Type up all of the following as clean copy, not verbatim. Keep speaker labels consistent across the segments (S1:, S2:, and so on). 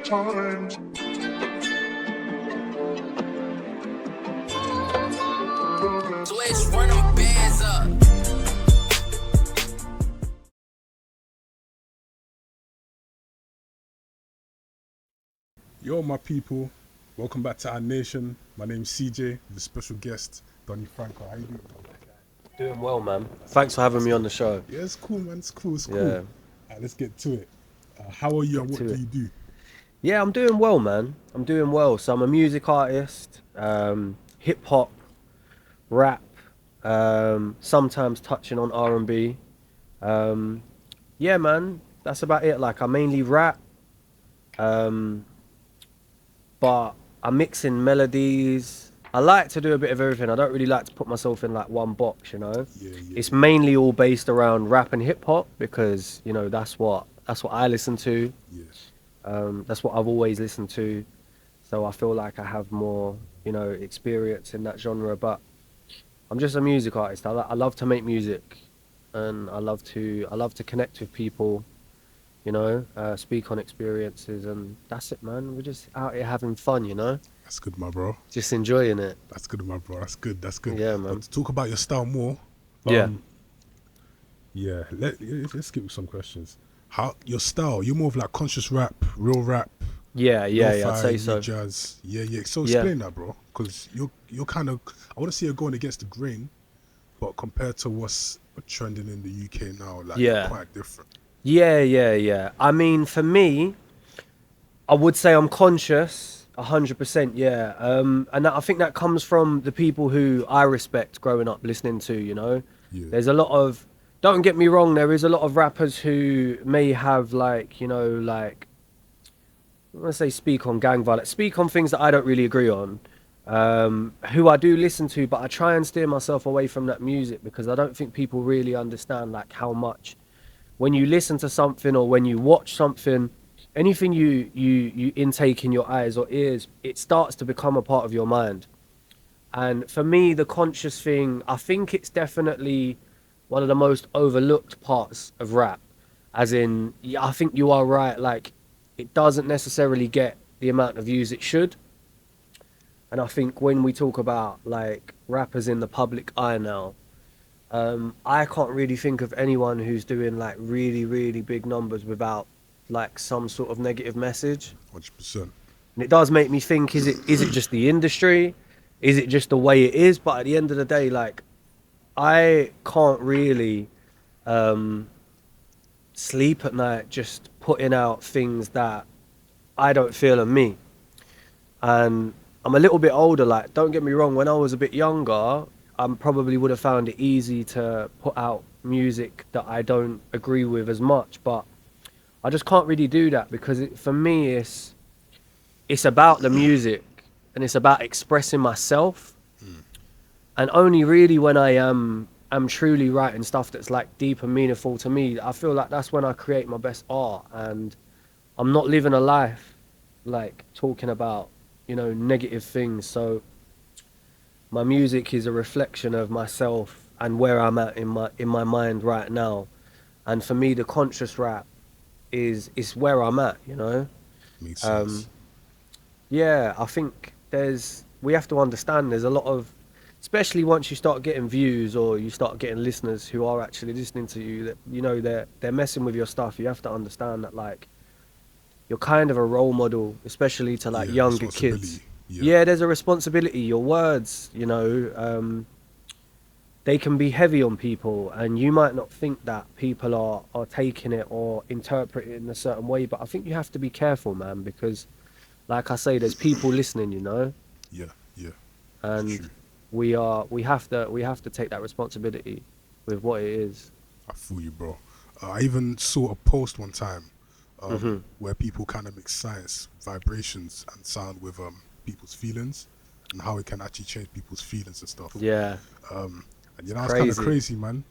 S1: time.
S2: Switch, run them bands up.
S3: Yo, my people, welcome back to AntNation. My name's CJ, the special guest, Donnie Franko. How you doing?
S4: Doing well, man. Thanks for having me on the show.
S3: Yeah, it's cool, man. It's cool. It's cool.
S4: Yeah.
S3: Alright, let's get to it. How are you and what do you do?
S4: Yeah, I'm doing well, man. I'm doing well. So I'm a music artist, hip hop, rap, sometimes touching on R&B. Yeah, man, that's about it. Like, I mainly rap, but I mix in melodies. I like to do a bit of everything. I don't really like to put myself in like one box, you know. It's mainly all based around rap and hip hop because, you know, that's what I listen to.
S3: Yes.
S4: That's what I've always listened to. So I feel like I have more, you know, experience in that genre. But I'm just a music artist. I love to make music, and I love to connect with people, you know, speak on experiences, and that's it, man. We're just out here having fun, you know.
S3: That's good, my bro.
S4: Just enjoying it.
S3: That's good, my bro. That's good. That's good.
S4: Yeah, man.
S3: But to talk about your style more.
S4: Yeah.
S3: Yeah. Let's give you some questions. How your style? You're more of like conscious rap, real rap.
S4: Yeah. I'd
S3: lo-fi,
S4: say so.
S3: Jazz. Yeah. So
S4: Yeah.
S3: explain that, bro. Because you're kind of. I want to see you going against the grain, but compared to what's trending in the UK now, like
S4: Yeah.
S3: quite different.
S4: Yeah. I mean, for me, I would say I'm conscious, 100%. Yeah. And I think that comes from the people who I respect growing up listening to. You know,
S3: Yeah.
S4: there's a lot of. Don't get me wrong. There is a lot of rappers who may have like, you know, like, I'm gonna say speak on gang violence, speak on things that I don't really agree on. Who I do listen to, but I try and steer myself away from that music because I don't think people really understand like how much when you listen to something or when you watch something, anything you intake in your eyes or ears, it starts to become a part of your mind. And for me, the conscious thing, I think it's definitely one of the most overlooked parts of rap. As in, yeah, I think you are right, like, it doesn't necessarily get the amount of views it should. And I think when we talk about, like, rappers in the public eye now, I can't really think of anyone who's doing, like, really, really big numbers without, like, some sort of negative message.
S3: 100%.
S4: And it does make me think, is it just the industry? Is it just the way it is? But at the end of the day, like, I can't really sleep at night just putting out things that I don't feel are me. And I'm a little bit older, like, don't get me wrong, when I was a bit younger, I probably would have found it easy to put out music that I don't agree with as much, but I just can't really do that because for me it's about the music and it's about expressing myself. And only really when I am truly writing stuff that's like deep and meaningful to me, I feel like that's when I create my best art. And I'm not living a life like talking about, you know, negative things. So my music is a reflection of myself and where I'm at in my mind right now. And for me, the conscious rap is where I'm at, you know.
S3: Makes sense.
S4: Yeah, I think we have to understand there's a lot of, especially once you start getting views or you start getting listeners who are actually listening to you, that, you know, they're messing with your stuff. You have to understand that, like, you're kind of a role model, especially to like younger kids. Yeah, there's a responsibility. Your words, you know, they can be heavy on people, and you might not think that people are taking it or interpreting it in a certain way, but I think you have to be careful, man, because like I say, there's people listening, you know.
S3: Yeah.
S4: And we have to take that responsibility with what it is.
S3: I feel you, bro. I even saw a post one time where people kind of mix science, vibrations, and sound with people's feelings and how it can actually change people's feelings and stuff.
S4: Yeah.
S3: And you know, it's kind of crazy, man.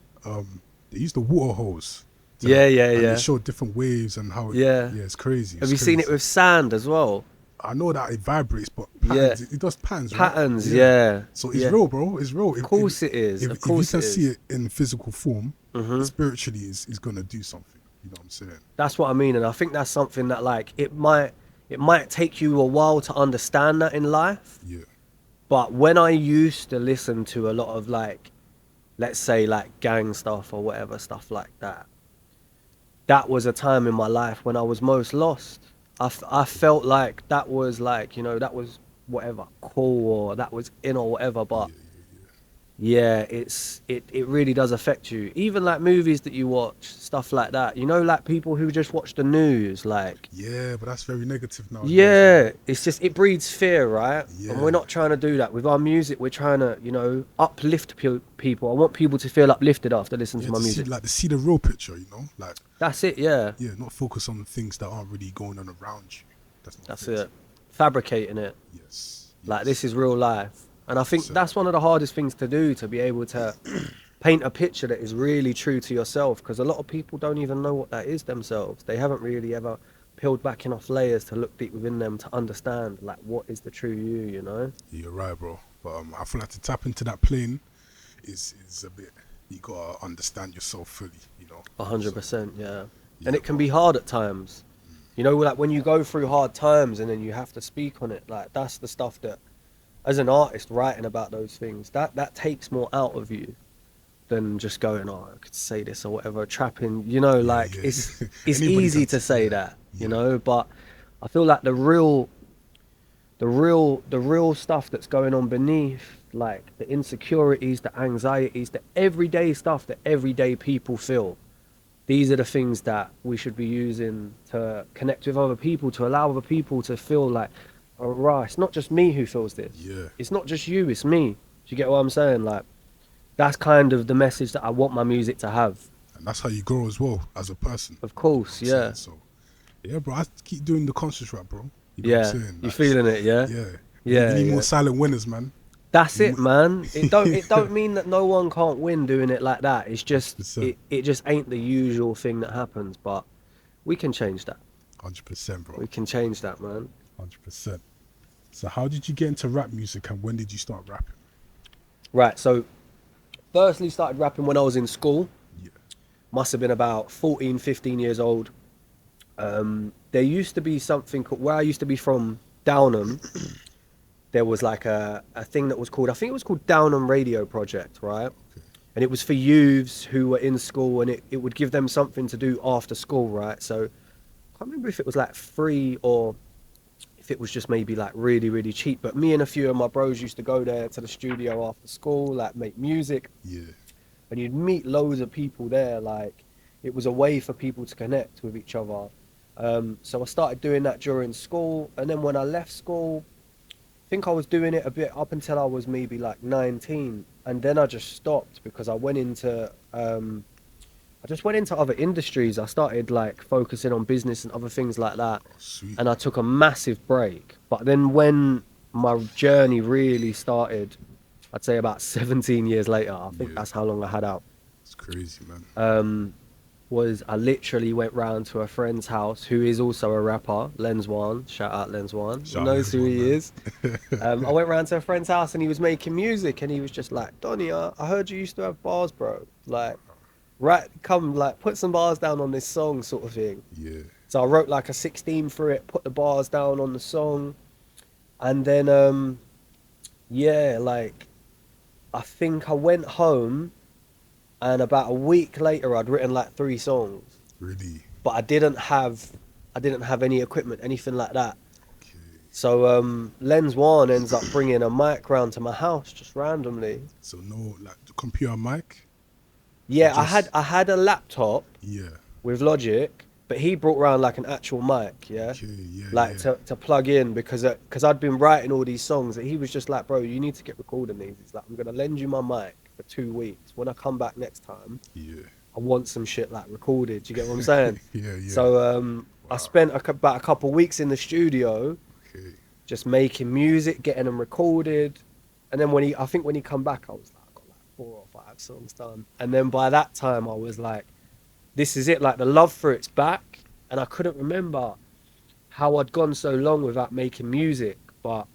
S3: They use the water hose.
S4: Yeah.
S3: They show different waves and how. It's crazy.
S4: Have you seen it with sand as well?
S3: I know that it vibrates, but patterns, it does patterns, right?
S4: Patterns, yeah.
S3: So it's real, bro. It's real.
S4: Of course it is.
S3: If you can see it in physical form, spiritually is going to do something. You know what I'm saying?
S4: That's what I mean. And I think that's something that, like, it might it might take you a while to understand that in life.
S3: Yeah.
S4: But when I used to listen to a lot of like, let's say like gang stuff or whatever stuff like that, that was a time in my life when I was most lost. I felt like that was like, you know, that was whatever, cool, or that was in or whatever. But yeah, it really does affect you. Even like movies that you watch, stuff like that. You know, like people who just watch the news, like.
S3: Yeah, but that's very negative now.
S4: Yeah, it's just, it breeds fear, right?
S3: Yeah.
S4: And we're not trying to do that. With our music, we're trying to, you know, uplift people. I want people to feel uplifted after listening to my music.
S3: To see the real picture, you know? Like,
S4: That's it, yeah.
S3: yeah, not focus on things that aren't really going on around you.
S4: That's it. Fabricating it.
S3: Yes.
S4: Like, this is real life. And I think
S3: So-
S4: that's one of the hardest things to do, to be able to paint a picture that is really true to yourself. Because a lot of people don't even know what that is themselves. They haven't really ever peeled back enough layers to look deep within them to understand, like, what is the true you know?
S3: Yeah, you're right, bro. But I feel like to tap into that plane is a bit, you gotta understand yourself fully, you know?
S4: 100%, yeah.
S3: Yeah,
S4: And it can be hard at times. You know, like when you go through hard times and then you have to speak on it, like that's the stuff that, as an artist writing about those things, that takes more out of you than just going, oh, I could say this or whatever, trapping, you know, like
S3: yeah.
S4: it's
S3: Anybody
S4: easy
S3: can
S4: to
S3: say
S4: say
S3: that.
S4: that,
S3: Yeah.
S4: you know, but I feel like the real stuff that's going on beneath, like the insecurities, the anxieties, the everyday stuff that everyday people feel. These are the things that we should be using to connect with other people, to allow other people to feel like, oh, right, it's not just me who feels this.
S3: Yeah.
S4: It's not just you, it's me. Do you get what I'm saying? Like, that's kind of the message that I want my music to have.
S3: And that's how you grow as well, as a person.
S4: Of course,
S3: You know what
S4: yeah.
S3: I'm saying? So, yeah, bro, I keep doing the conscious rap, bro. You know
S4: Yeah,
S3: what I'm saying?
S4: you
S3: Like,
S4: feeling it, yeah?
S3: Yeah.
S4: Yeah,
S3: You need
S4: yeah.
S3: more silent winners, man.
S4: That's it, man. It don't mean that no one can't win doing it like that. It's just
S3: 100%.
S4: it just ain't the usual thing that happens. But we can change that.
S3: 100%, bro.
S4: We can change that, man.
S3: 100%. So how did you get into rap music and when did you start rapping?
S4: Right. So, firstly, started rapping when I was in school.
S3: Yeah.
S4: Must have been about 14, 15 years old. There used to be something called, where I used to be from, Downham. There was like a thing that was called, I think it was called Downham Radio Project, right?
S3: Okay.
S4: And it was for youths who were in school, and it would give them something to do after school, right? So I can't remember if it was like free or if it was just maybe like really, really cheap. But me and a few of my bros used to go there to the studio after school, like make music,
S3: Yeah.
S4: and you'd meet loads of people there. Like, it was a way for people to connect with each other. So I started doing that during school, and then when I left school, I think I was doing it a bit up until I was maybe like 19, and then I just stopped because I went into other industries. I started like focusing on business and other things like that,
S3: Sweet.
S4: and I took a massive break. But then when my journey really started, I'd say about 17 years later, I think
S3: Yeah.
S4: that's how long I had out.
S3: It's crazy, man.
S4: Was I literally went round to a friend's house who is also a rapper, Lens One. Shout out Lens One.
S3: Shout
S4: He
S3: out
S4: knows who
S3: Lens
S4: he
S3: One,
S4: is. I went round to a friend's house and he was making music, and he was just like, Donnie, I heard you used to have bars, bro. Like, right, come, like, put some bars down on this song, sort of thing.
S3: Yeah.
S4: So I wrote like a 16 for it, put the bars down on the song, and then yeah, like, I think I went home, and about a week later I'd written like 3 songs,
S3: Really?
S4: but I didn't have any equipment, anything like that.
S3: Okay.
S4: So Lens One ends up bringing a mic round to my house just randomly.
S3: So no, like, the computer mic?
S4: Yeah,
S3: Just-
S4: I had a laptop
S3: Yeah.
S4: with Logic, but he brought round like an actual mic, yeah,
S3: Okay, yeah,
S4: like
S3: yeah.
S4: to plug in, because I'd been writing all these songs, that he was just like, bro, you need to get recording these. He's like, I'm gonna lend you my mic for 2 weeks. When I come back next time,
S3: Yeah.
S4: I want some shit like recorded. Do you get what I'm saying?
S3: Yeah, yeah.
S4: So I spent about a couple weeks in the studio,
S3: Okay.
S4: just making music, getting them recorded, and then when he come back, I was like, I got like 4 or 5 songs done, and then by that time I was like, this is it, like the love for it's back. And I couldn't remember how I'd gone so long without making music, but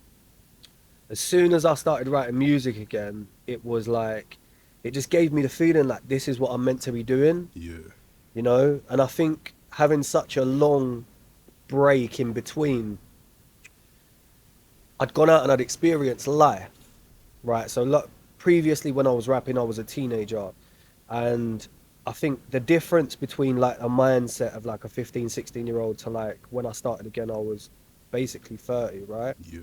S4: as soon as I started writing music again, it was like, it just gave me the feeling like this is what I'm meant to be doing,
S3: Yeah.
S4: you know. And I think having such a long break in between I'd gone out and I'd experienced life, right? So look, previously when I was rapping, I was a teenager, and I think the difference between like a mindset of like a 15, 16-year-old to like when I started again, I was basically 30, right?
S3: Yeah.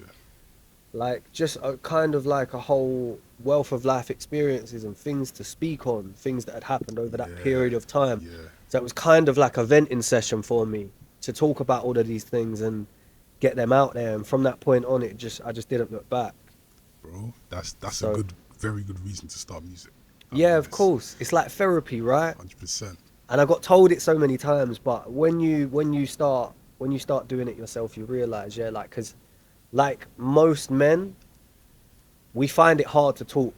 S4: Like just a kind of like a whole wealth of life experiences and things to speak on, things that had happened over that
S3: Yeah.
S4: period of time.
S3: Yeah.
S4: So it was kind of like a venting session for me to talk about all of these things and get them out there. And from that point on, I just didn't look back.
S3: Bro, that's
S4: So-
S3: a good, very good reason to start music.
S4: Yeah, of course. It's like therapy, right?
S3: 100%.
S4: And I got told it so many times, but when you start doing it yourself, you realize, yeah, like, because like most men, we find it hard to talk,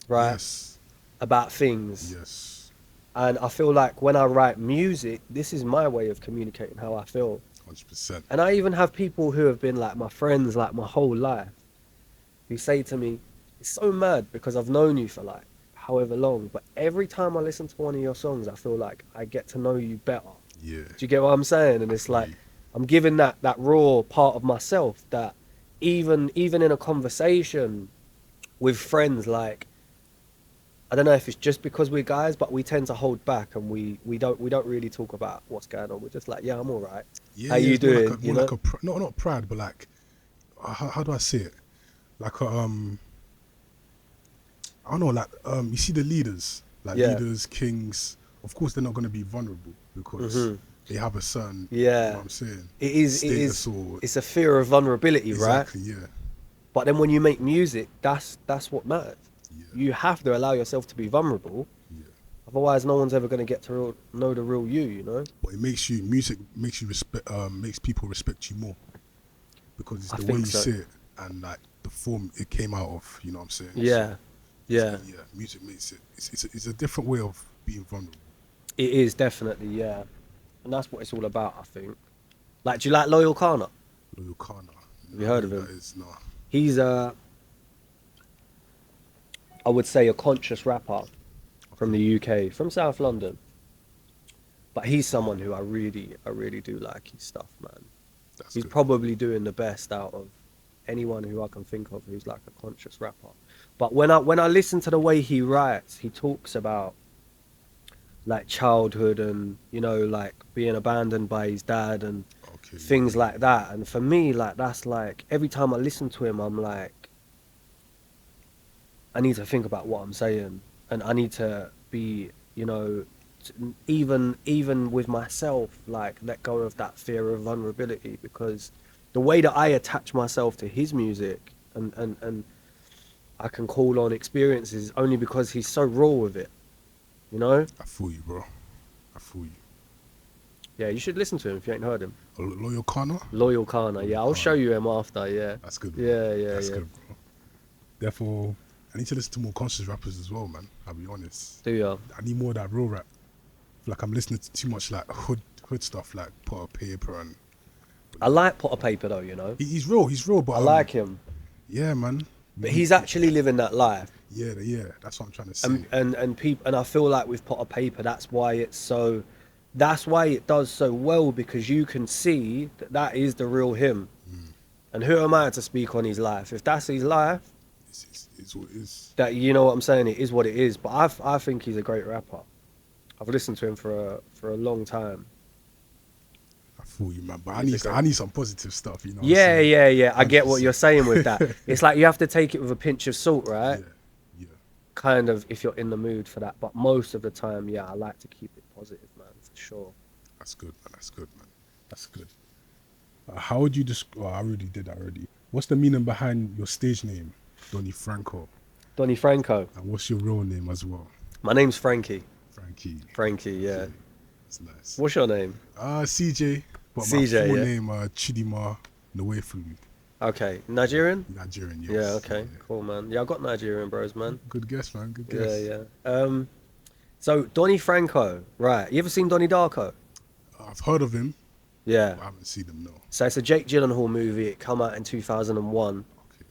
S4: right,
S3: Yes.
S4: about things.
S3: Yes.
S4: And I feel like when I write music, this is my way of communicating how I feel.
S3: 100%.
S4: And I even have people who have been like my friends like my whole life who say to me, it's so mad because I've known you for like however long, but every time I listen to one of your songs, I feel like I get to know you better.
S3: Yeah.
S4: Do you get what I'm saying? And it's like
S3: Agree.
S4: I'm giving that raw part of myself that even in a conversation with friends, like I don't know if it's just because we're guys, but we tend to hold back and we don't really talk about what's going on. We're just like, yeah, I'm all right.
S3: Yeah,
S4: How
S3: yeah,
S4: you
S3: it's more
S4: doing?
S3: Like a,
S4: You
S3: more
S4: know?
S3: like a not pride, but like how do I say it? Like a I don't know, like you see the leaders, like
S4: Yeah.
S3: leaders, kings. Of course, they're not going to be vulnerable because
S4: Mhm.
S3: they have a certain.
S4: Yeah.
S3: You know what I'm saying? Status or
S4: It's a fear of vulnerability, right?
S3: exactly. Yeah.
S4: But then when you make music, that's what matters.
S3: Yeah.
S4: You have to allow yourself to be vulnerable.
S3: Yeah.
S4: Otherwise, no one's ever going to get to know the real you, know?
S3: But it makes you music makes you respect makes people respect you more because it's
S4: I
S3: the way
S4: think
S3: you
S4: so.
S3: say it and like the form it came out of. You know what I'm saying?
S4: Yeah. Yeah.
S3: Yeah. Music makes it. It's a different way of being vulnerable.
S4: It is definitely, yeah. And that's what it's all about, I think. Like, do you like Loyal Kana?
S3: Loyal Kana.
S4: Have you heard of him?
S3: That is no.
S4: He's I would say a conscious rapper from the UK, from South London. But he's someone who I really do like his stuff, man.
S3: That's
S4: He's
S3: good.
S4: probably doing the best out of anyone who I can think of who's like a conscious rapper. But when I listen to the way he writes, he talks about like childhood and, you know, like being abandoned by his dad and
S3: Okay.
S4: things like that. And for me, like that's like every time I listen to him, I'm like, I need to think about what I'm saying, and I need to be, you know, even with myself, like let go of that fear of vulnerability, because the way that I attach myself to his music and I can call on experiences only because he's so raw with it, you know?
S3: I feel you, bro. I feel you.
S4: Yeah, you should listen to him if you ain't heard him.
S3: Loyal Kana?
S4: Loyal Kana, yeah, I'll show you him after, yeah.
S3: That's good, bro.
S4: Yeah,
S3: That's
S4: yeah.
S3: good, bro. Therefore, I need to listen to more conscious rappers as well, man. I'll be honest.
S4: Do ya?
S3: I need more of that real rap. I feel like I'm listening to too much like hood stuff, like Pot of Paper and.
S4: I like Pot of Paper though, you know?
S3: He's real, but
S4: I like him.
S3: Yeah, man.
S4: But he's actually living that life.
S3: Yeah. That's what I'm trying to say.
S4: And people, and I feel like with Pot of Paper, that's why it does so well, because you can see that is the real him. And who am I to speak on his life? If that's his life,
S3: It's what it is.
S4: that, you know what I'm saying, it is what it is. But I think he's a great rapper. I've listened to him for a long time.
S3: I feel you, man. But I
S4: He's a
S3: need some positive stuff, you know.
S4: Yeah. I get what
S3: 100%.
S4: you're saying with that. It's like you have to take it with a pinch of salt, right?
S3: Yeah.
S4: Kind of, if you're in the mood for that. But most of the time, yeah, I like to keep it positive, man, for sure.
S3: That's good, man. That's good. How would you describe? I already did that already. What's the meaning behind your stage name, Donnie Franko?
S4: Donnie Franko.
S3: And what's your real name as well?
S4: My name's Frankie.
S3: Frankie,
S4: yeah.
S3: That's nice.
S4: What's your name?
S3: CJ. But
S4: CJ,
S3: my full
S4: yeah.
S3: name, Chidima Nwefulu.
S4: Okay. Nigerian?
S3: Nigerian, yes.
S4: Yeah, okay. Cool, man. Yeah, I got Nigerian bros, man.
S3: Good guess, man. Good guess.
S4: Yeah. So, Donnie Franko. Right. You ever seen Donnie Darko?
S3: I've heard of him,
S4: Yeah.
S3: but I haven't seen him, no.
S4: So, it's a Jake Gyllenhaal movie. It came out in 2001.
S3: Okay.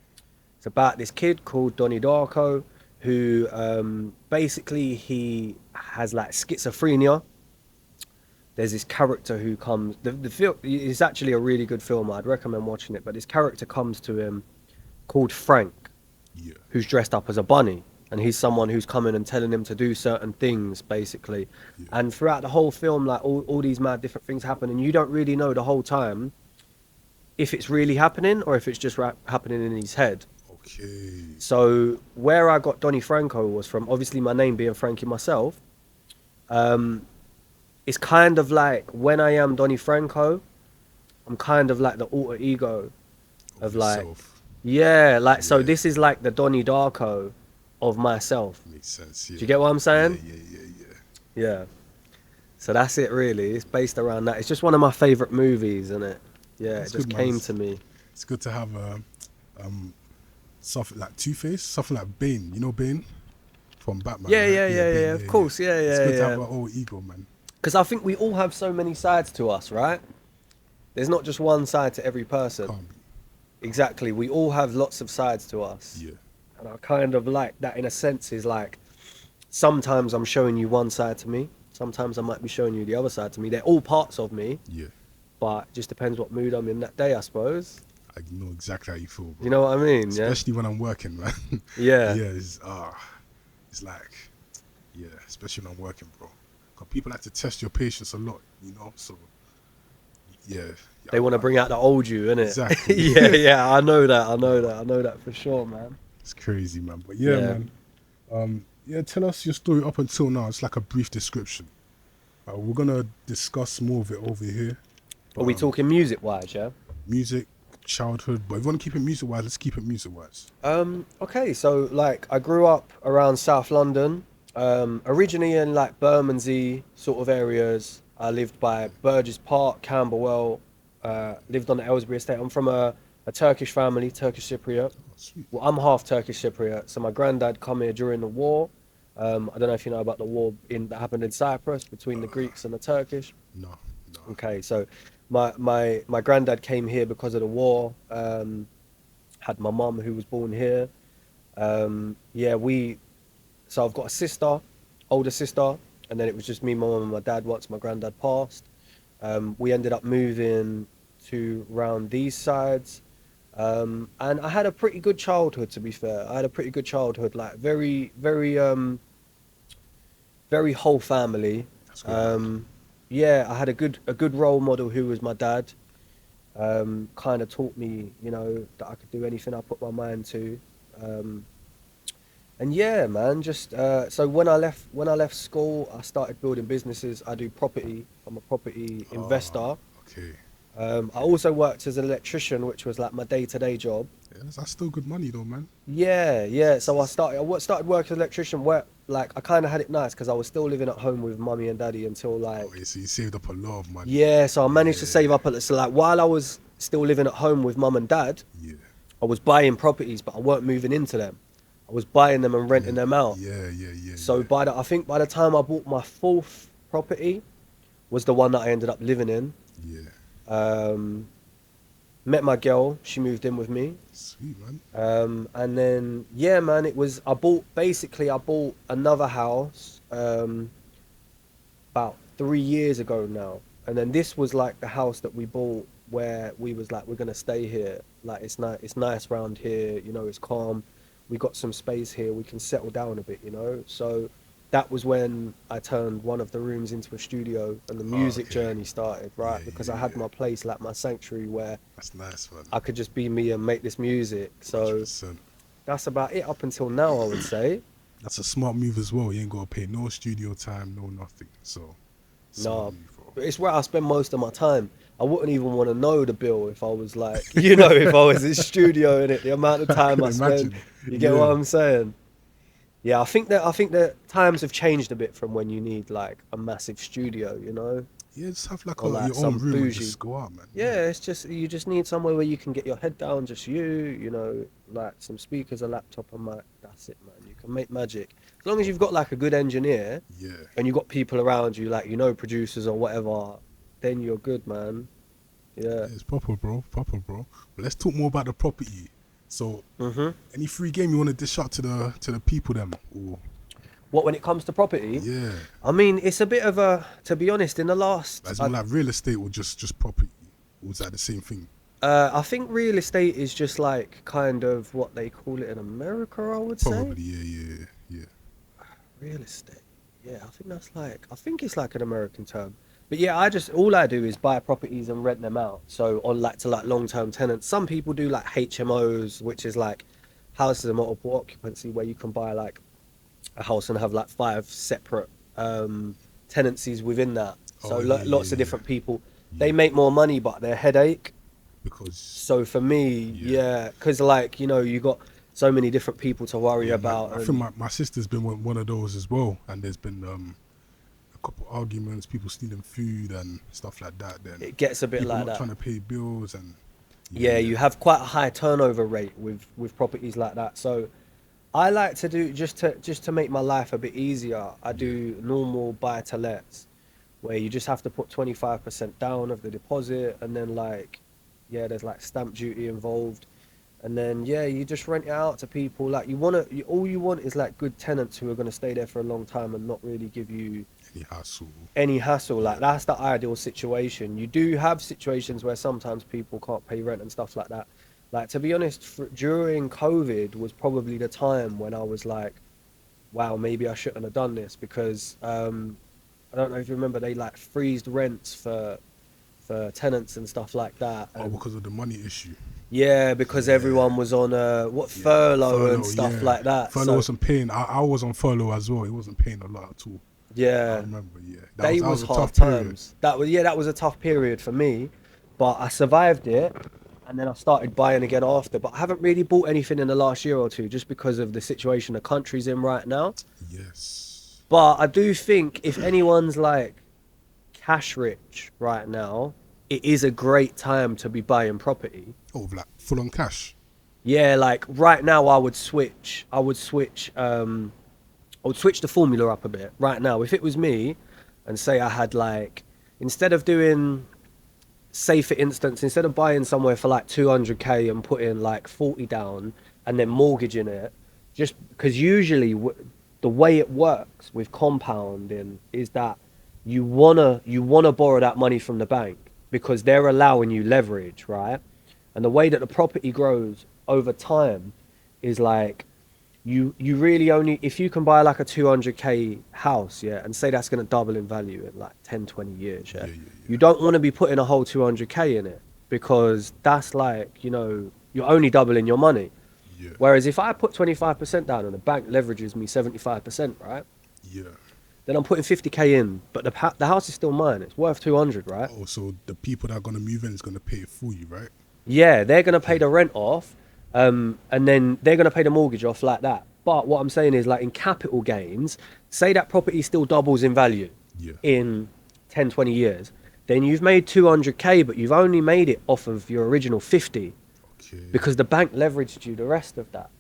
S4: It's about this kid called Donnie Darko who basically he has like schizophrenia. There's this character who comes, the film is actually a really good film. I'd recommend watching it, but this character comes to him called Frank,
S3: Yeah.
S4: who's dressed up as a bunny, and he's someone who's coming and telling him to do certain things, basically.
S3: Yeah.
S4: And throughout the whole film, like all these mad different things happen, and you don't really know the whole time if it's really happening or if it's just happening in his head.
S3: Okay.
S4: So where I got Donnie Franko was from, obviously my name being Frankie myself. It's kind of like when I am Donnie Franko, I'm kind of like the alter ego of like,
S3: yourself.
S4: yeah, like, so
S3: Yeah.
S4: this is like the Donnie Darko of myself.
S3: Makes sense. Yeah.
S4: Do you get what I'm saying?
S3: Yeah.
S4: Yeah. So that's it really. It's based around that. It's just one of my favourite movies, isn't it? Yeah,
S3: That's
S4: it just
S3: good, man.
S4: came to me.
S3: It's good to have something like Two-Face, something like Bane. You know Bane from Batman.
S4: Yeah,
S3: right?
S4: yeah, yeah,
S3: Bane,
S4: yeah, of course, yeah,
S3: It's
S4: yeah,
S3: good to
S4: yeah.
S3: have our old ego, man.
S4: Because I think we all have so many sides to us, right? There's not just one side to every person.
S3: Can't be.
S4: Exactly. We all have lots of sides to us.
S3: Yeah.
S4: And I kind of like that in a sense is like, sometimes I'm showing you one side to me. Sometimes I might be showing you the other side to me. They're all parts of me,
S3: Yeah.
S4: but it just depends what mood I'm in that day, I suppose.
S3: I know exactly how you feel, bro.
S4: You know what I mean? Yeah.
S3: Especially when I'm working, man.
S4: Yeah.
S3: Yeah, it's like, yeah, especially when I'm working, bro. Because people like to test your patience a lot, you know, so, yeah.
S4: They want to bring out the old you, innit?
S3: Exactly.
S4: Yeah, yeah, I know that for sure, man.
S3: It's crazy, man. But yeah, man. Yeah, tell us your story up until now. It's like a brief description. We're gonna discuss more of it over here.
S4: Are we talking music-wise, yeah?
S3: Music, childhood, but if you want to keep it music-wise, let's keep it music-wise.
S4: Okay, so like I grew up around South London, originally in like Bermondsey sort of areas. I lived by Burgess Park, Camberwell, lived on the Aylesbury estate. I'm from a Turkish family, Turkish Cypriot.
S3: Oh, sweet.
S4: Well, I'm half Turkish Cypriot, so my granddad come here during the war. I don't know if you know about the war that happened in Cyprus between the Greeks and the Turkish.
S3: No.
S4: Okay, so my granddad came here because of the war. Had my mum who was born here. So I've got a sister, older sister, and then it was just me, my mum, and my dad once my granddad passed. We ended up moving to round these sides. And I had a pretty good childhood, to be fair. I had a pretty good childhood, like very, very, very whole family.
S3: That's good.
S4: Yeah, I had a good role model who was my dad. Kind of taught me, you know, that I could do anything I put my mind to. And yeah, man, just so when I left school, I started building businesses. I do property. I'm a property investor.
S3: Okay.
S4: I also worked as an electrician, which was like my day-to-day job.
S3: Yeah, that's still good money though, man.
S4: Yeah. So I started working as an electrician where like I kind of had it nice because I was still living at home with mummy and daddy until like.
S3: Oh, yeah, so you saved up a lot of money.
S4: Yeah, so I managed to save up. So like while I was still living at home with mum and dad,
S3: Yeah.
S4: I was buying properties, but I weren't moving into them. I was buying them and renting them out.
S3: Yeah.
S4: So
S3: yeah.
S4: I think by the time I bought my fourth property, was the one that I ended up living in.
S3: Yeah.
S4: Met my girl, she moved in with me.
S3: Sweet, man.
S4: And then yeah, man, I bought another house about 3 years ago now. And then this was like the house that we bought where we was like, we're gonna stay here. Like it's nice round here, you know, it's calm. We got some space here, we can settle down a bit, you know. So that was when I turned one of the rooms into a studio and the music journey started, right?
S3: Yeah,
S4: because
S3: yeah,
S4: I had
S3: yeah.
S4: my place, like my sanctuary, where
S3: That's nice, man.
S4: I could just be me and make this music. So
S3: 100%.
S4: that's about it up until now, I would say.
S3: That's a smart move as well. You ain't got to pay no studio time, no nothing. So, smart
S4: No,
S3: move, bro.
S4: but it's where I spend most of my time. I wouldn't even want to know the bill if I was like, you know, if I was in studio in it, the amount of time I
S3: can
S4: spend.
S3: imagine.
S4: You get
S3: Yeah.
S4: what I'm saying? Yeah, I think that times have changed a bit from when you need like a massive studio, you know?
S3: Yeah, just have like,
S4: Or like
S3: your
S4: some
S3: own room and
S4: bougie.
S3: just go out, man.
S4: Yeah, it's just you just need somewhere where you can get your head down, just you know, like some speakers, a laptop, and mic. That's it, man. You can make magic as long as you've got like a good engineer
S3: Yeah.
S4: and you've got people around you, like, you know, producers or whatever. Then you're good, man. Yeah.
S3: Yeah, it's proper, bro. Proper, bro. But let's talk more about the property. So, any free game you want to dish out to the people, them? Or
S4: What, when it comes to property?
S3: yeah,
S4: I mean, it's a bit of a, to be honest, in the last.
S3: as in like real estate or just property? Or was that the same thing?
S4: I think real estate is just like kind of what they call it in America, I would say.
S3: Probably, yeah.
S4: Real estate. Yeah, I think that's like, I think it's like an American term. But yeah, all I do is buy properties and rent them out. So on like to like long-term tenants. Some people do like HMOs, which is like houses of multiple occupancy, where you can buy like a house and have like 5 separate tenancies within that. So lots of different people. They make more money, but they're headache.
S3: Because
S4: So for me, because like, you know, you got so many different people to worry about.
S3: I think my sister's been one of those as well, and there's been a couple arguments, people stealing food and stuff like that. Then
S4: it gets a bit
S3: people
S4: like
S3: not
S4: that.
S3: trying to pay bills, and
S4: You have quite a high turnover rate with properties like that. So I like to do just to make my life a bit easier. I do normal buy to lets, where you just have to put 25% down of the deposit, and then like, there's like stamp duty involved, and then you just rent it out to people. Like all you want is like good tenants who are going to stay there for a long time and not really give you
S3: any
S4: hassle. Like that's the ideal situation. You do have situations where sometimes people can't pay rent and stuff like that. Like, to be honest, during COVID was probably the time when I was like, wow, maybe I shouldn't have done this, because I don't know if you remember, they like freezed rents for tenants and stuff like that.
S3: Because of the money issue.
S4: Yeah, because everyone was on furlough and stuff like that.
S3: Furlough wasn't paying. I was on furlough as well. It wasn't paying a lot at all.
S4: Yeah,
S3: I remember.
S4: That was hard
S3: tough
S4: times. That was a tough period for me, but I survived it, and then I started buying again after. But I haven't really bought anything in the last year or two, just because of the situation the country's in right now.
S3: Yes.
S4: But I do think if anyone's like cash rich right now, it is a great time to be buying property.
S3: Oh, like full on cash.
S4: Yeah, like right now I would switch the formula up a bit right now. If it was me, and say I had like, instead of doing, say for instance, instead of buying somewhere for like 200k and putting like 40 down and then mortgaging it, just because usually the way it works with compounding is that you wanna borrow that money from the bank, because they're allowing you leverage, right? And the way that the property grows over time is like, you really only, if you can buy like a 200k house, and say that's going to double in value in like 10-20 years, you don't want to be putting a whole 200k in it, because that's like, you know, you're only doubling your money. Whereas if I put 25% down and the bank leverages me 75%, right? Then I'm putting 50k in, but the house is still mine. It's worth 200, right?
S3: Oh, so the people that are going to move in is going to pay it for you, right?
S4: Yeah, they're going to pay the rent off, and then they're going to pay the mortgage off like that. But what I'm saying is, like in capital gains, say that property still doubles in value in 10-20 years, then you've made 200k, but you've only made it off of your original 50, because the bank leveraged you the rest of that.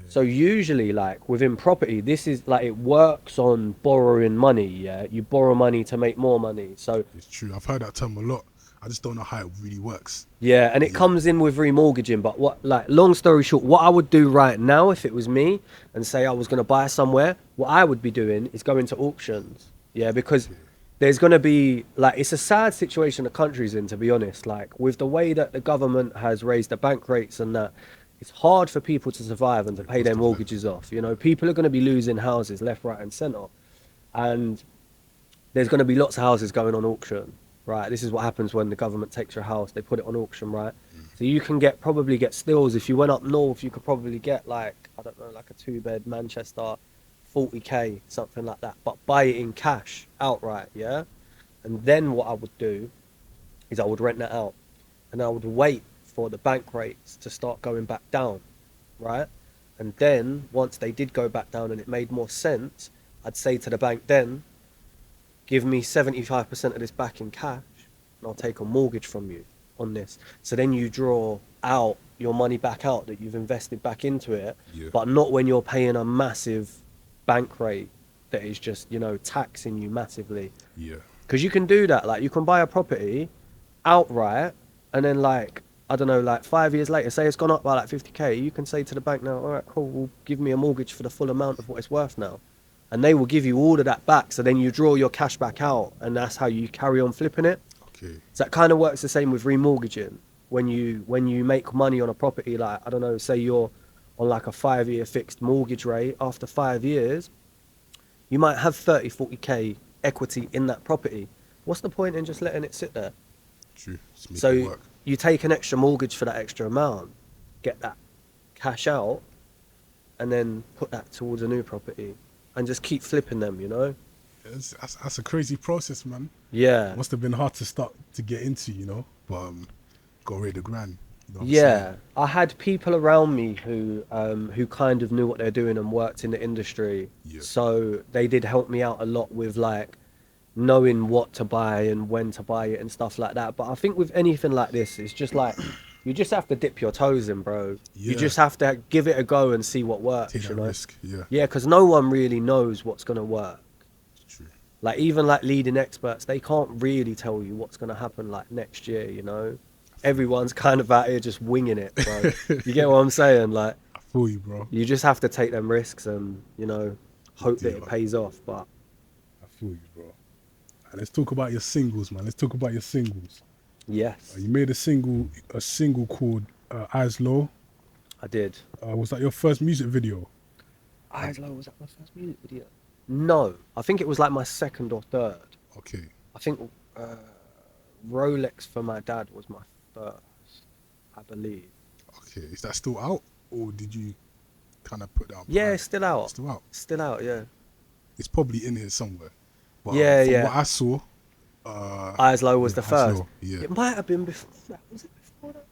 S4: So usually, like within property, this is like, it works on borrowing money. You borrow money to make more money. So
S3: it's true. I've heard that term a lot. I just don't know how it really works.
S4: Yeah, and it comes in with remortgaging. But long story short, what I would do right now if it was me, and say I was going to buy somewhere, what I would be doing is going to auctions. Yeah, because there's going to be, like, it's a sad situation the country's in, to be honest. Like, with the way that the government has raised the bank rates and that, it's hard for people to survive and to pay their mortgages off. You know, people are going to be losing houses left, right and centre. And there's going to be lots of houses going on auction. Right, this is what happens when the government takes your house. They put it on auction, right? So you can probably get stills. If you went up north, you could probably get like, I don't know, like a 2-bed Manchester, 40k, something like that. But buy it in cash, outright, yeah? And then what I would do is I would rent that out. And I would wait for the bank rates to start going back down, right? And then, once they did go back down and it made more sense, I'd say to the bank then, give me 75% of this back in cash, and I'll take a mortgage from you on this. So then you draw out your money back out that you've invested back into it, but not when you're paying a massive bank rate that is just, you know, taxing you massively. Because you can do that. Like, you can buy a property outright, and then, like, I don't know, like 5 years later, say it's gone up by like 50k, you can say to the bank now, all right, cool, we'll give me a mortgage for the full amount of what it's worth now. And they will give you all of that back. So then you draw your cash back out, and that's how you carry on flipping it. So that kind of works the same with remortgaging. when you make money on a property, like, I don't know, say you're on like a 5-year fixed mortgage rate, after 5 years, you might have 30-40k equity in that property. What's the point in just letting it sit there?
S3: True. Just make it
S4: So
S3: work.
S4: you take an extra mortgage for that extra amount, get that cash out, and then put that towards a new property, and just keep flipping them, you know?
S3: That's a crazy process, man.
S4: Yeah.
S3: Must have been hard to start to get into, you know. But got rid of grand. You know what I'm
S4: Yeah,
S3: saying?
S4: I had people around me who kind of knew what they're doing and worked in the industry.
S3: Yeah.
S4: So they did help me out a lot with like knowing what to buy and when to buy it and stuff like that. But I think with anything like this, it's just like you just have to dip your toes in, bro. You
S3: Yeah.
S4: just have to give it a go and see what works,
S3: Take
S4: you
S3: that
S4: know?
S3: risk. Yeah.
S4: Yeah, because no one really knows what's gonna work.
S3: True.
S4: Like even like leading experts, they can't really tell you what's gonna happen like next year, you know? Everyone's kind of out here just winging it, bro. You get what I'm saying? Like,
S3: I feel you, bro.
S4: you just have to take them risks and, you know, hope that it
S3: Yeah.
S4: pays off. But
S3: I feel you, bro. And let's talk about your singles, man. Let's talk about your singles.
S4: yes,
S3: You made a single called Eyes Low.
S4: I did.
S3: Was that your first music video?
S4: Eyes Low, was that my first music video? No, I think it was like my second or third.
S3: Okay.
S4: I think Rolex for my dad was my first, I believe.
S3: Okay. Is that still out, or did you kind of put that on?
S4: Yeah,
S3: private?
S4: it's still out.
S3: Still out.
S4: Still out, yeah.
S3: It's probably in here somewhere. But,
S4: Yeah,
S3: from
S4: yeah.
S3: what I saw,
S4: Eyes Low was
S3: yeah,
S4: the
S3: Eyes
S4: first.
S3: Low, yeah.
S4: It might have been before that. Was it before that?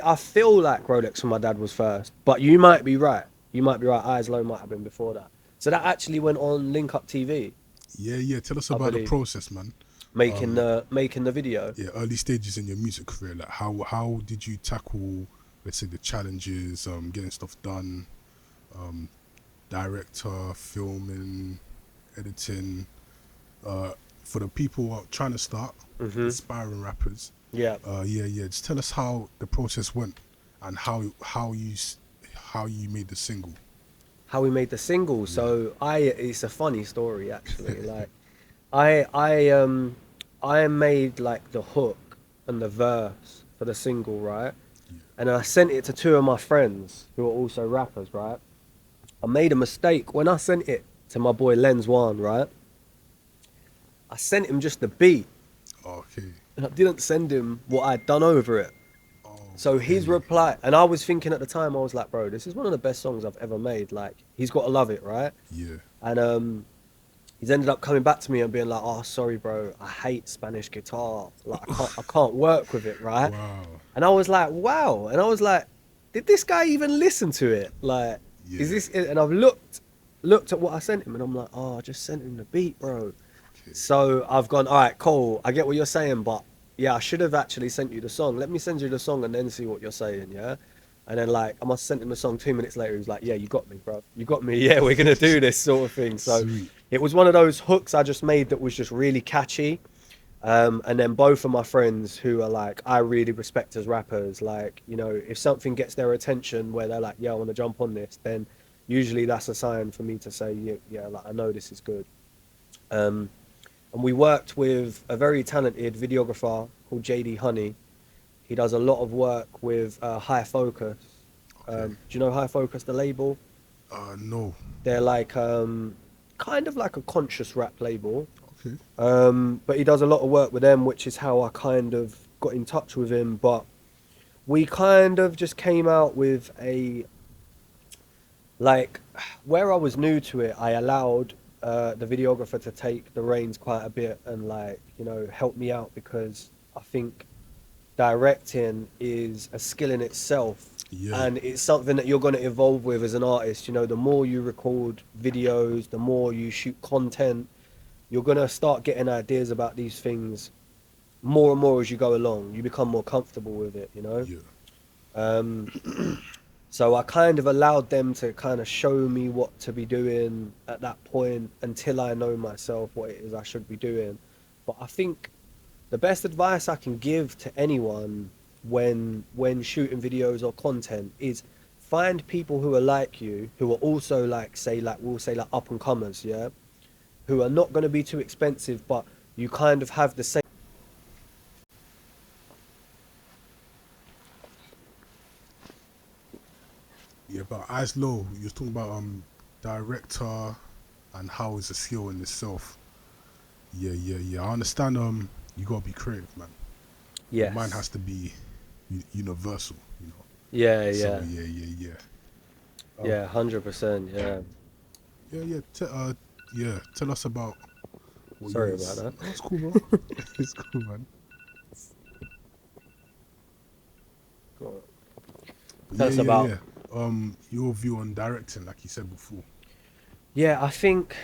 S4: I feel like Rolex for my dad was first, but you might be right. You might be right. Eyes Low might have been before that. So that actually went on Link Up TV,
S3: Yeah. Tell us about the
S4: believe.
S3: process, man.
S4: making the video.
S3: Yeah, early stages in your music career. Like, how did you tackle, let's say, the challenges, getting stuff done, director, filming, editing, for the people who are trying to start, aspiring rappers.
S4: Yeah.
S3: Yeah. Just tell us how the process went and how you made the single.
S4: How we made the single. So it's a funny story actually. Like I made like the hook and the verse for the single, right? And I sent it to two of my friends who are also rappers, right? I made a mistake when I sent it to my boy Lens One, right? I sent him just the beat
S3: Okay.
S4: and I didn't send him what I'd done over it.
S3: Oh,
S4: So his reply, and I was thinking at the time, I was like, bro, this is one of the best songs I've ever made. Like, he's got to love it, right?
S3: Yeah.
S4: And he's ended up coming back to me and being like, oh, sorry, bro, I hate Spanish guitar. Like, I can't work with it, right?
S3: Wow.
S4: And I was like, wow. And I was like, did this guy even listen to it? Like, is
S3: Yeah.
S4: this it? And I've looked at what I sent him and I'm like, oh, I just sent him the beat, bro.
S3: Okay.
S4: So I've gone, all right, cool. I get what you're saying, but yeah, I should have actually sent you the song. Let me send you the song and then see what you're saying, yeah? And then, like, I must have sent him the song 2 minutes later. He was like, yeah, you got me, bro. You got me. Yeah, we're going to do this sort of thing. So
S3: Sweet.
S4: it was one of those hooks I just made that was just really catchy. And then both of my friends who are like, I really respect as rappers, like, you know, if something gets their attention where they're like, yeah, I want to jump on this, then usually that's a sign for me to say, yeah, like, I know this is good. And we worked with a very talented videographer called JD Honey. He does a lot of work with High Focus.
S3: Okay.
S4: Do you know High Focus, the label?
S3: No.
S4: They're like kind of like a conscious rap label.
S3: Okay.
S4: But he does a lot of work with them, which is how I kind of got in touch with him. But we kind of just came out with like, where I was new to it, I allowed the videographer to take the reins quite a bit and, like, you know, help me out, because I think directing is a skill in itself.
S3: Yeah.
S4: And it's something that you're going to evolve with as an artist. You know, the more you record videos, the more you shoot content, you're going to start getting ideas about these things more and more as you go along. You become more comfortable with it, you know?
S3: Yeah.
S4: So I kind of allowed them to kind of show me what to be doing at that point until I know myself what it is I should be doing. But I think the best advice I can give to anyone when shooting videos or content is find people who are like you, who are also like, we'll say like up and comers, yeah? Who are not going to be too expensive, but you kind of have the same
S3: Eyes Low, you was talking about director and how it's a skill in itself. Yeah. I understand. You gotta be creative, man. Your
S4: Yes.
S3: mind has to be universal.
S4: Yeah,
S3: So
S4: yeah.
S3: yeah.
S4: Yeah, 100%. Yeah.
S3: Yeah. Yeah. Tell us about what
S4: Sorry
S3: yours.
S4: about that.
S3: No, it's cool, bro. It's cool, man. But
S4: Tell us about.
S3: yeah. Your view on directing, like you said before.
S4: Yeah, I think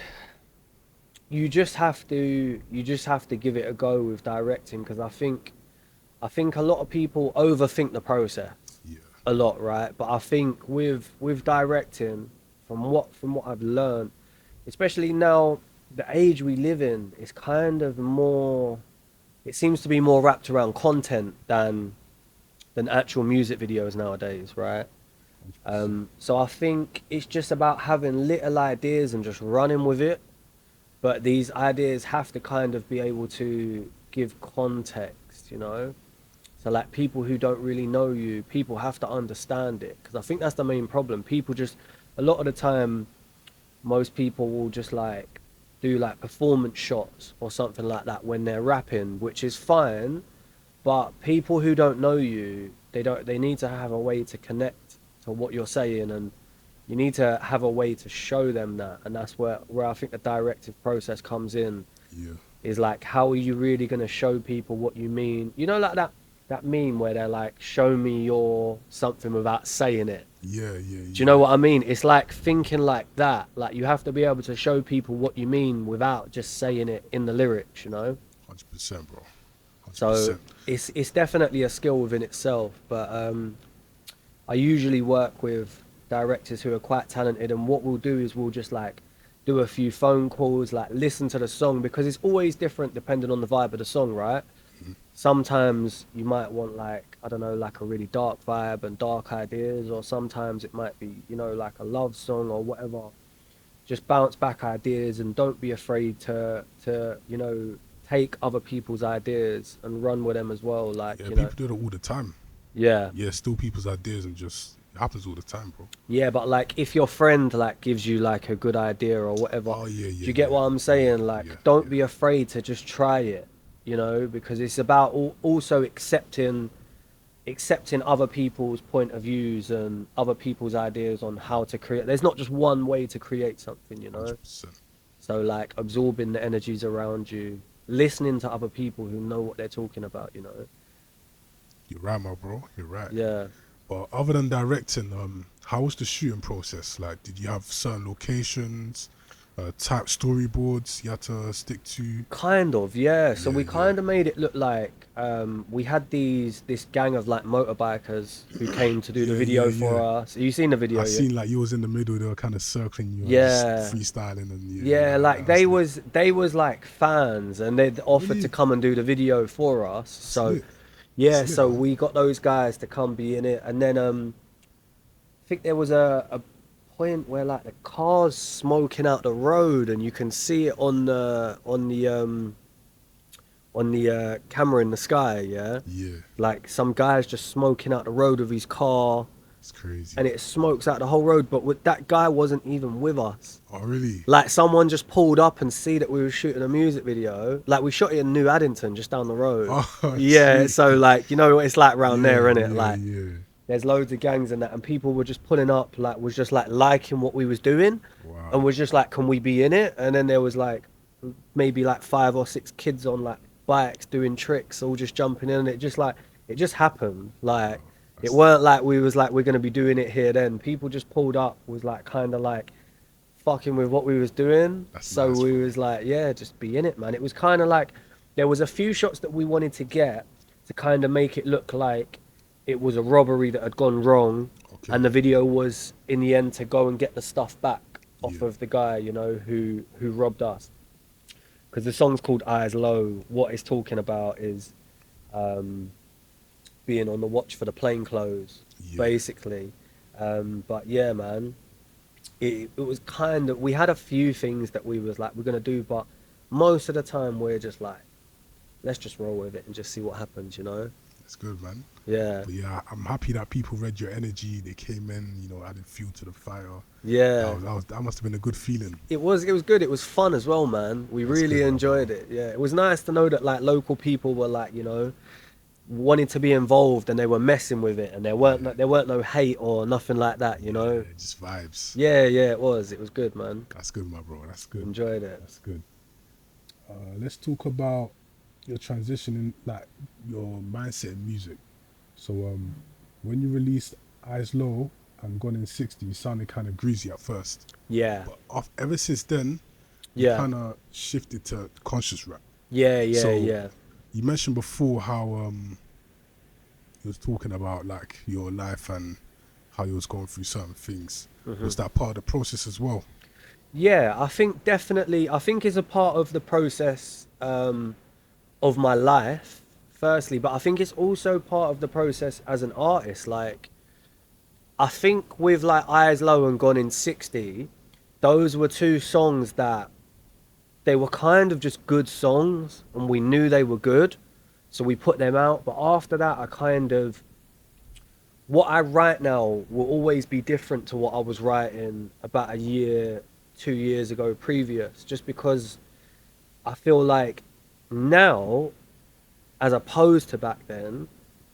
S4: you just have to give it a go with directing, because I think a lot of people overthink the process
S3: Yeah.
S4: a lot, right? But I think with directing, from what I've learned, especially now, the age we live in is kind of more. It seems to be more wrapped around content than actual music videos nowadays, right?
S3: 100%.
S4: So I think it's just about having little ideas and just running with it. But these ideas have to kind of be able to give context, you know? So like people who don't really know you, people have to understand it. Because I think that's the main problem. People just, a lot of the time, most people will just like do like performance shots or something like that when they're rapping, which is fine. But people who don't know you, they need to have a way to connect to what you're saying, and you need to have a way to show them that. And that's where I think the directive process comes in,
S3: Yeah.
S4: is like, how are you really going to show people what you mean? You know, like that meme where they're like, show me your something without saying it.
S3: Yeah.
S4: Do you know what I mean? It's like thinking like that. Like you have to be able to show people what you mean without just saying it in the lyrics, you know?
S3: 100%, bro.
S4: So
S3: 100%.
S4: it's definitely a skill within itself. But I usually work with directors who are quite talented, and what we'll do is we'll just like do a few phone calls, like listen to the song, because it's always different depending on the vibe of the song, right? Sometimes you might want like, I don't know, like a really dark vibe and dark ideas, or sometimes it might be, you know, like a love song or whatever. Just bounce back ideas, and don't be afraid to you know, take other people's ideas and run with them as well, like,
S3: Yeah,
S4: you know.
S3: people do that all the time.
S4: Yeah.
S3: Yeah, steal people's ideas and just it happens all the time, bro.
S4: Yeah, but like if your friend like gives you like a good idea or whatever,
S3: Oh yeah,
S4: do
S3: yeah,
S4: you get
S3: yeah,
S4: what I'm saying?
S3: yeah,
S4: Like, don't
S3: yeah.
S4: be afraid to just try it, you know, because it's about also accepting other people's point of views and other people's ideas on how to create. There's not just one way to create something, you know.
S3: 100%.
S4: So like absorbing the energies around you, listening to other people who know what they're talking about, you know.
S3: You're right, my bro. You're right.
S4: Yeah.
S3: But other than directing, how was the shooting process? Like, did you have certain locations, type storyboards you had to stick to?
S4: Kind of, yeah. So we
S3: Yeah.
S4: kind of made it look like we had this gang of like motorbikers who came to do the video for
S3: Yeah.
S4: us. Have you seen the video?
S3: I
S4: Yeah.
S3: seen like you was in the middle, they were kind of circling you and just
S4: Yeah.
S3: freestyling and
S4: Yeah, like
S3: that's lit.
S4: they was like fans, and they'd offered to
S3: Really?
S4: come and do the video for us.
S3: That's
S4: So
S3: lit.
S4: yeah,
S3: That's lit,
S4: so
S3: man.
S4: we got those guys to come be in it, and then I think there was a point where like the car's smoking out the road, and you can see it on the camera in the sky. Yeah,
S3: Yeah,
S4: like some guy's just smoking out the road of his car,
S3: it's crazy.
S4: and it smokes out the whole road. But that guy wasn't even with us.
S3: Oh, really?
S4: Like someone just pulled up and see that we were shooting a music video. Like we shot it in New Addington, just down the road.
S3: Oh,
S4: Yeah,
S3: sweet.
S4: so like you know what it's like around there,
S3: Yeah,
S4: innit? Like
S3: yeah.
S4: there's loads of gangs and that, and people were just pulling up, like was just like liking what we was doing, and
S3: Wow.
S4: was just like, can we be in it? And then there was like maybe like 5 or 6 kids on like bikes doing tricks, all just jumping in, and it just happened. Like
S3: Wow.
S4: it
S3: That's,
S4: weren't like we was like we're gonna be doing it here then. People just pulled up, was like kind of like fucking with what we was doing.
S3: That's
S4: So
S3: nice,
S4: we
S3: bro.
S4: was like, yeah, just be in it, man. It was kind of like there was a few shots that we wanted to get to kind of make it look like it was a robbery that had gone wrong,
S3: Okay.
S4: and the video was in the end to go and get the stuff back off
S3: Yeah.
S4: of the guy, you know, who robbed us. Because the song's called Eyes Low. What it's talking about is being on the watch for the plain clothes,
S3: Yeah.
S4: basically. But yeah, man, it was kind of, we had a few things that we was like we're gonna do, but most of the time we're just like, let's just roll with it and just see what happens, you know.
S3: It's good, man.
S4: Yeah,
S3: But yeah, I'm happy that people read your energy. They came in, you know, added fuel to the fire.
S4: yeah.
S3: That must have been a good feeling.
S4: It was good. It was fun as well, man. We
S3: That's
S4: really
S3: good, my
S4: enjoyed
S3: bro.
S4: it. Yeah, it was nice to know that like local people were like, you know, wanting to be involved and they were messing with it, and
S3: Yeah,
S4: there weren't no hate or nothing like that, you know.
S3: yeah, just vibes.
S4: Yeah, yeah, it was. It was good, man.
S3: That's good, my bro. That's good.
S4: Enjoyed it.
S3: That's good. Let's talk about your transition in like your mindset in music. So when you released Eyes Low and Gone in 60, you sounded kind of greasy at first.
S4: Yeah,
S3: But ever since then, you
S4: yeah,
S3: kind of shifted to conscious rap.
S4: yeah, yeah,
S3: So
S4: yeah,
S3: you mentioned before how you was talking about like your life and how you was going through certain things. Was that part of the process as well?
S4: yeah. I think definitely. I think it's a part of the process of my life, firstly, but I think it's also part of the process as an artist. Like, I think with like Eyes Low and Gone in 60, those were two songs that they were kind of just good songs and we knew they were good. So we put them out. But after that, I kind of, what I write now will always be different to what I was writing about a year, 2 years ago previous, just because I feel like now, as opposed to back then,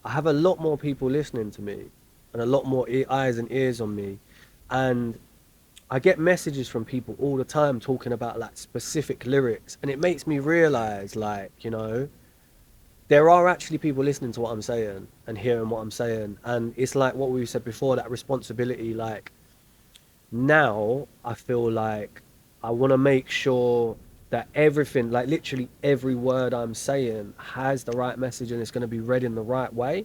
S4: I have a lot more people listening to me and a lot more eyes and ears on me. And I get messages from people all the time talking about like specific lyrics, and it makes me realize, like, you know, there are actually people listening to what I'm saying and hearing what I'm saying. And it's like what we said before, that responsibility. Like, now I feel like I want to make sure that everything, like literally every word I'm saying, has the right message and it's going to be read in the right way.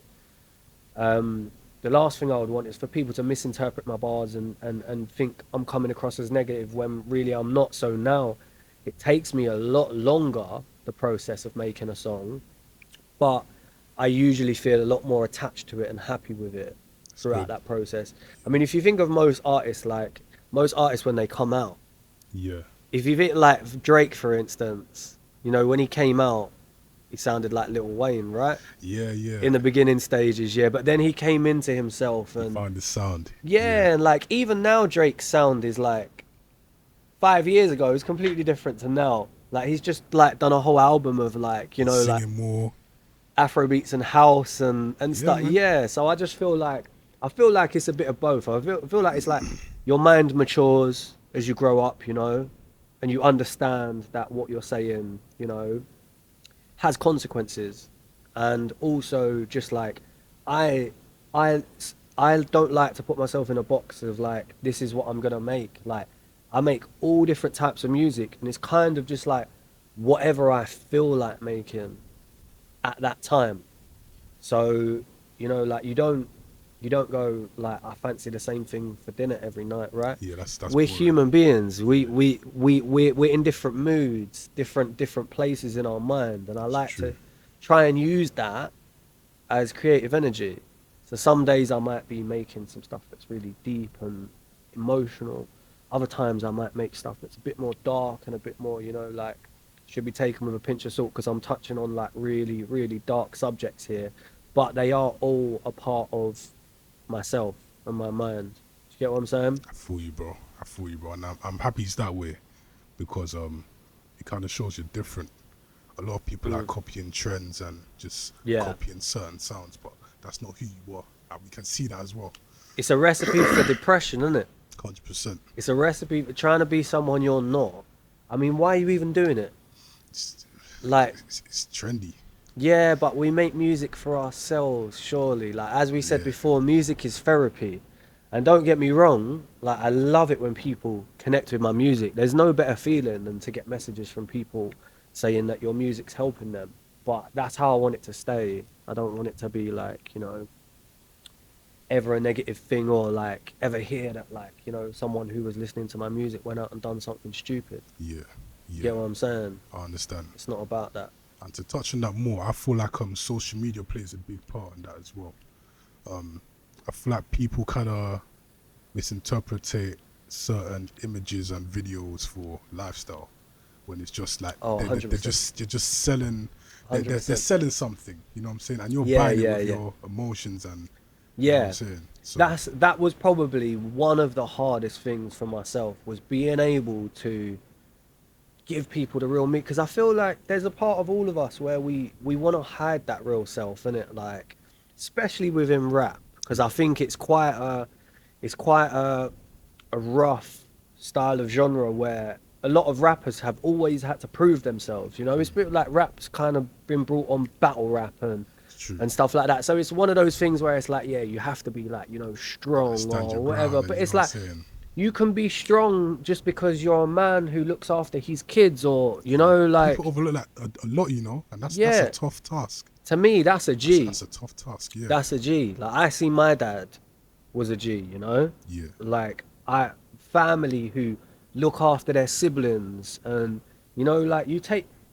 S4: The last thing I would want is for people to misinterpret my bars and think I'm coming across as negative when really I'm not. So now it takes me a lot longer, the process of making a song, but I usually feel a lot more attached to it and happy with it
S3: It's
S4: throughout
S3: good.
S4: that process. I mean, if you think of most artists, like most artists when they come out,
S3: Yeah.
S4: if you think like Drake, for instance, you know, when he came out, he sounded like Lil Wayne, right?
S3: Yeah, yeah.
S4: In the beginning stages, yeah. But then he came into himself
S3: You
S4: and
S3: found the sound. Yeah.
S4: yeah, and like even now Drake's sound is like 5 years ago, it's completely different to now. Like he's just like done a whole album of like, you
S3: He's
S4: know, like
S3: singing more.
S4: Afro beats and house and
S3: Yeah,
S4: stuff.
S3: man.
S4: Yeah, so I just feel like it's a bit of both. I feel like it's like your mind matures as you grow up, you know, and you understand that what you're saying, you know, has consequences, and also just like I I I don't like to put myself in a box of like this is what I'm gonna make. Like I make all different types of music, and it's kind of just like whatever I feel like making at that time. So, you know, like you don't go like I fancy the same thing for dinner every night, right?
S3: Yeah, that's
S4: We're
S3: boring.
S4: human beings. We're in different moods, different places in our mind, and I
S3: It's
S4: like
S3: true.
S4: to try and use that as creative energy. So some days I might be making some stuff that's really deep and emotional. Other times I might make stuff that's a bit more dark and a bit more, you know, like should be taken with a pinch of salt because I'm touching on like really, really dark subjects here. But they are all a part of myself and my mind. Do you get what I'm saying?
S3: I feel you, bro. I feel you, bro. And I'm happy it's that way because it kind of shows you're different. A lot of people are
S4: Mm.
S3: copying trends and just
S4: Yeah.
S3: copying certain sounds, but that's not who you are. And we can see that as well.
S4: It's a recipe for depression, isn't it?
S3: 100%.
S4: It's a recipe for trying to be someone you're not. I mean, why are you even doing it?
S3: It's,
S4: Like,
S3: it's trendy.
S4: yeah, but we make music for ourselves, surely. Like, as we said
S3: Yeah.
S4: before, music is therapy. And don't get me wrong, like, I love it when people connect with my music. There's no better feeling than to get messages from people saying that your music's helping them. But that's how I want it to stay. I don't want it to be like, you know, ever a negative thing or like ever hear that like, you know, someone who was listening to my music went out and done something stupid.
S3: Yeah.
S4: You
S3: Yeah.
S4: get what I'm saying?
S3: I understand.
S4: It's not about that.
S3: And to touch on that more, I feel like social media plays a big part in that as well. I feel like people kind of misinterpret certain images and videos for lifestyle when it's just like
S4: Oh,
S3: they're
S4: 100%.
S3: just you're just selling they're
S4: 100%.
S3: selling something, you know what I'm saying, and you're
S4: Yeah,
S3: buying
S4: yeah,
S3: it with
S4: yeah.
S3: your emotions and you know what
S4: Yeah,
S3: I'm saying. So
S4: that was probably one of the hardest things for myself, was being able to give people the real me, because I feel like there's a part of all of us where we want to hide that real self, innit? Like, especially within rap, because I think it's quite a rough style of genre where a lot of rappers have always had to prove themselves. You know, it's a bit like rap's kind of been brought on battle rap
S3: it's true.
S4: and stuff like that. So it's one of those things where it's like, yeah, you have to be like, you know, strong
S3: Stand
S4: or
S3: your
S4: whatever.
S3: ground, and
S4: But
S3: you
S4: it's
S3: know
S4: like,
S3: what I'm saying.
S4: you can be strong just because you're a man who looks after his kids, or you know, like,
S3: People overlook that a lot, you know, and that's a
S4: yeah.
S3: tough task.
S4: To me, that's a G.
S3: That's a tough task. Yeah,
S4: That's a G. Like, I see my dad was a G, you know?
S3: yeah,
S4: Like, family who look after their siblings, and you know, like, you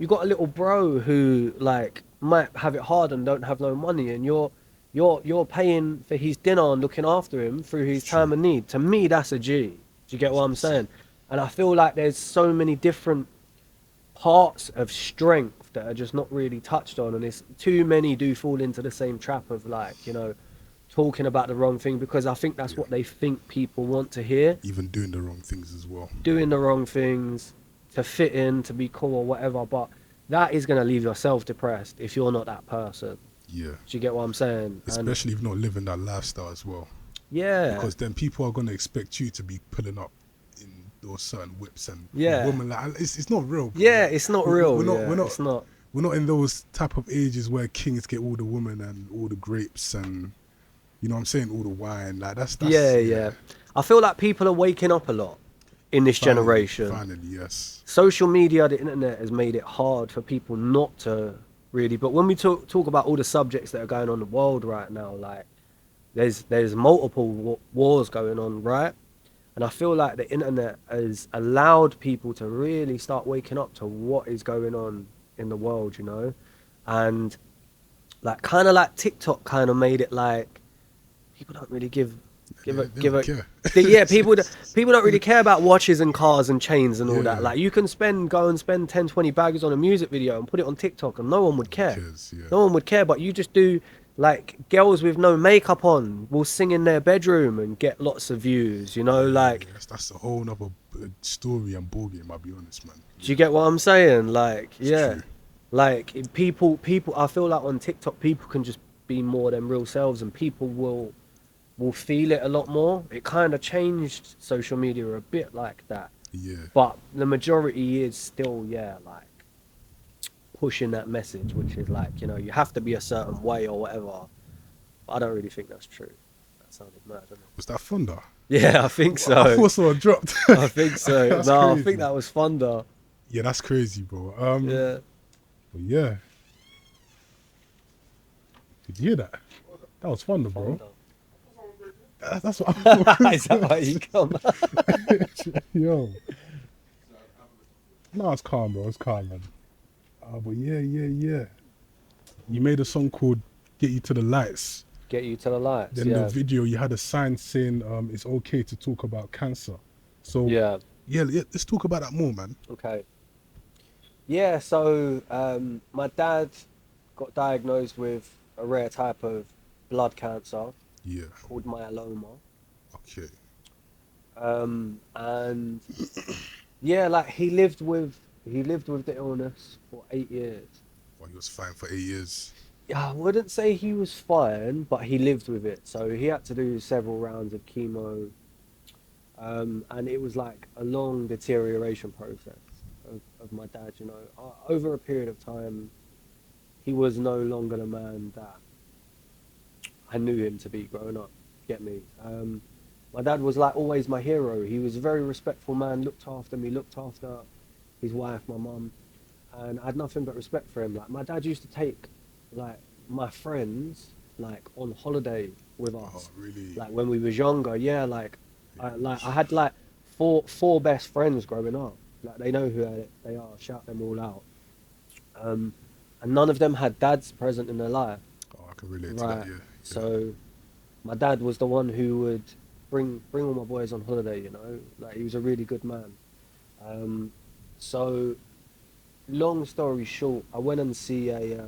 S4: got a little bro who like might have it hard and don't have no money, and you're paying for his dinner and looking after him through his
S3: It's
S4: time
S3: true.
S4: of need. To me, that's a G. Do you get what I'm
S3: 100%.
S4: saying? And I feel like there's so many different parts of strength that are just not really touched on, and it's too many do fall into the same trap of, like, you know, talking about the wrong thing, because I think that's
S3: Yeah.
S4: what they think people want to hear.
S3: Even doing the wrong things as well.
S4: Doing the wrong things to fit in, to be cool or whatever, but that is going to leave yourself depressed if you're not that person.
S3: Yeah,
S4: Do you get what I'm saying? And
S3: especially if you're not living that lifestyle as well,
S4: yeah,
S3: because then people are gonna expect you to be pulling up in those certain whips and
S4: Yeah.
S3: women. Like, it's not real. Bro.
S4: yeah,
S3: Like,
S4: it's not
S3: we're-
S4: real.
S3: We're not.
S4: Yeah,
S3: We're not.
S4: it's not.
S3: We're not in those type of ages where kings get all the women and all the grapes and, you know what I'm saying, all the wine. Like that's
S4: Yeah. I feel like people are waking up a lot in this generation.
S3: Finally, yes.
S4: Social media, the internet has made it hard for people not to really. But when we talk about all the subjects that are going on in the world right now, like, there's multiple wars going on, right? And I feel like the internet has allowed people to really start waking up to what is going on in the world, you know? And like, kind of like TikTok kind of made it like people don't really give
S3: They
S4: a
S3: don't care.
S4: yeah, people don't really care about watches and cars and chains and all
S3: Yeah.
S4: that. Like, you can go and spend 10, 20 bags on a music video and put it on TikTok and no one would care.
S3: Cares, yeah.
S4: No one would care, but you just do, like, girls with no makeup on will sing in their bedroom and get lots of views, you know, like,
S3: Yeah, that's a whole nother story and ballgame, I'll be honest, man.
S4: do you get what I'm saying? Like,
S3: It's
S4: yeah.
S3: true.
S4: Like, people, I feel like on TikTok, people can just be more than real selves, and people will feel it a lot more. It kind of changed social media a bit like that.
S3: Yeah.
S4: But the majority is still, yeah, like, pushing that message, which is like, you know, you have to be a certain way or whatever. But I don't really think that's true. That sounded mad, didn't it?
S3: Was that Thunder?
S4: Yeah, I think so.
S3: I thought someone dropped.
S4: I think so.
S3: That's
S4: No, I
S3: crazy.
S4: think that was Thunder.
S3: Yeah, that's crazy, bro.
S4: Yeah.
S3: But yeah. Did you hear that? That was Thunder, bro.
S4: Thunder.
S3: That's what I
S4: Is that why you come?
S3: Yo. No, it's calm, bro. It's calm, man. But yeah. You made a song called Get You to the Lights.
S4: Get You to the Lights.
S3: Then
S4: Yeah.
S3: the video, you had a sign saying it's okay to talk about cancer. So
S4: Yeah.
S3: yeah, let's talk about that more, man.
S4: Okay. Yeah, so my dad got diagnosed with a rare type of blood cancer
S3: Yeah.
S4: called myeloma.
S3: Okay.
S4: And yeah, like, he lived with the illness for 8 years.
S3: Well, he was fine for 8 years.
S4: Yeah, I wouldn't say he was fine, but he lived with it. So he had to do several rounds of chemo. And it was like a long deterioration process of my dad, you know. Over a period of time, he was no longer the man that I knew him to be growing up. Get me? My dad was like always my hero. He was a very respectful man, looked after me, looked after his wife, my mum, and I had nothing but respect for him. Like, my dad used to take, like, my friends, like, on holiday with us.
S3: Oh, really?
S4: Like, when we was younger, yeah, like I had like four best friends growing up. Like, they know who they are. Shout them all out. And none of them had dads present in their life.
S3: Oh, I can relate to
S4: Right.
S3: that, yeah.
S4: So my dad was the one who would bring all my boys on holiday, you know. Like, he was a really good man. So long story short, I went and see a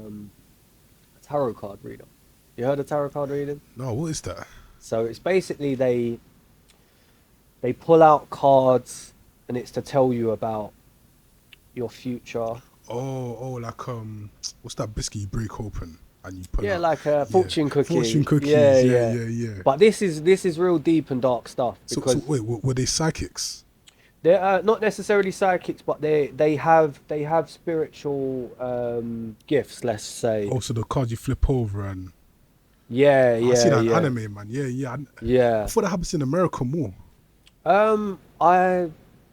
S4: tarot card reader. You heard of tarot card reading?
S3: No, what is that?
S4: So it's basically they pull out cards, and it's to tell you about your future.
S3: Oh, like what's that biscuit you break open and you pull
S4: Yeah,
S3: out?
S4: like a fortune cookie.
S3: Fortune cookies.
S4: Yeah,
S3: Yeah.
S4: But this is real deep and dark stuff
S3: So
S4: because
S3: wait, were they psychics?
S4: they're not necessarily psychics, but they have spiritual gifts. Let's say.
S3: Oh, so the cards you flip over and
S4: Yeah,
S3: I see that in
S4: yeah.
S3: anime, man. Yeah. I
S4: Yeah.
S3: thought that happens in America more.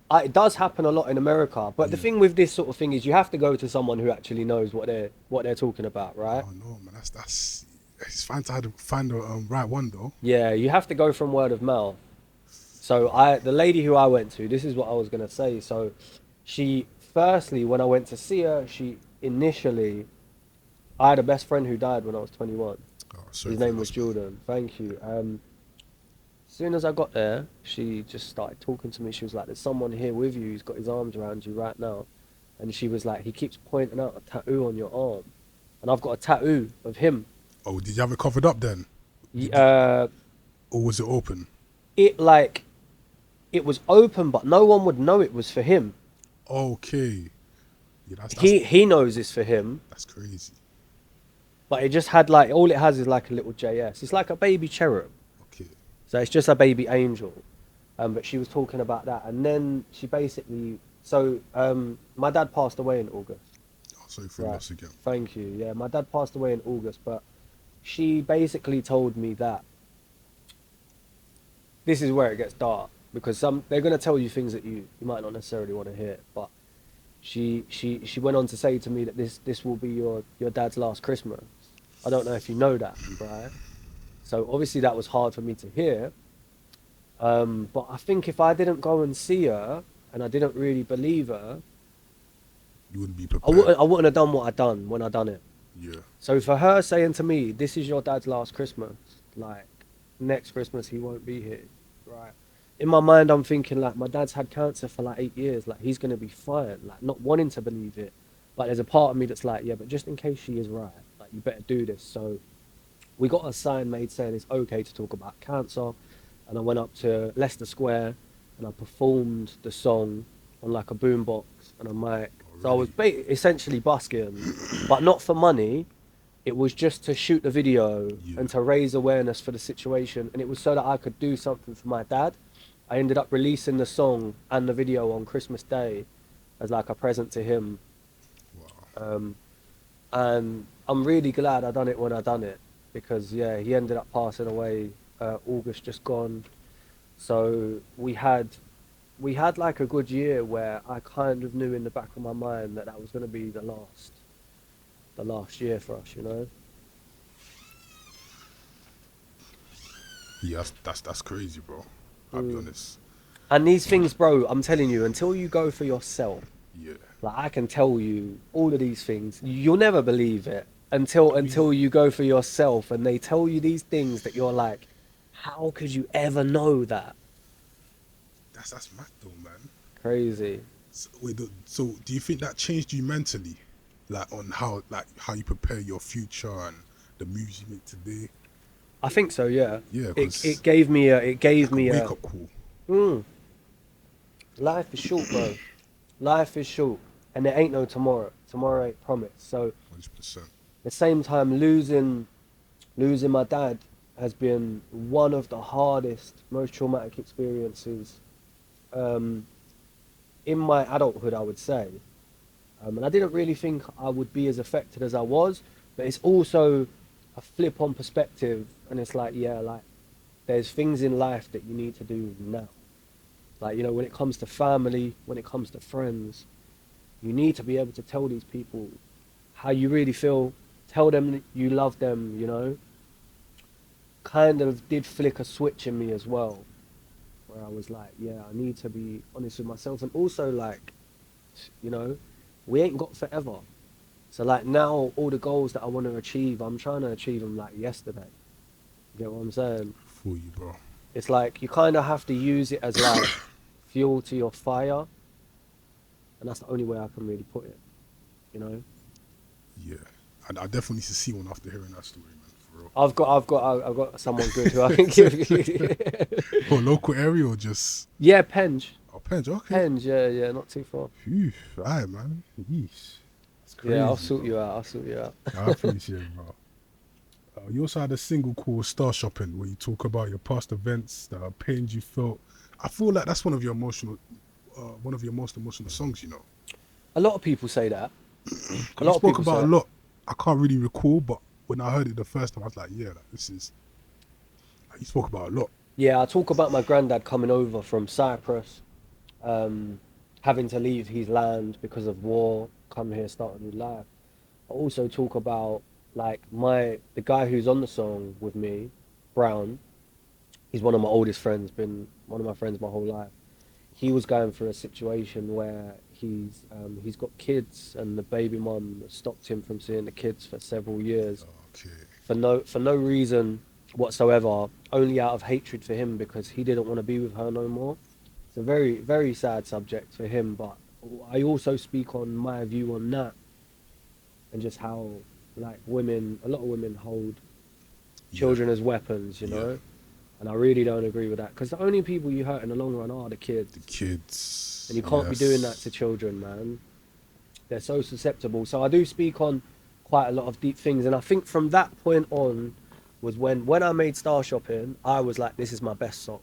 S4: It does happen a lot in America, but the thing with this sort of thing is you have to go to someone who actually knows what they're talking about, right?
S3: Oh no, man. That's it's fine to find the right one though.
S4: Yeah, you have to go from word of mouth. So the lady who I went to, this is what I was gonna say. So she firstly, when I went to see her, I had a best friend who died when I was 21.
S3: Oh, sorry
S4: His
S3: for
S4: name
S3: the
S4: was
S3: loss,
S4: Jordan. Thank you. As soon as I got there, she just started talking to me. She was like, "There's someone here with you. He's got his arms around you right now." And she was like, "He keeps pointing out a tattoo on your arm." And I've got a tattoo of him.
S3: Oh, did you have it covered up then?
S4: Uh,
S3: Or was it open?
S4: it was open, but no one would know it was for him.
S3: Okay. Yeah, that's
S4: He knows it's for him,
S3: that's crazy.
S4: but it just had like all it has is like a little JS. It's like a baby cherub.
S3: Okay.
S4: So it's just a baby angel. But she was talking about that, and then she basically. So my dad passed away in August.
S3: Oh, sorry for the loss again.
S4: Thank you. Yeah, my dad passed away in August, but she basically told me that this is where it gets dark because they're going to tell you things that you might not necessarily want to hear. But she went on to say to me that this will be your dad's last Christmas. I don't know if you know that, right? So obviously that was hard for me to hear. But I think if I didn't go and see her and I didn't really believe her,
S3: You wouldn't be
S4: I
S3: prepared.
S4: wouldn't have done what I done when I done it.
S3: Yeah.
S4: So for her saying to me, "This is your dad's last Christmas," like next Christmas he won't be here, right? In my mind, I'm thinking like my dad's had cancer for like 8 years, like he's gonna be fine, like not wanting to believe it, but there's a part of me that's like, yeah, but just in case she is right, like you better do this. So we got a sign made saying it's okay to talk about cancer, and I went up to Leicester Square and I performed the song on like a boombox and a mic. So I was essentially busking, but not for money. It was just to shoot the video and to raise awareness for the situation, and it was so that I could do something for my dad. I ended up releasing the song and the video on Christmas Day as like a present to him.
S3: Wow.
S4: And I'm really glad I done it when I done it because yeah, he ended up passing away August just gone. So we had like a good year where I kind of knew in the back of my mind that that was going to be the last year for us, you know.
S3: Yeah, that's crazy, bro. I'll be honest.
S4: And these things, bro, I'm telling you, until you go for yourself,
S3: Yeah.
S4: like I can tell you all of these things, you'll never believe it until you go for yourself and they tell you these things that you're like, how could you ever know that?
S3: That's mad though, man.
S4: Crazy.
S3: So, so do you think that changed you mentally, like on how you prepare your future and the moves you make today?
S4: I think so, yeah.
S3: Yeah,
S4: It gave me a
S3: wake up call.
S4: Life is short, bro. Life is short, and there ain't no tomorrow. Tomorrow ain't promised. So
S3: 100%.
S4: at the same time, losing my dad has been one of the hardest, most traumatic experiences in my adulthood, I would say. And I didn't really think I would be as affected as I was, but it's also a flip on perspective, and it's like, yeah, like there's things in life that you need to do now. Like, you know, when it comes to family, when it comes to friends, you need to be able to tell these people how you really feel, tell them that you love them, you know. Kind of did flick a switch in me as well, where I was like, yeah, I need to be honest with myself, and also like, you know, we ain't got forever. So like now, all the goals that I want to achieve, I'm trying to achieve them like yesterday. You get what I'm saying?
S3: For you, bro.
S4: It's like you kind of have to use it as like fuel to your fire, and that's the only way I can really put it. you know.
S3: Yeah, I definitely need to see one after hearing that story, man. For real.
S4: I've got someone good who I can give you.
S3: Or local area or just
S4: Yeah, Penge.
S3: Penge? Okay.
S4: Penge, yeah, not too far.
S3: Phew, alright, man. Yeesh. It's crazy.
S4: Yeah, I'll sort
S3: bro.
S4: you out. I'll sort you out.
S3: I appreciate it, bro. You also had a single called Star Shopping where you talk about your past events, the pains you felt. I feel like that's one of your most emotional songs, you know.
S4: A lot of people say that. A
S3: You
S4: lot of
S3: spoke
S4: people
S3: about
S4: say
S3: a
S4: that.
S3: lot. I can't really recall, but when I heard it the first time, I was like, yeah, like, this is. Like, you spoke about a lot.
S4: Yeah, I talk about my granddad coming over from Cyprus, having to leave his land because of war, come here, start a new life. I also talk about like the guy who's on the song with me, Brown. He's one of my oldest friends, been one of my friends my whole life. He was going through a situation where he's got kids, and the baby mum stopped him from seeing the kids for several years
S3: Okay.
S4: for no reason whatsoever, only out of hatred for him because he didn't want to be with her no more. It's a very, very sad subject for him, but I also speak on my view on that and just how like a lot of women hold children as weapons, you know. And I really don't agree with that because the only people you hurt in the long run are the kids.
S3: The kids.
S4: And you can't be doing that to children, man. They're so susceptible. So I do speak on quite a lot of deep things. And I think from that point on was when I made Star Shopping, I was like, this is my best song.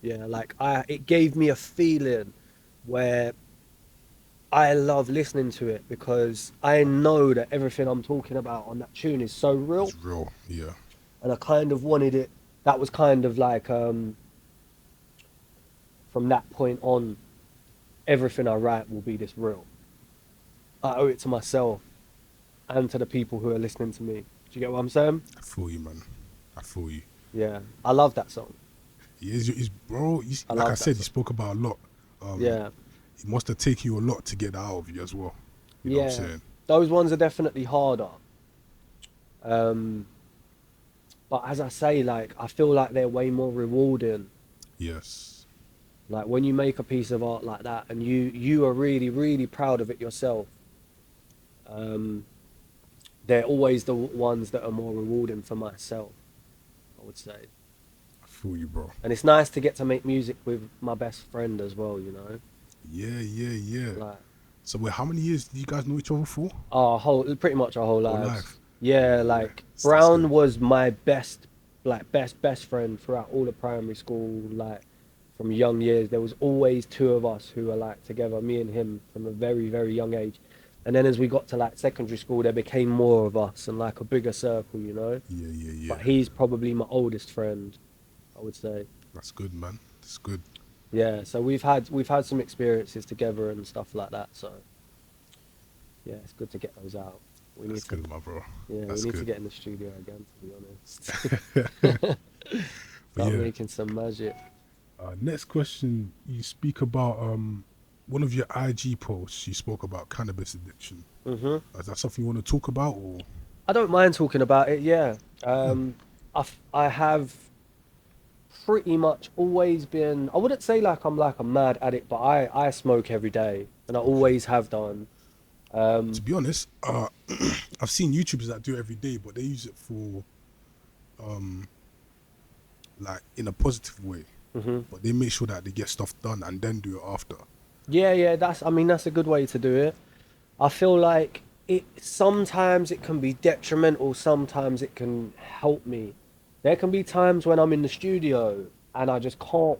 S4: Yeah, like it gave me a feeling where I love listening to it because I know that everything I'm talking about on that tune is so real.
S3: It's real, yeah.
S4: And I kind of wanted it. That was kind of like from that point on, everything I write will be this real. I owe it to myself and to the people who are listening to me. Do you get what I'm saying?
S3: I feel you, man. I feel you.
S4: Yeah, I love that song.
S3: Bro, like I said, you spoke about a lot.
S4: Yeah.
S3: It must have taken you a lot to get that out of you as well. You know what I'm saying?
S4: Those ones are definitely harder. But as I say, like, I feel like they're way more rewarding.
S3: Yes.
S4: Like, when you make a piece of art like that and you are really, really proud of it yourself, they're always the ones that are more rewarding for myself, I would say.
S3: I feel you, bro.
S4: And it's nice to get to make music with my best friend as well, you know?
S3: Yeah.
S4: Like,
S3: so wait, how many years do you guys know each other for?
S4: pretty much our whole lives.
S3: life.
S4: Yeah, like Brown was my best friend throughout all of primary school. Like from young years, there was always two of us who were like together, me and him, from a very, very young age. And then as we got to like secondary school, there became more of us and like a bigger circle, you know.
S3: Yeah.
S4: But he's probably my oldest friend, I would say.
S3: That's good, man. That's good.
S4: Yeah, so we've had some experiences together and stuff like that. So yeah, it's good to get those out.
S3: That's good, my bro.
S4: Yeah,
S3: That's
S4: we need
S3: good.
S4: to get in the studio again, to be honest. Start making some magic.
S3: Next question, you speak about one of your IG posts. You spoke about cannabis addiction. Is that something you want to talk about, or?
S4: I don't mind talking about it. Yeah, I have pretty much always been. I wouldn't say like I'm like a mad addict, but I smoke every day, and I always have done.
S3: To be honest, I've seen YouTubers that do it every day, but they use it for, like in a positive way. But they make sure that they get stuff done and then do it after.
S4: Yeah, that's a good way to do it. I feel like sometimes it can be detrimental, sometimes it can help me. There can be times when I'm in the studio and I just can't.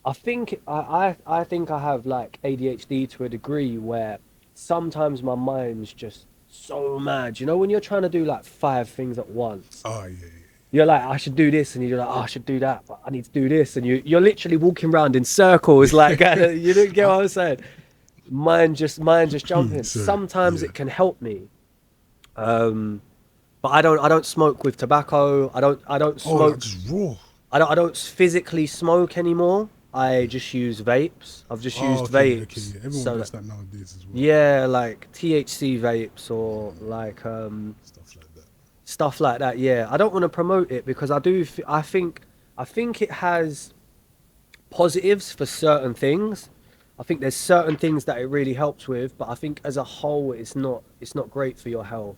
S4: I think I have like ADHD to a degree where sometimes my mind's just so mad. You know, when you're trying to do like 5 things at once.
S3: Oh, yeah.
S4: You're like, I should do this, and you're like, oh, I should do that, but I need to do this, and you're literally walking around in circles, like you don't get what I'm saying. Mind just jumping. Sometimes it can help me, but I don't smoke with tobacco. I don't smoke.
S3: Oh, that's raw.
S4: I don't physically smoke anymore. I just use vapes. I've just used vapes.
S3: Okay. Yeah. Everyone does that nowadays as well.
S4: Yeah, like THC vapes or like stuff like that. Yeah, I don't want to promote it because I think it has positives for certain things. I think there's certain things that it really helps with, but I think as a whole, it's not great for your health.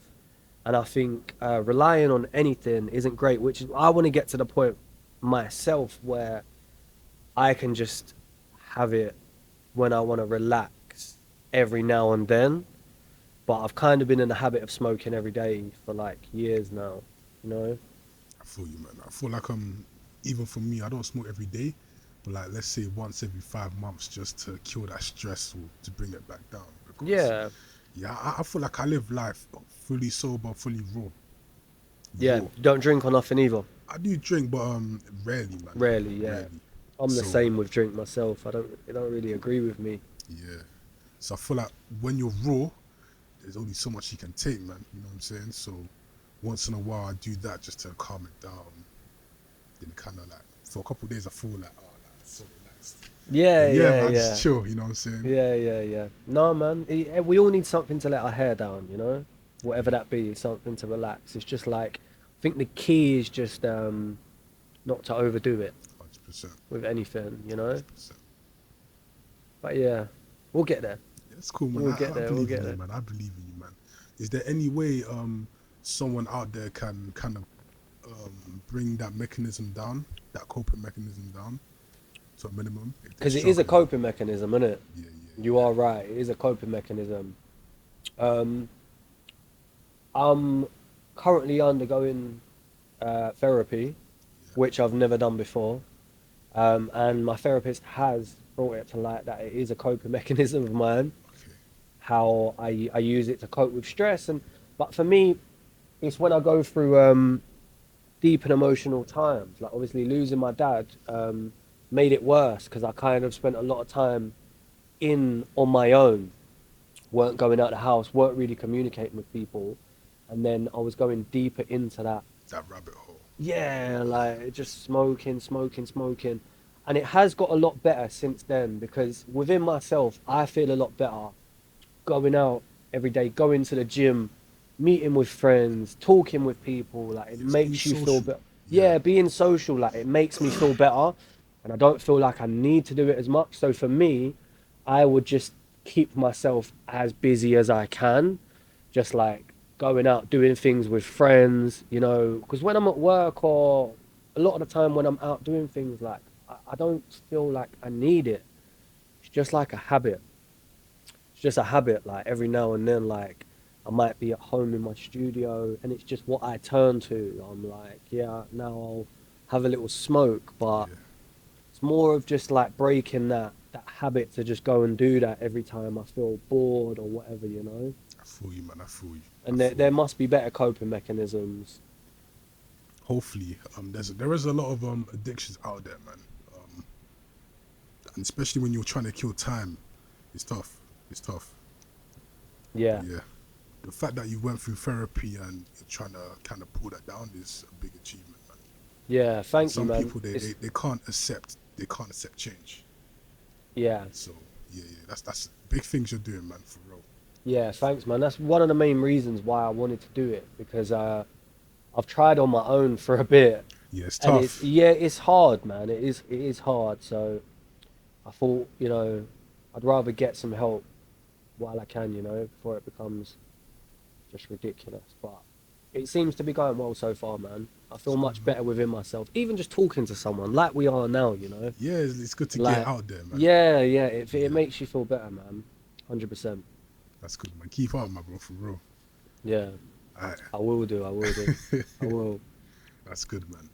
S4: And I think relying on anything isn't great, which is I want to get to the point myself where I can just have it when I want to relax every now and then. But I've kind of been in the habit of smoking every day for like years now, you know?
S3: I feel you, man. I feel like even for me, I don't smoke every day, but like let's say once every 5 months, just to kill that stress or to bring it back down. Because,
S4: Yeah,
S3: yeah, I feel like I live life fully sober, fully raw.
S4: yeah.
S3: Raw.
S4: Don't drink or nothing either.
S3: I do drink, but rarely, man.
S4: Rarely, yeah.
S3: Rarely.
S4: I'm the
S3: So,
S4: same with drink myself. It don't really agree with me.
S3: yeah. So I feel like when you're raw, there's only so much you can take, man. You know what I'm saying? So once in a while, I do that just to calm it down. Then kind of like for a couple of days, I feel like, oh, like, so relaxed.
S4: Yeah,
S3: Man,
S4: yeah.
S3: just chill. You know what I'm saying?
S4: Yeah. No, man. We all need something to let our hair down, you know? Whatever that be, something to relax. It's just like, I think the key is just not to overdo it
S3: 100%.
S4: with anything, you know?
S3: 100%.
S4: But yeah, we'll get there.
S3: Yeah, it's cool, man.
S4: We'll
S3: I
S4: get there,
S3: believe
S4: we'll
S3: in
S4: get
S3: you,
S4: there.
S3: man. I believe in you, man. Is there any way someone out there can kind of bring that mechanism down, that coping mechanism down to a minimum?
S4: Because it is a coping mechanism, isn't it?
S3: Yeah.
S4: You are right. It is a coping mechanism. I'm currently undergoing therapy, which I've never done before. And my therapist has brought it to light that it is a coping mechanism of mine,
S3: Okay.
S4: how I use it to cope with stress. But for me, it's when I go through deep and emotional times. Like obviously losing my dad made it worse because I kind of spent a lot of time on my own, weren't going out the house, weren't really communicating with people, and then I was going deeper into that.
S3: That rabbit hole.
S4: Yeah, like just smoking, and it has got a lot better since then because within myself, I feel a lot better going out every day, going to the gym, meeting with friends, talking with people. Like it
S3: Yes,
S4: makes
S3: being
S4: you feel
S3: social.
S4: better.
S3: Yeah.
S4: Yeah, being social, like it makes me feel better, and I don't feel like I need to do it as much. So for me, I would just keep myself as busy as I can, just like going out doing things with friends, you know, because when I'm at work or a lot of the time when I'm out doing things, like I don't feel like I need it. It's just like a habit. It's just a habit. Like every now and then, like I might be at home in my studio and it's just what I turn to. I'm like, yeah, now I'll have a little smoke, but
S3: Yeah.
S4: it's more of just like breaking that habit to just go and do that every time I feel bored or whatever, you know.
S3: I feel you, man. I feel you.
S4: And
S3: I feel
S4: there
S3: you.
S4: must be better coping mechanisms.
S3: Hopefully, there is a lot of addictions out there, man. And especially when you're trying to kill time, it's tough. It's tough.
S4: Yeah.
S3: But yeah. The fact that you went through therapy and you're trying to kind of pull that down is a big achievement, man.
S4: Yeah, thank you,
S3: Some
S4: man.
S3: people they can't accept change.
S4: Yeah,
S3: So yeah, that's big things you're doing, man, for real.
S4: yeah, thanks, man. That's one of the main reasons why I wanted to do it because I've tried on my own for a bit,
S3: Yeah, it's
S4: and
S3: tough.
S4: it's hard, man. It is hard. So I thought, you know, I'd rather get some help while I can, you know, before it becomes just ridiculous. But it seems to be going well so far, man. I feel much better within myself, even just talking to someone like we are now, you know.
S3: Yeah, it's good to
S4: Like,
S3: get out there, man.
S4: yeah,
S3: Yeah.
S4: it makes you feel better, man. 100%.
S3: That's good, man. Keep up, my bro, for real.
S4: Yeah,
S3: Alright.
S4: I will do. I will.
S3: That's good, man.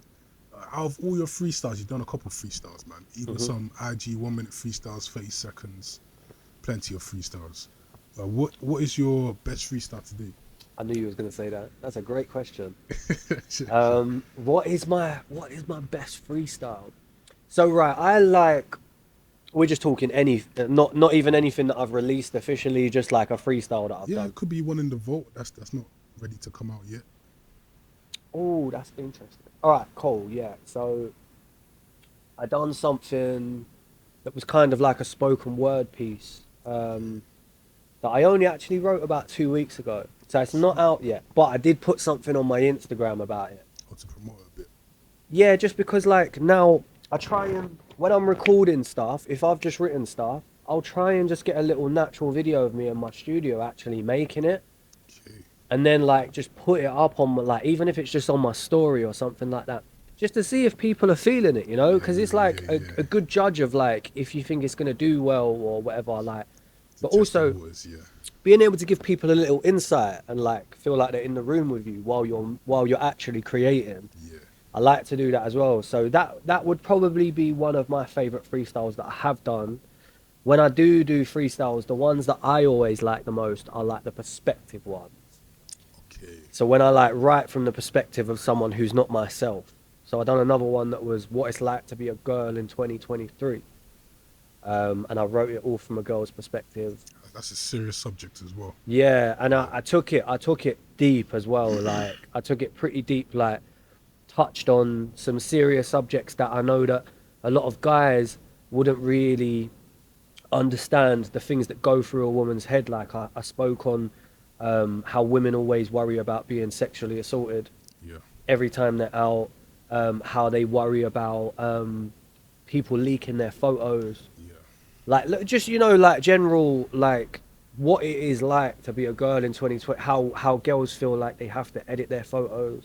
S3: Out of all your freestyles, you've done a couple of freestyles, man. Even some IG 1 minute freestyles, 30 seconds, plenty of freestyles. What is your best freestyle today?
S4: I knew you was gonna say that. That's a great question.
S3: Yeah.
S4: What is my best freestyle? So right, I like. We're just talking not even anything that I've released officially, just like a freestyle that I've
S3: Yeah,
S4: done.
S3: it could be one in the vault. That's not ready to come out yet.
S4: Oh, that's interesting. All right, cool. Yeah. So I done something that was kind of like a spoken word piece that I only actually wrote about 2 weeks ago. So it's not out yet, but I did put something on my Instagram about it.
S3: Or to promote it a bit.
S4: Yeah, just because like now I try and when I'm recording stuff, if I've just written stuff, I'll try and just get a little natural video of me in my studio actually making it,
S3: Okay.
S4: and then like just put it up on my, like, even if it's just on my story or something like that, just to see if people are feeling it, you know, because it's like a good judge of like if you think it's gonna do well or whatever, like.
S3: To
S4: But
S3: test the
S4: also
S3: waters, yeah.
S4: being able to give people a little insight and like feel like they're in the room with you while you're actually creating.
S3: Yeah.
S4: I like to do that as well. So that would probably be one of my favorite freestyles that I have done. When I do freestyles, the ones that I always like the most are like the perspective ones.
S3: Okay.
S4: So when I like write from the perspective of someone who's not myself. So I done another one that was what it's like to be a girl in 2023. And I wrote it all from a girl's perspective.
S3: That's a serious subject as well.
S4: Yeah, and I took it deep as well. Like I took it pretty deep, like touched on some serious subjects that I know that a lot of guys wouldn't really understand, the things that go through a woman's head. Like I spoke on how women always worry about being sexually assaulted
S3: Yeah.
S4: every time they're out, how they worry about people leaking their photos.
S3: Yeah.
S4: Like just, you know, like general, like what it is like to be a girl in 2020, how girls feel like they have to edit their photos,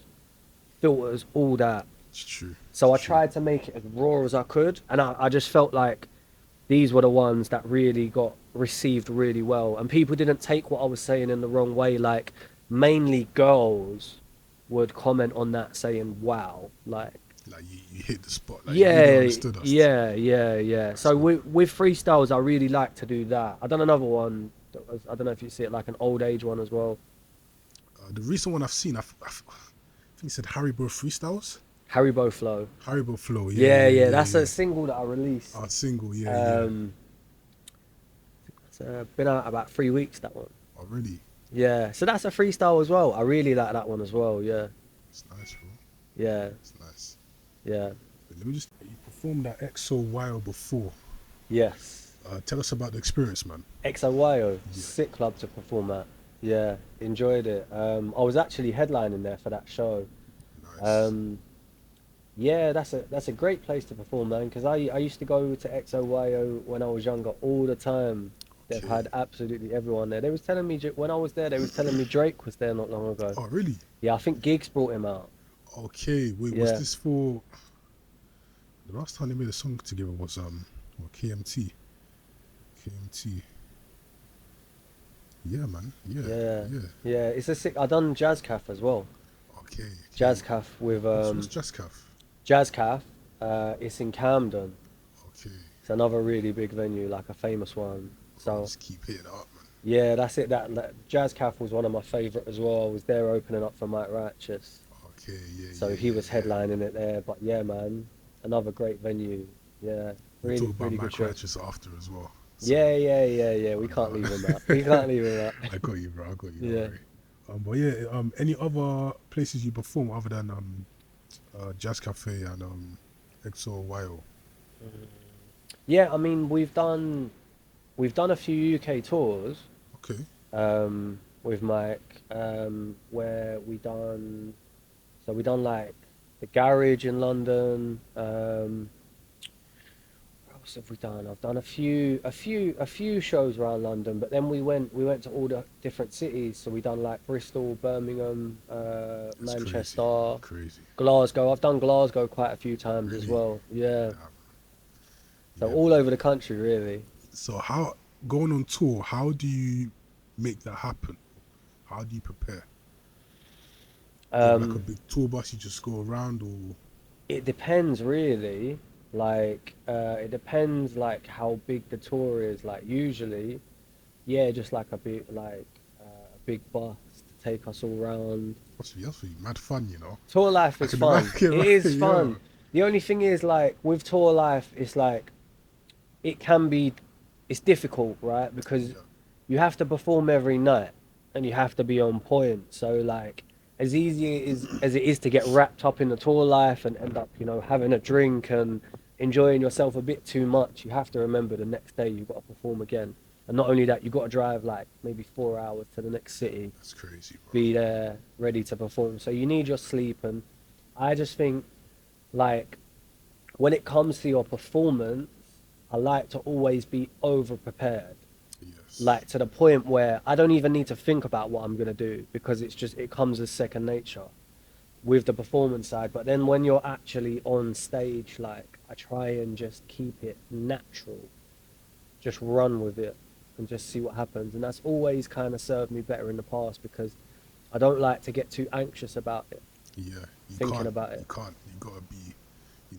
S4: filters, all that.
S3: It's true.
S4: So I
S3: It's true.
S4: tried to make it as raw as I could, and I just felt like these were the ones that really got received really well, and people didn't take what I was saying in the wrong way. Like mainly girls would comment on that saying, wow, like
S3: Like you hit the spot. Like you really understood us.
S4: yeah. So with freestyles, I really like to do that. I done another one that was, I don't know if you see it, like an old age one as well.
S3: The recent one I've seen, I think it said Haribo Freestyles.
S4: Haribo Flow.
S3: Haribo Flow.
S4: Yeah. That's a single that I released.
S3: Single. Yeah.
S4: It's been out about 3 weeks, that one.
S3: Oh, really?
S4: Yeah, so that's a freestyle as well. I really like that one as well. Yeah,
S3: It's nice, bro.
S4: yeah,
S3: It's nice.
S4: yeah.
S3: But let me just. You performed at XOYO before.
S4: Yes.
S3: Tell us about the experience, man.
S4: XOYO, sick club to perform at. Yeah, enjoyed it. I was actually headlining there for that show.
S3: Nice.
S4: Yeah, that's a great place to perform, man. Because I used to go to XOYO when I was younger all the time. They've
S3: Okay.
S4: had absolutely everyone there. They was telling me when I was there, they was telling me Drake was there not long ago.
S3: Oh, really?
S4: Yeah, I think Gigs brought him out.
S3: Okay. Wait,
S4: Yeah.
S3: was this for? The last time they made a song together was KMT. KMT. Yeah, man. Yeah.
S4: Yeah. It's a sick. I done Jazz Caf as well.
S3: Okay.
S4: Jazz Caf with
S3: What's Jazz Caf?
S4: Jazz Caf. It's in Camden.
S3: Okay.
S4: It's another really big venue, like a famous one. So
S3: Just keep hitting it up, man.
S4: yeah, that's it. That Jazz Caf was one of my favourite as well. I was there opening up for Mike Righteous.
S3: Okay. Yeah.
S4: So
S3: yeah,
S4: he
S3: yeah,
S4: was
S3: yeah.
S4: headlining it there. But yeah, man, another great venue. Yeah,
S3: We'll
S4: really,
S3: talk about
S4: really good
S3: Mike
S4: show.
S3: Righteous after as well. So,
S4: Yeah. We can't leave him out. We can't leave him out.
S3: I got you, bro. I got you.
S4: Yeah.
S3: Don't worry. But yeah, any other places you perform other than Jazz Cafe and XOYO?
S4: Yeah, I mean we've done a few UK tours
S3: Okay.
S4: with Mike, where we done like the Garage in London. What else have we done? I've done a few shows around London, but then we went to all the different cities. So we done like Bristol, Birmingham,
S3: That's
S4: Manchester,
S3: Crazy.
S4: Glasgow. I've done Glasgow quite a few times as
S3: Really?
S4: well. Yeah. So
S3: Yeah.
S4: all over the country, really.
S3: So how going on tour? How do you make that happen? How do you prepare? Like a big tour bus, you just go around, or
S4: It depends really. Like it depends like how big the tour is. Like usually, yeah, just like a big bus to take us all around.
S3: that's really mad fun, you know.
S4: Tour life
S3: I
S4: is
S3: can
S4: fun.
S3: imagine,
S4: It is
S3: yeah.
S4: fun. The only thing is like with tour life, it's like it's difficult, right? Because
S3: Yeah.
S4: you have to perform every night and you have to be on point. So like as easy as it is to get wrapped up in the tour life and end up, you know, having a drink and enjoying yourself a bit too much, you have to remember the next day you've got to perform again. And not only that, you've got to drive like maybe 4 hours to the next city,
S3: That's crazy, bro.
S4: be there ready to perform. So you need your sleep. And I just think like when it comes to your performance, I like to always be over prepared.
S3: Yes.
S4: Like to the point where I don't even need to think about what I'm gonna do because it comes as second nature with the performance side. But then when you're actually on stage, like I try and just keep it natural, just run with it and just see what happens. And that's always kind of served me better in the past because I don't like to get too anxious about it.
S3: Yeah, you
S4: Thinking
S3: can't,
S4: about it.
S3: You can't. You gotta be,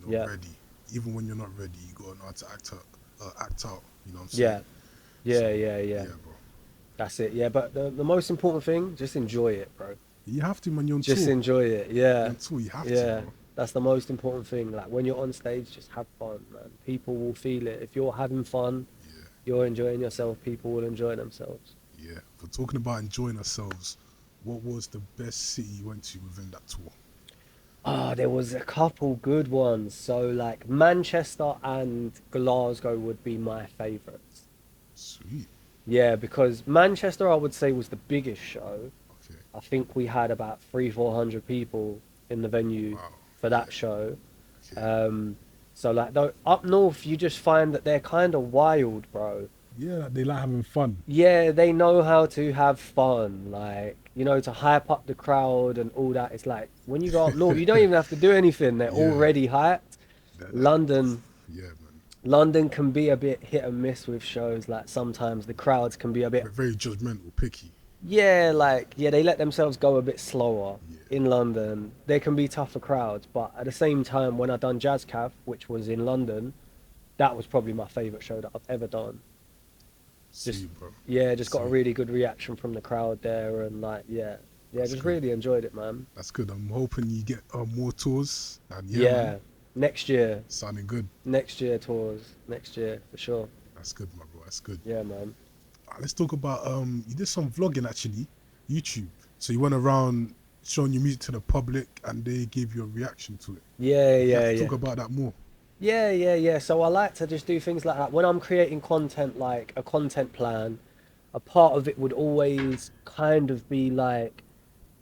S4: Yeah.
S3: ready. Even when you're not ready, you gotta know how to act out. You know what I'm
S4: Yeah.
S3: saying?
S4: Yeah,
S3: So,
S4: yeah.
S3: Yeah, bro.
S4: That's it. Yeah, but the most important thing, just enjoy it, bro.
S3: You have to when you're on
S4: Just
S3: tour.
S4: enjoy it. Yeah.
S3: On tour, you have to,
S4: Yeah.
S3: bro.
S4: That's the most important thing. Like when you're on stage, just have fun, man. People will feel it. If you're having fun,
S3: Yeah,
S4: you're enjoying yourself, people will enjoy themselves.
S3: yeah. For talking about enjoying ourselves, what was the best city you went to within that tour?
S4: There was a couple good ones. So like Manchester and Glasgow would be my favorites.
S3: Sweet.
S4: Yeah, because Manchester I would say was the biggest show.
S3: Okay.
S4: I think we had about 300-400 people in the venue
S3: Wow.
S4: for that show.
S3: Okay.
S4: So like though up north you just find that they're kind of wild, bro.
S3: Yeah, they like having fun.
S4: Yeah, they know how to have fun, like, to hype up the crowd and all that. It's like when you go up north, you don't even have to do anything. They're
S3: Yeah.
S4: already hyped.
S3: That-
S4: London,
S3: Yeah, man.
S4: London can be a bit hit and miss with shows. Like sometimes the crowds can be a bit,
S3: They're very judgmental, picky.
S4: yeah, they let themselves go a bit slower
S3: Yeah.
S4: in London. There can be tougher crowds, but at the same time, when I done Jazz Cav, which was in London, that was probably my favorite show that I've ever done.
S3: Sweet, bro.
S4: Yeah, just got a
S3: Sweet.
S4: really good reaction from the crowd there, and like,
S3: That's
S4: just
S3: good.
S4: really enjoyed it, man.
S3: That's good. I'm hoping you get more tours. And
S4: Yeah,
S3: man,
S4: next year
S3: sounding good.
S4: tours, next year for sure.
S3: That's good, my bro. That's good.
S4: Yeah, man.
S3: Let's talk about you did some vlogging actually, YouTube. So you went around showing your music to the public, and they gave you a reaction to it.
S4: Yeah,
S3: You have
S4: yeah,
S3: to
S4: yeah.
S3: talk about that more.
S4: Yeah. So I like to just do things like that when I'm creating content, like a content plan. A part of it would always kind of be like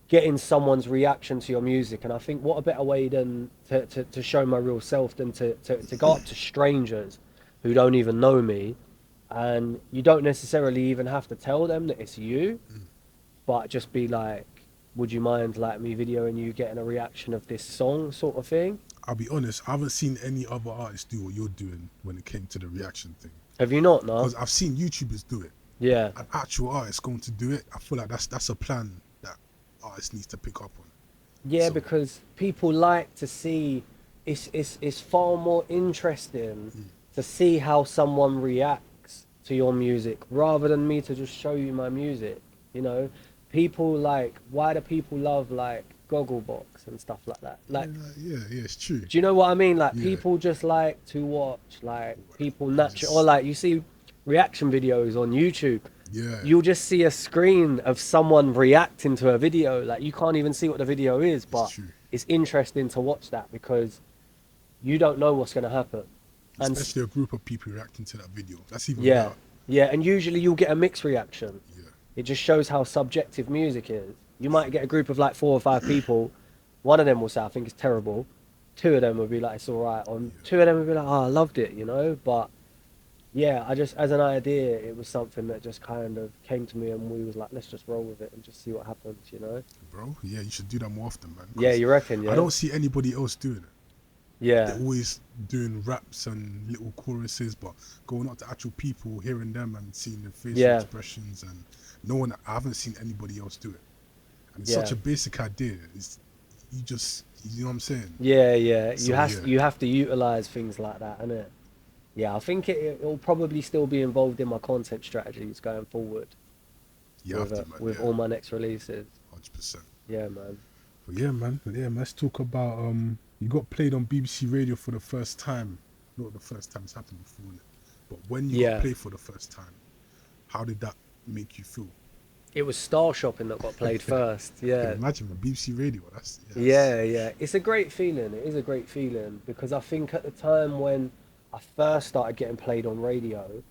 S4: getting someone's reaction to your music, and I think what a better way than to show my real self than to go up to strangers who don't even know me, and you don't necessarily even have to tell them that it's you, but just be like, would you mind like me videoing you getting a reaction of this song sort of thing?
S3: I'll be honest, I haven't seen any other artists do what you're doing when it came to the reaction thing.
S4: Have you not? No.
S3: Because I've seen YouTubers do it.
S4: Yeah.
S3: An actual artist going to do it. I feel like that's a plan that artist needs to pick up on.
S4: Yeah,
S3: So-
S4: because people like to see. It's far more interesting to see how someone reacts to your music rather than me to just show you my music. People like, why do people love like Gogglebox and stuff like that? Like,
S3: yeah, it's true.
S4: do you know what I mean? Like,
S3: Yeah.
S4: people just like to watch like people natural, or like you see reaction videos on YouTube.
S3: Yeah.
S4: You'll just see a screen of someone reacting to a video. Like, you can't even see what the video is, but
S3: true.
S4: it's interesting to watch that because you don't know what's going to happen. And
S3: Especially a group of people reacting to that video. That's even
S4: yeah,
S3: better.
S4: yeah, and usually you'll get a mixed reaction.
S3: Yeah.
S4: It just shows how subjective music is. You might get a group of like 4 or 5 people. One of them will say, I think it's terrible. 2 of them will be like, it's all right. Or 2 of them will be like, oh, I loved it, But yeah, I just, as an idea, it was something that just kind of came to me, and we was like, let's just roll with it and just see what happens,
S3: Bro, yeah, you should do that more often, man. 'cause
S4: Yeah, you reckon? Yeah.
S3: I don't see anybody else doing it.
S4: Yeah.
S3: They're always doing raps and little choruses, but going up to actual people, hearing them and seeing their facial
S4: Yeah.
S3: expressions, and I haven't seen anybody else do it. And it's
S4: Yeah.
S3: such a basic idea. It's, you know what I'm saying?
S4: Yeah.
S3: So,
S4: You have to utilize things like that, innit? Yeah, I think it'll probably still be involved in my content strategies going forward
S3: You have to, man.
S4: with
S3: yeah,
S4: all my next releases.
S3: 100%.
S4: Yeah, man.
S3: But yeah, man. Let's talk about you got played on BBC Radio for the first time. Not the first time, it's happened before, innit? But when you
S4: Yeah.
S3: got played for the first time, how did that make you feel?
S4: It was Star Shopping that got played first. Yeah.
S3: Imagine a BBC Radio.
S4: Yeah. It's a great feeling. It is a great feeling because I think at the time when I first started getting played on radio,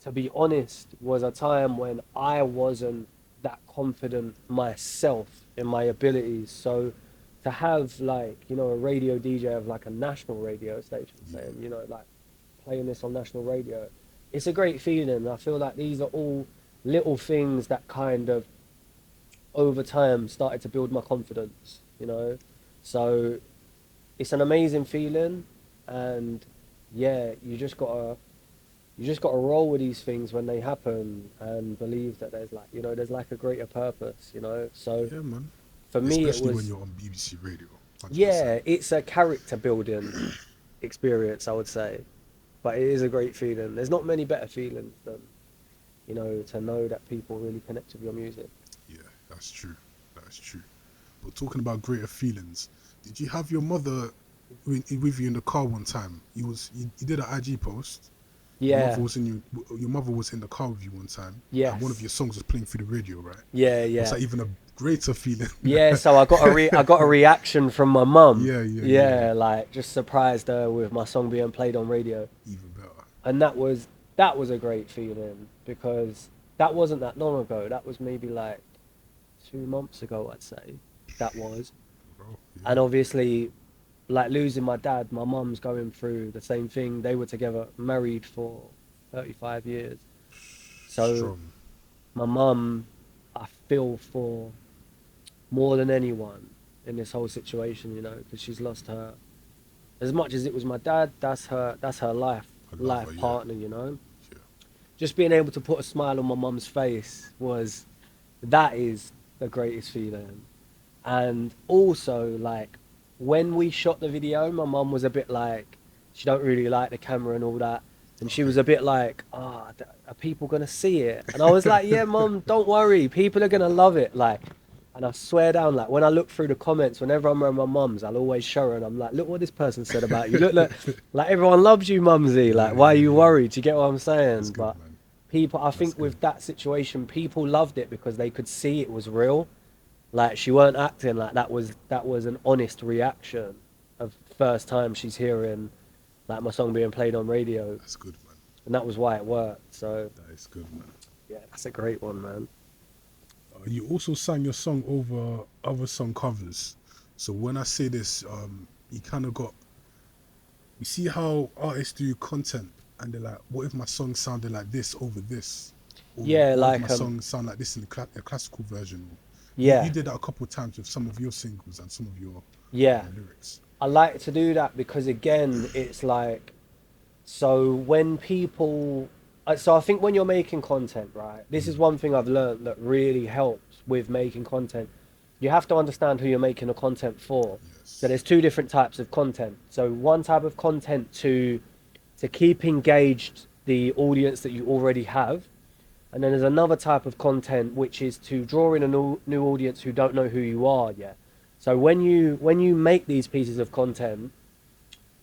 S4: to be honest, was a time when I wasn't that confident myself in my abilities. So to have like, a radio DJ of like a national radio station saying, like, playing this on national radio. It's a great feeling. I feel like these are all little things that kind of over time started to build my confidence, you know. So it's an amazing feeling, and yeah, you just gotta roll with these things when they happen and believe that there's like, you know, there's like a greater purpose, you know. So
S3: Yeah, man.
S4: for me,
S3: Especially
S4: it
S3: when
S4: was,
S3: you're on BBC Radio. 100%.
S4: yeah, it's a character building experience, I would say, but it is a great feeling. There's not many better feelings than, you know, to know that people really connect with your music.
S3: Yeah, that's true. That's true. But talking about greater feelings, did you have your mother with you in the car one time? You did an IG post.
S4: Yeah,
S3: Your mother was in the car with you one time.
S4: yes.
S3: And one of your songs was playing through the radio, right?
S4: Yeah,
S3: Was
S4: yeah.
S3: that even a greater feeling?
S4: Yeah, so I got a reaction from my mum.
S3: Yeah.
S4: Like just surprised her with my song being played on radio.
S3: Even better.
S4: And that was a great feeling, because that wasn't that long ago. That was maybe like 2 months ago, I'd say. That was.
S3: Bro, yeah.
S4: And obviously, like losing my dad, my mum's going through the same thing. They were together, married for 35 years. So
S3: Strong.
S4: my mum, I feel for more than anyone in this whole situation, you know, because she's lost her. As much as it was my dad, that's her life
S3: Yeah.
S4: partner, you know.
S3: Yeah.
S4: Just being able to put a smile on my mum's face that is the greatest feeling. And also, like, when we shot the video, my mum was a bit like, she don't really like the camera and all that. And she was a bit like, are people going to see it? And I was like, yeah, mum, don't worry. People are going to love it. Like, and I swear down, like, when I look through the comments, whenever I'm around my mum's, I'll always show her, and I'm like, look what this person said about you. Look, like, everyone loves you, mumsy. Like, why are you worried? Do you get what I'm saying?
S3: That's good,
S4: But
S3: man.
S4: people, I think with that situation, people loved it because they could see it was real. Like, she weren't acting, like that was an honest reaction of first time she's hearing like my song being played on radio.
S3: That's good, man.
S4: And that was why it worked. So
S3: That is good, man.
S4: yeah, that's a great one, man.
S3: You also sang your song over other song covers. So when I say this, you kind of got. You see how artists do content, and they're like, "What if my song sounded like this over this?" Or,
S4: Yeah,
S3: what
S4: like,
S3: if my song sound like this in a classical version.
S4: Yeah.
S3: You did that a couple of times with some of your singles and some of your
S4: Yeah.
S3: lyrics.
S4: I like to do that because, again, it's like, so when people, so I think when you're making content, right, this is one thing I've learned that really helps with making content. You have to understand who you're making the content for.
S3: Yes.
S4: So there's two different types of content. So one type of content to keep engaged the audience that you already have. And then there's another type of content which is to draw in a new audience who don't know who you are yet. So when you make these pieces of content,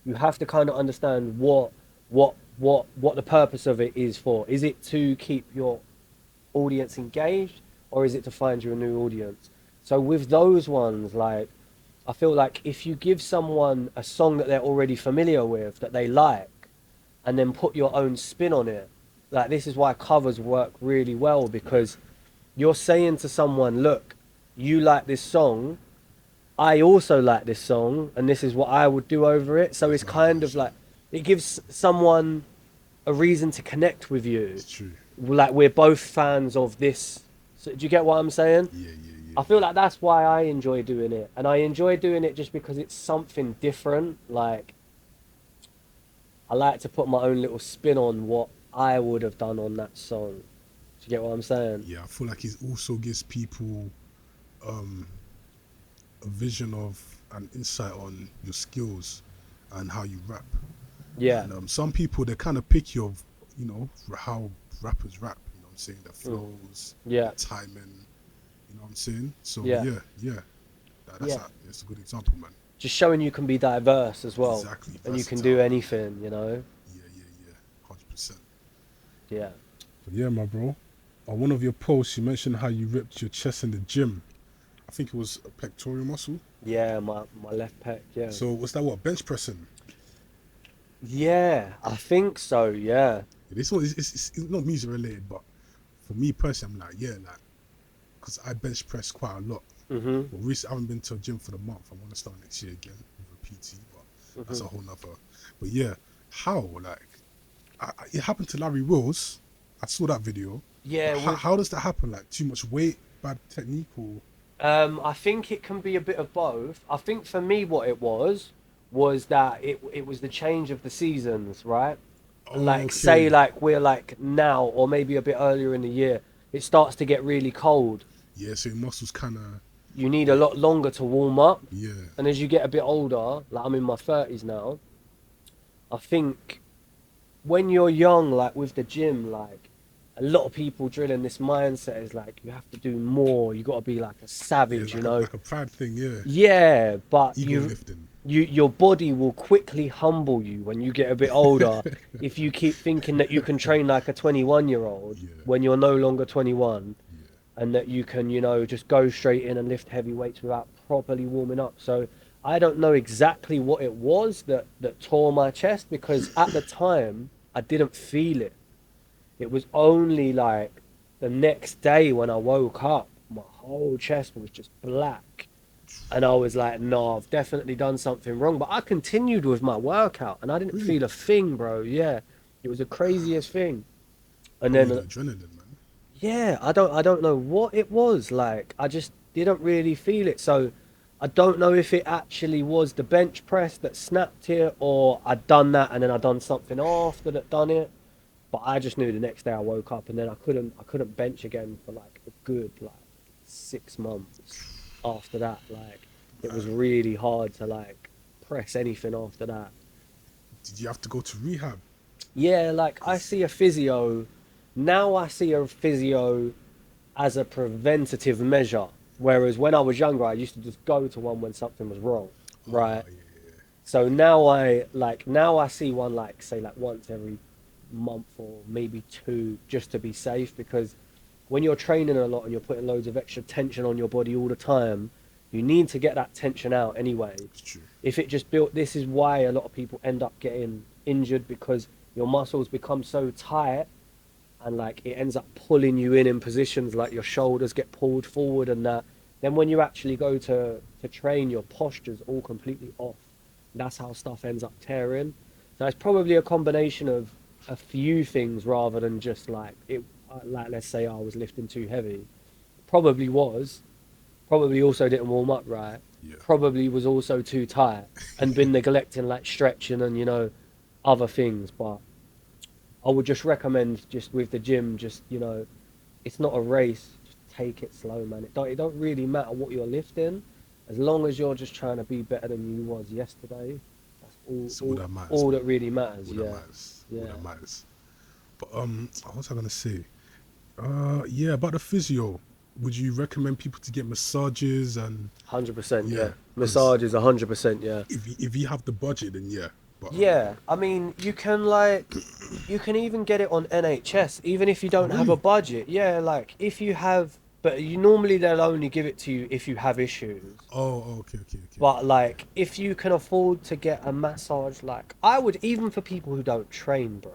S4: you have to kind of understand what the purpose of it is for. Is it to keep your audience engaged, or is it to find you a new audience? So with those ones, like, I feel like if you give someone a song that they're already familiar with, that they like, and then put your own spin on it, like, this is why covers work really well, because you're saying to someone, look, you like this song, I also like this song, and this is what I would do over it. So it's kind of like, it gives someone a reason to connect with you.
S3: It's true.
S4: Like, we're both fans of this. So, do you get what I'm saying?
S3: Yeah.
S4: I feel like that's why I enjoy doing it. And I enjoy doing it just because it's something different. Like, I like to put my own little spin on what I would have done on that song. Do you get what I'm saying?
S3: Yeah, I feel like it also gives people a vision of an insight on your skills and how you rap.
S4: Yeah.
S3: And some people, they're kind of picky of, you know, how rappers rap. You know what I'm saying? The flows,
S4: Yeah.
S3: the timing. You know what I'm saying? So
S4: Yeah.
S3: That's a good example, man.
S4: Just showing you can be diverse as well.
S3: Exactly.
S4: And you can
S3: versatile.
S4: do anything, you know?
S3: Yeah. 100%.
S4: Yeah.
S3: But yeah, my bro. On one of your posts, you mentioned how you ripped your chest in the gym. I think it was a pectoral muscle.
S4: Yeah, my left pec, yeah.
S3: So was that what, bench pressing?
S4: Yeah, I think so, yeah.
S3: It's not music related, but for me personally, I'm like, because I bench press quite a lot.
S4: Mm-hmm.
S3: Well, recently, I haven't been to a gym for the month. I want to start next year again with a PT, but that's a whole nother. But yeah, how, like, It happened to Larry Wills. I saw that video.
S4: Yeah,
S3: But how,
S4: with
S3: how does that happen? Like too much weight, bad technique, or
S4: I think it can be a bit of both. I think for me, what it was that it was the change of the seasons, right? Like say
S3: okay,
S4: like we're like now or maybe a bit earlier in the year, it starts to get really cold.
S3: yeah. So your muscles kind of
S4: You need a
S3: yeah,
S4: lot longer to warm up,
S3: yeah,
S4: and as you get a bit older, like I'm in my 30s now, I think when you're young, like with the gym, like a lot of people drill in this mindset is like you have to do more. You got to be like a
S3: yeah.
S4: savage, you know.
S3: Like a pride thing, yeah.
S4: Yeah, but
S3: Ego lifting.
S4: your body will quickly humble you when you get a bit older if you keep thinking that you can train like a 21-year-old
S3: Yeah,
S4: when you're no longer 21,
S3: yeah.
S4: and that you can, you know, just go straight in and lift heavy weights without properly warming up. So I don't know exactly what it was that tore my chest, because at the time I didn't feel it. It was only like the next day when I woke up, my whole chest was just black. And I was like, no, I've definitely done something wrong. But I continued with my workout and I didn't
S3: Really,
S4: feel a thing, bro. Yeah. It was the craziest thing. And
S3: probably the
S4: then,
S3: adrenaline, man.
S4: yeah, I don't know what it was. Like, I just didn't really feel it. So I don't know if it actually was the bench press that snapped it, or I'd done that and then I'd done something after that done it. But I just knew the next day I woke up and then I couldn't bench again for like a good like 6 months after that. Like it was really hard to like press anything after that.
S3: Did you have to go to rehab?
S4: Yeah, like I
S3: 'Cause-
S4: see a physio now. I see a physio as a preventative measure, whereas when I was younger, I used to just go to one when something was wrong,
S3: oh
S4: right?
S3: yeah,
S4: So now I see one like say like once every month or maybe two, just to be safe, because when you're training a lot and you're putting loads of extra tension on your body all the time, you need to get that tension out anyway.
S3: it's true.
S4: If it just built, this is why a lot of people end up getting injured, because your muscles become so tight and like it ends up pulling you in positions like your shoulders get pulled forward and that. Then when you actually go to train, your posture's all completely off. That's how stuff ends up tearing. So it's probably a combination of a few things rather than just like it. Like let's say I was lifting too heavy. Probably was. Probably also didn't warm up right.
S3: Yeah,
S4: Probably was also too tight and been neglecting like stretching and, you know, other things. But I would just recommend, just with the gym, just, you know, it's not a race. Just take it slow, man. It don't really matter what you're lifting, as long as you're just trying to be better than you was yesterday. That's
S3: it's all that matters.
S4: all
S3: Man.
S4: that really matters.
S3: All
S4: Yeah,
S3: that matters. All
S4: yeah,
S3: that matters. But what was I gonna say? Yeah, about the physio. Would you recommend people to get massages and
S4: 100%.
S3: yeah?
S4: Yeah,
S3: Because
S4: massage is 100%. Yeah.
S3: if you have the budget, then yeah. But
S4: Yeah, I mean, you can even get it on NHS, even if you
S3: oh
S4: don't have a
S3: really?
S4: budget. Yeah, like if you have, but you normally they'll only give it to you if you have issues.
S3: Okay, okay, okay.
S4: But like, if you can afford to get a massage, like I would, even for people who don't train, bro.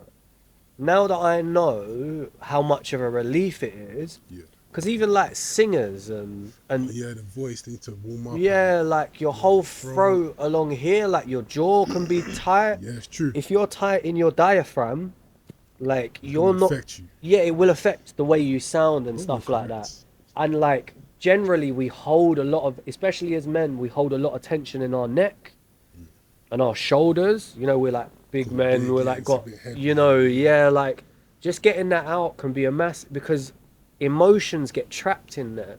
S4: Now that I know how much of a relief it is,
S3: Yeah.
S4: because even like singers
S3: Oh,
S4: and
S3: yeah, the voice they need to warm up and
S4: yeah, like your
S3: yeah, the
S4: whole
S3: throat.
S4: throat along here, like your jaw can be tight.
S3: Yeah, it's true.
S4: If you're tight in your diaphragm, like
S3: It's gonna
S4: you're not,
S3: affect you.
S4: yeah, it will affect the way you sound and
S3: Oh, you're
S4: stuff like that.
S3: correct.
S4: And like generally we hold a lot of, especially as men, we hold a lot of tension in our neck and our shoulders. You know, we're like big
S3: 'Cause we're
S4: men,
S3: big,
S4: we're
S3: yeah,
S4: like
S3: it's a
S4: got,
S3: bit heavy.
S4: you know, yeah, like just getting that out can be a mess, because emotions get trapped in there.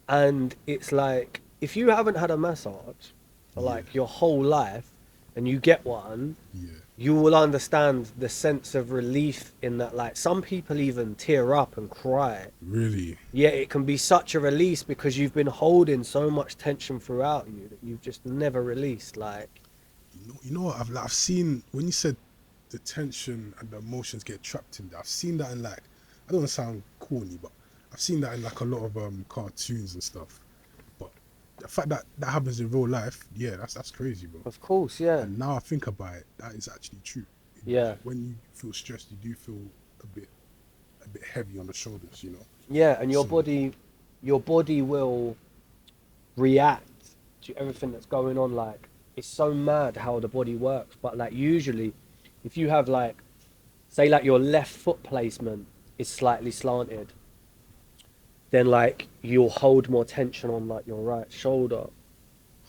S4: And it's like, if you haven't had a massage for
S3: Yeah,
S4: like your whole life and you get one,
S3: yeah.
S4: you will understand the sense of relief in that. Like some people even tear up and cry.
S3: Really.
S4: Yeah, it can be such a release because you've been holding so much tension throughout you that you've just never released. Like,
S3: You know what? I've seen when you said the tension and the emotions get trapped in there. I've seen that in like I don't want to sound corny, but I've seen that in like a lot of cartoons and stuff. But the fact that that happens in real life, yeah, that's crazy, bro.
S4: of course, yeah,
S3: And now I think about it, that is actually true.
S4: yeah,
S3: When you feel stressed, you do feel a bit heavy on the shoulders, you know.
S4: yeah, and
S3: So
S4: your body will react to everything that's going on. Like, it's so mad how the body works, but like usually if you have like, say like your left foot placement is slightly slanted, then like you'll hold more tension on like your right shoulder.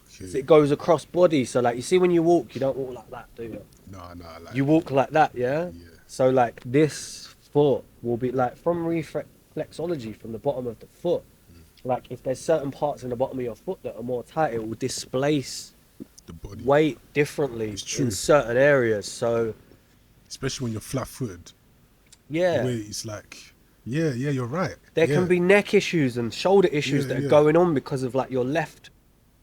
S4: So
S3: Okay.
S4: it goes across body. So like you see when you walk, you don't walk like that, do you?
S3: Nah, like
S4: You walk like that, yeah?
S3: yeah.
S4: So like this foot will be like from reflexology from the bottom of the foot. Like if there's certain parts in the bottom of your foot that are more tight, it will displace
S3: The body.
S4: weight differently
S3: It's true.
S4: in certain areas. So
S3: Especially when you're flat-footed. The
S4: yeah,
S3: way it's like, yeah, you're right.
S4: there
S3: yeah.
S4: can be neck issues and shoulder issues
S3: Yeah,
S4: that are
S3: yeah.
S4: going on because of like your left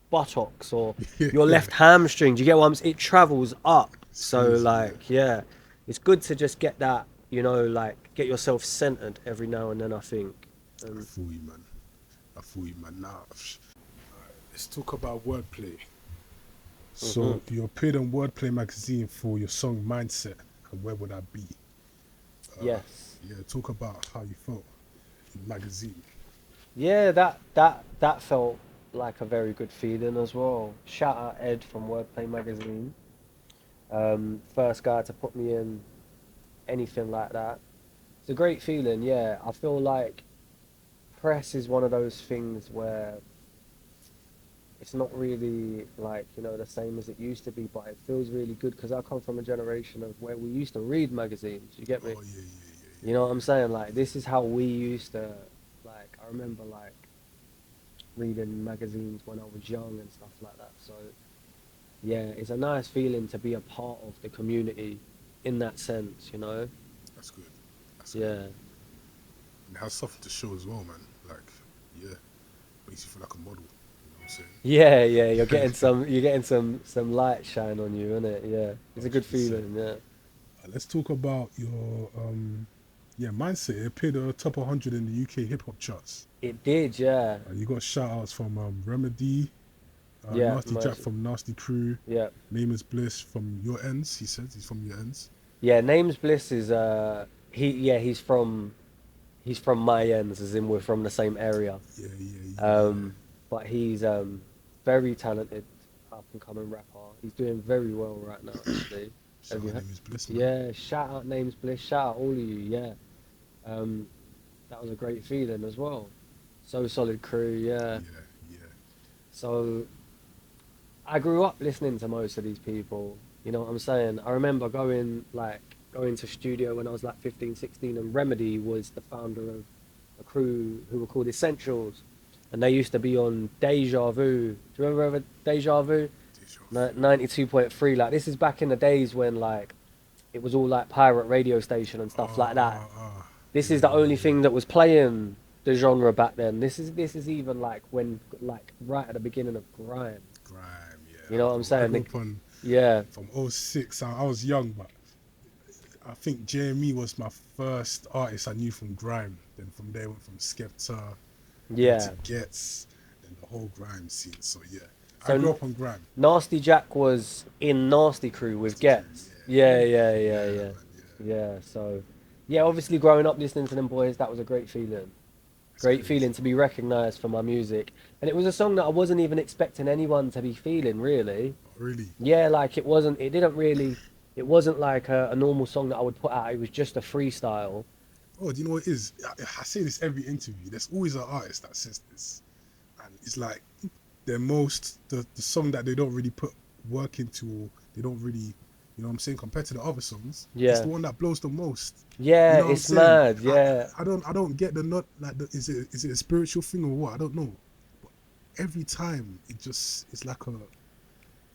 S4: buttocks or
S3: Yeah.
S4: your left hamstring. Do you get what I'm saying? It travels up.
S3: It's
S4: So
S3: crazy,
S4: like, yeah, it's good to just get that, you know, like get yourself centered every now and then, I think.
S3: I feel you, man. Now, let's talk about wordplay. So you appeared on Wordplay magazine for your song Mindset, and where would I be?
S4: Yes.
S3: Yeah, talk about how you felt in the magazine.
S4: Yeah, that felt like a very good feeling as well. Shout out Ed from Wordplay magazine. First guy to put me in anything like that. It's a great feeling, yeah. I feel like press is one of those things where it's not really like, you know, the same as it used to be, but it feels really good because I come from a generation of where we used to read magazines. You get me?
S3: Oh yeah.
S4: You know what I'm saying? Like this is how we used to, like, I remember like reading magazines when I was young and stuff like that. So yeah, it's a nice feeling to be a part of the community in that sense, you know?
S3: That's good.
S4: Yeah.
S3: And it has something to show as well, man. Like, yeah, makes you feel like a model. You know what I'm saying?
S4: Yeah, you're getting some light shine on you, isn't it? Yeah. It's a good
S3: 100%.
S4: feeling, yeah.
S3: Let's talk about your Mindset. It appeared at the top 100 in the UK hip hop charts.
S4: It did, yeah.
S3: You got shout outs from Remedy,
S4: Yeah,
S3: Nasty Jack
S4: nice.
S3: from Nasty Crew,
S4: Yeah.
S3: Name is Bliss from Your Ends. He says he's from Your Ends.
S4: Yeah, Names Bliss is he's from my ends, as in we're from the same area.
S3: Yeah.
S4: But he's very talented up and coming rapper. He's doing very well right now, actually.
S3: Shout
S4: Have you
S3: out
S4: heard?
S3: Name is Bliss, man.
S4: Yeah, shout out Names Bliss, shout out all of you, yeah. That was a great feeling as well. So Solid Crew, yeah.
S3: Yeah.
S4: So I grew up listening to most of these people, you know what I'm saying? I remember going to studio when I was like 15, 16, and Remedy was the founder of a crew who were called Essentials, and they used to be on Deja Vu. Do you remember Deja Vu? 92.3. Like this is back in the days when like it was all like pirate radio station and stuff like that. This is the only thing that was playing the genre back then. This is even like when like right at the beginning of grime.
S3: Grime, yeah.
S4: You know what I'm saying?
S3: I grew up on,
S4: Yeah.
S3: from 06. I was young, but I think JME was my first artist I knew from grime. Then from there went from Skepta
S4: Yeah.
S3: to Gets, and the whole grime scene. So yeah,
S4: So
S3: I grew up on grime.
S4: Nasty Jack was in Nasty Crew with Gets. Yeah. So, yeah, obviously growing up listening to them boys, that was a great feeling. Great feeling to be recognised for my music. And it was a song that I wasn't even expecting anyone to be feeling, really.
S3: Really?
S4: Yeah, like it wasn't like a normal song that I would put out. It was just a freestyle.
S3: Oh, do you know what it is? I say this every interview. There's always an artist that says this, and it's like the song that they don't really put work into, or they don't really, you know what I'm saying, compared to the other songs.
S4: Yeah.
S3: It's the one that blows the most.
S4: Yeah,
S3: You know what
S4: it's
S3: I'm saying?
S4: mad. Yeah.
S3: I don't get the not like is it a spiritual thing or what? I don't know. But every time it's like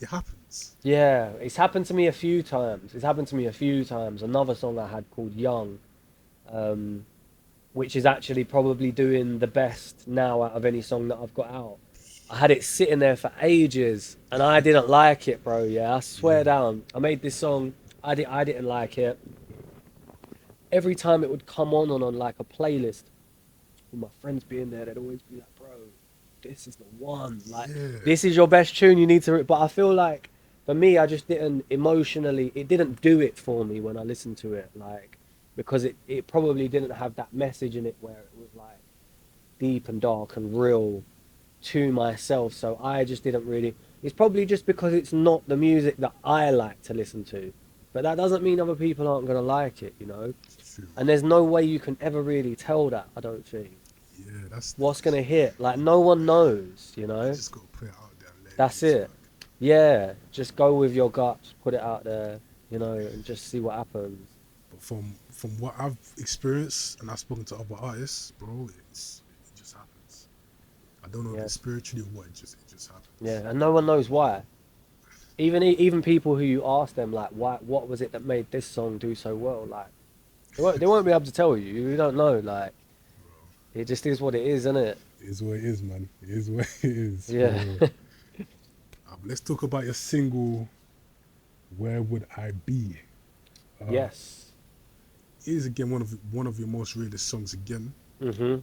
S3: it happens.
S4: Yeah, it's happened to me a few times. Another song I had called Young, which is actually probably doing the best now out of any song that I've got out. I had it sitting there for ages and I didn't like it, bro. Yeah, I swear down. I made this song. I didn't like it. Every time it would come on like a playlist, with my friends being there, they'd always be like, bro, this is the one. Like, this is your best tune, you need to... But I feel like, for me, I just didn't emotionally... It didn't do it for me when I listened to it. Like, because it probably didn't have that message in it where it was, like, deep and dark and real to myself. So I just didn't really... It's probably just because it's not the music that I like to listen to. But that doesn't mean other people aren't gonna like it, you know.
S3: True.
S4: And there's no way you can ever really tell that. I don't think.
S3: Yeah, that's
S4: What's gonna hit? Like no one knows, you
S3: You
S4: know.
S3: just gotta put it out there and let
S4: That's
S3: it.
S4: it. Yeah, just go with your guts, put it out there, you know, and just see what happens.
S3: But from what I've experienced and I've spoken to other artists, bro, it just happens. I don't know if
S4: Yeah.
S3: it's spiritually or what. It just happens.
S4: Yeah, and no one knows why. Even people who you ask them like, why, what was it that made this song do so well? Like, they won't be able to tell you. You don't know. Like, it just is what it is, isn't it?
S3: It is what it is, man. It is what it is.
S4: Yeah.
S3: Let's talk about your single, "Where Would I Be?"
S4: Yes.
S3: It is again one of your most realist songs again.
S4: Mhm.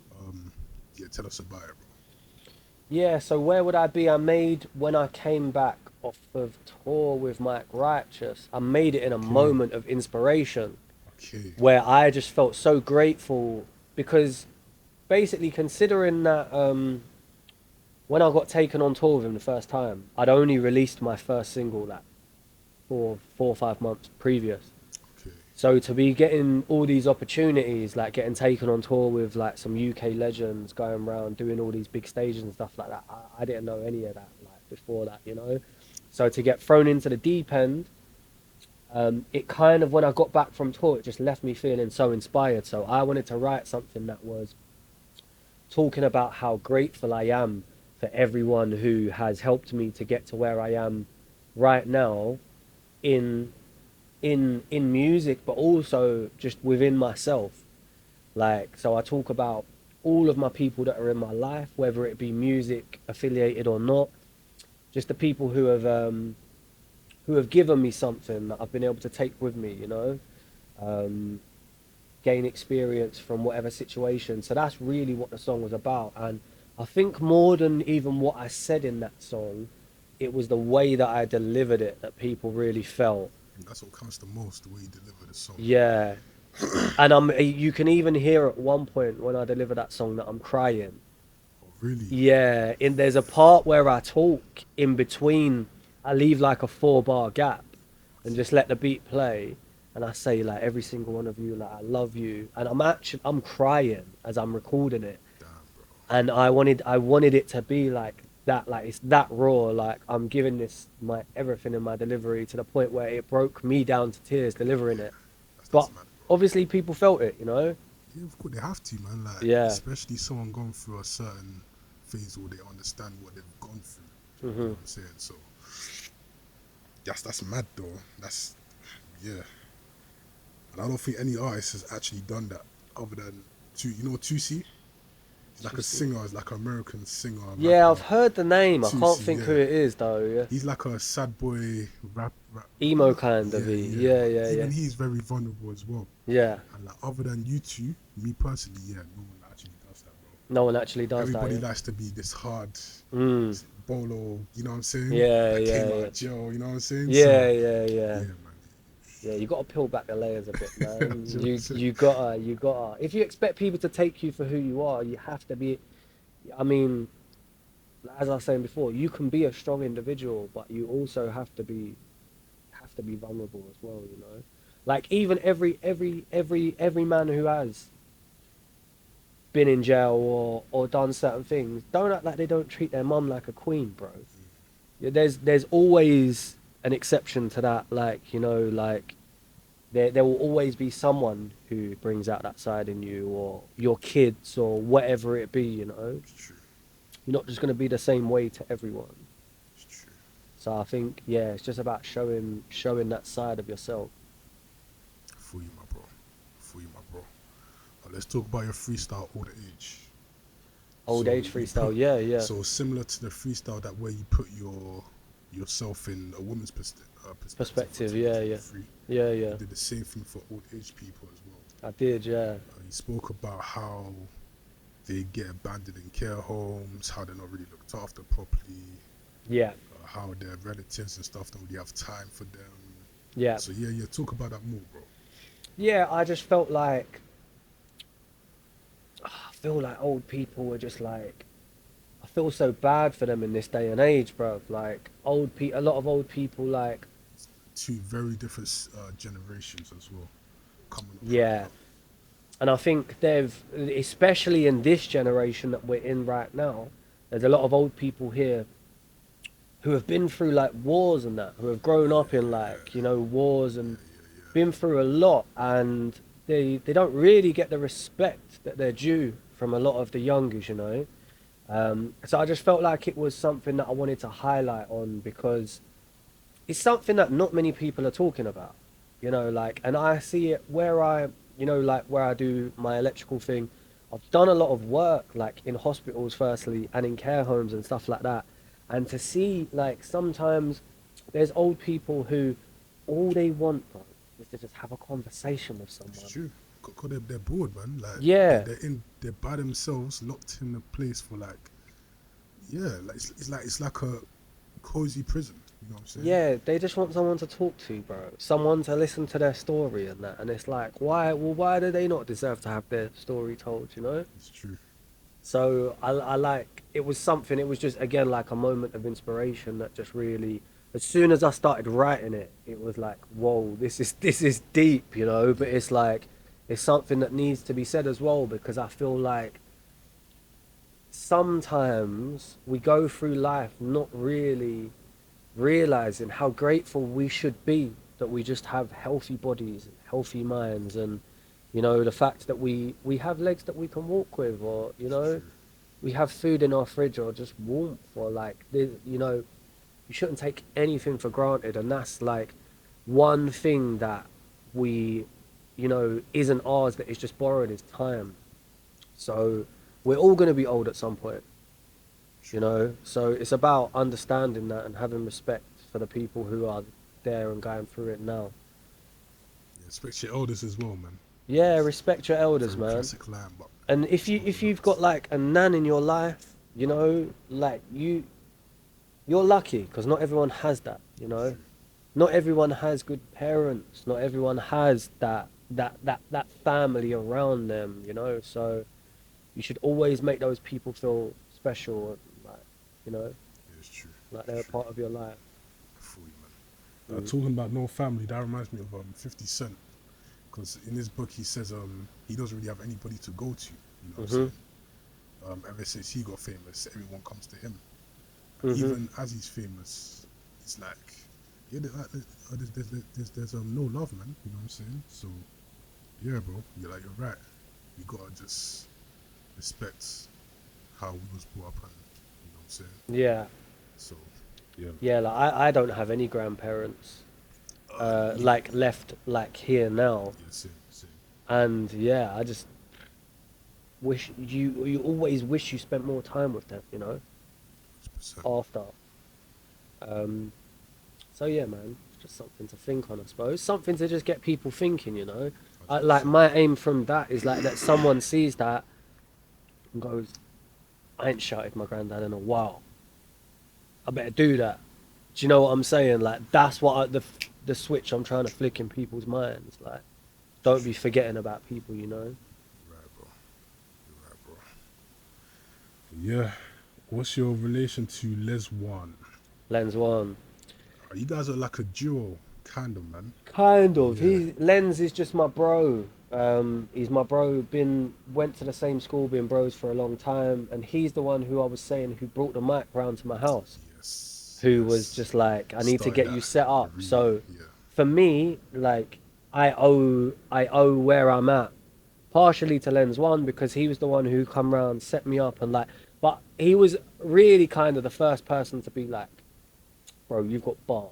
S3: Yeah, tell us about it, bro.
S4: Yeah. So where would I be? I made when I came back off of tour with Mike Righteous. I made it in a moment of inspiration.
S3: Okay.
S4: Where I just felt so grateful because basically considering that when I got taken on tour with him the first time, I'd only released my first single like 4 or 5 months previous.
S3: Okay.
S4: So to be getting all these opportunities, like getting taken on tour with like some UK legends, going around doing all these big stages and stuff like that, I didn't know any of that like before that, you know. So to get thrown into the deep end, it kind of, when I got back from tour, it just left me feeling so inspired. So I wanted to write something that was talking about how grateful I am for everyone who has helped me to get to where I am right now in music, but also just within myself. Like, so I talk about all of my people that are in my life, whether it be music affiliated or not, just the people who have given me something that I've been able to take with me, you know, gain experience from whatever situation. So that's really what the song was about. And I think more than even what I said in that song, it was the way that I delivered it that people really felt.
S3: And that's what counts the most, the way you deliver the song.
S4: Yeah. And you can even hear at one point when I deliver that song that I'm crying.
S3: Oh, really?
S4: Yeah, there's a part where I talk in between. I leave like a 4-bar gap and just let the beat play, and I say like every single one of you, like I love you, and I'm crying as I'm recording it,
S3: Damn, bro.
S4: and I wanted it to be like that, like it's that raw, like I'm giving this my everything in my delivery to the point where it broke me down to tears delivering it,
S3: That's
S4: but
S3: mad, bro.
S4: obviously people felt it, you know.
S3: Yeah, of course they have to, man. Like,
S4: Yeah.
S3: especially someone going through a certain phase where they understand what they've gone through. You know what I'm saying? So that's mad, though. That's yeah. And I don't think any artist has actually done that other than Tusi. He's like a singer. He's like an American singer.
S4: Yeah,
S3: rapper.
S4: I've heard the name. I can't
S3: Tusi,
S4: think
S3: yeah.
S4: who it is though. Yeah.
S3: He's like a sad boy rap.
S4: Emo kind of. Yeah.
S3: Even he's very vulnerable as well.
S4: Yeah.
S3: And like, other than you two, me personally, yeah, no one actually does that, bro.
S4: No one actually does
S3: Everybody
S4: that.
S3: likes to be this hard
S4: Mm.
S3: bolo, you know what I'm saying?
S4: Yeah,
S3: that came
S4: yeah,
S3: out
S4: yeah.
S3: of jail, you know what I'm saying?
S4: Yeah,
S3: So,
S4: yeah.
S3: yeah, man.
S4: Yeah, you got to peel back the layers a bit, man.
S3: Do you know what I'm saying?
S4: you gotta. If you expect people to take you for who you are, you have to be. I mean, as I was saying before, you can be a strong individual, but you also have to be vulnerable as well. You know, like even every man who has been in jail or done certain things, don't act like they don't treat their mum like a queen, bro. Yeah, there's always an exception to that, like, you know, like there will always be someone who brings out that side in you, or your kids, or whatever it be, you know.
S3: It's true.
S4: You're not just going to be the same way to everyone.
S3: It's true.
S4: So I think, yeah, it's just about showing that side of yourself.
S3: For you, my bro. For you, my bro. Let's talk about your freestyle, Old Age.
S4: Old
S3: So
S4: age
S3: you
S4: freestyle,
S3: put-
S4: yeah.
S3: So similar to the freestyle, that where you put yourself in a woman's
S4: Perspective,
S3: for
S4: yeah.
S3: 2023.
S4: Yeah.
S3: You did the same thing for old age people as well.
S4: I did, yeah.
S3: You spoke about how they get abandoned in care homes, how they're not really looked after properly,
S4: Yeah.
S3: how their relatives and stuff don't really have time for them.
S4: Yeah.
S3: So yeah, talk about that more, bro.
S4: Yeah, I just felt like old people were just like, I feel so bad for them in this day and age, bro. Like a lot of old people, like
S3: two very different generations as well coming up.
S4: Yeah. And I think they've, especially in this generation that we're in right now, there's a lot of old people here who have been through like wars and that, who have grown up in like, you know, wars and been through a lot, and they don't really get the respect that they're due from a lot of the youngers, you know. So I just felt like it was something that I wanted to highlight on, because it's something that not many people are talking about, you know, like, and I see it where I, you know, like where I do my electrical thing. I've done a lot of work like in hospitals firstly and in care homes and stuff like that. And to see like sometimes there's old people who all they want, bro, is to just have a conversation with someone.
S3: It's true. Cause they're bored, man. Like,
S4: Yeah.
S3: they're by themselves, locked in a place for like, yeah, like it's like a cozy prison. You know what I'm saying?
S4: Yeah, they just want someone to talk to, bro. Someone to listen to their story and that. And it's like, why? Well, why do they not deserve to have their story told? You know?
S3: It's true.
S4: So I like, it was something. It was just again like a moment of inspiration that just really, as soon as I started writing it, it was like, whoa, this is deep, you know. But it's like, it's something that needs to be said as well, because I feel like sometimes we go through life not really realizing how grateful we should be that we just have healthy bodies and healthy minds, and you know, the fact that we have legs that we can walk with, or you know, we have food in our fridge, or just warmth, or like, you know, you shouldn't take anything for granted. And that's like one thing that we, you know, isn't ours, that is just borrowed, is time. So we're all going to be old at some point, you know, so it's about understanding that and having respect for the people who are there and going through it now.
S3: Yeah, respect your elders as well, man.
S4: Yeah, respect your elders,
S3: Very
S4: man.
S3: classic line, but
S4: And if you've got like a nan in your life, you know, like you're lucky, because not everyone has that, you know. Not everyone has good parents. Not everyone has that family around them, you know. So you should always make those people feel special, and like, you know,
S3: yeah, it's true.
S4: like they're a part of your life.
S3: I feel you, man. Talking about no family, that reminds me of 50 Cent, because in his book he says he doesn't really have anybody to go to. You know what I'm saying? Ever since he got famous, everyone comes to him. Even as he's famous, it's like, yeah, there's no love, man. You know what I'm saying? So, yeah, bro, you're right. You gotta just respect how we was brought up, and you know what I'm saying?
S4: Yeah,
S3: So, yeah.
S4: yeah. Like I don't have any grandparents, like left like here now.
S3: Yeah, same.
S4: And yeah, I just wish you always wish you spent more time with them, you know,
S3: 100%.
S4: after. So yeah, man, it's just something to think on, I suppose. Something to just get people thinking, you know. Like my aim from that is like that someone sees that and goes, I ain't shouted my granddad in a while. I better do that. Do you know what I'm saying? Like that's what the switch I'm trying to flick in people's minds. Like, don't be forgetting about people, you know.
S3: Right, bro. You're right, bro. Yeah. What's your relation to Les One?
S4: Lens one.
S3: You guys are like a duo, kind of, man.
S4: Kind of.
S3: Yeah.
S4: Lens is just my bro. He's my bro. Went to the same school, been bros for a long time, and he's the one who I was saying who brought the mic round to my house.
S3: Yes.
S4: Who was just like, I need to
S3: Started
S4: get
S3: that
S4: you set up.
S3: really,
S4: So
S3: yeah.
S4: for me, like I owe where I'm at partially to Lens One, because he was the one who come round, set me up, and like, but he was really kind of the first person to be like, bro, you've got bars.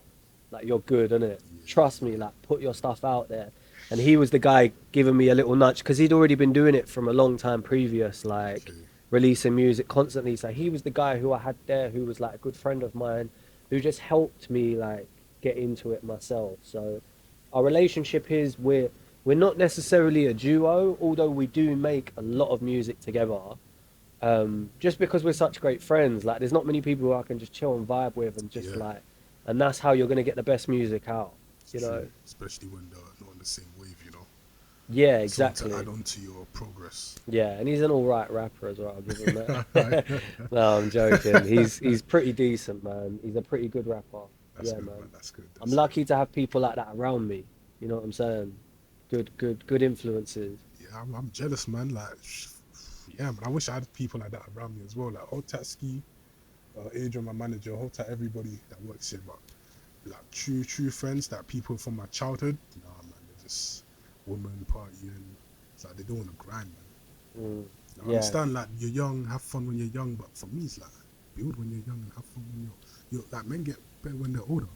S4: Like, you're good, innit? Trust me, like, put your stuff out there. And he was the guy giving me a little nudge, because he'd already been doing it from a long time previous, like,
S3: Okay.
S4: releasing music constantly. So he was the guy who I had there, who was, like, a good friend of mine, who just helped me, like, get into it myself. So our relationship is, we're not necessarily a duo, although we do make a lot of music together. Just because we're such great friends, like there's not many people who I can just chill and vibe with and just like, and that's how you're gonna get the best music out, you know.
S3: True. Especially when they're not on the same wave, you know.
S4: Yeah,
S3: Something
S4: exactly.
S3: to add on to your progress.
S4: Yeah, and he's an all right rapper as well. I'll give him that. No, I'm joking. He's pretty decent, man. He's a pretty good rapper.
S3: That's
S4: Yeah,
S3: good,
S4: man.
S3: man. That's good.
S4: I'm
S3: That's good.
S4: lucky to have people like that around me. You know what I'm saying? Good influences.
S3: Yeah, I'm jealous, man. Like, yeah, man. I wish I had people like that around me as well. Like, Otatski, Adrian, my manager, Hota, everybody that works here, but like true friends, that people from my childhood, nah, man, they're just women partying. It's like they don't want to grind, man.
S4: Mm.
S3: I
S4: Yeah.
S3: understand, like, you're young, have fun when you're young, but for me, it's like build when you're young and have fun when you're like, men get better when they're older.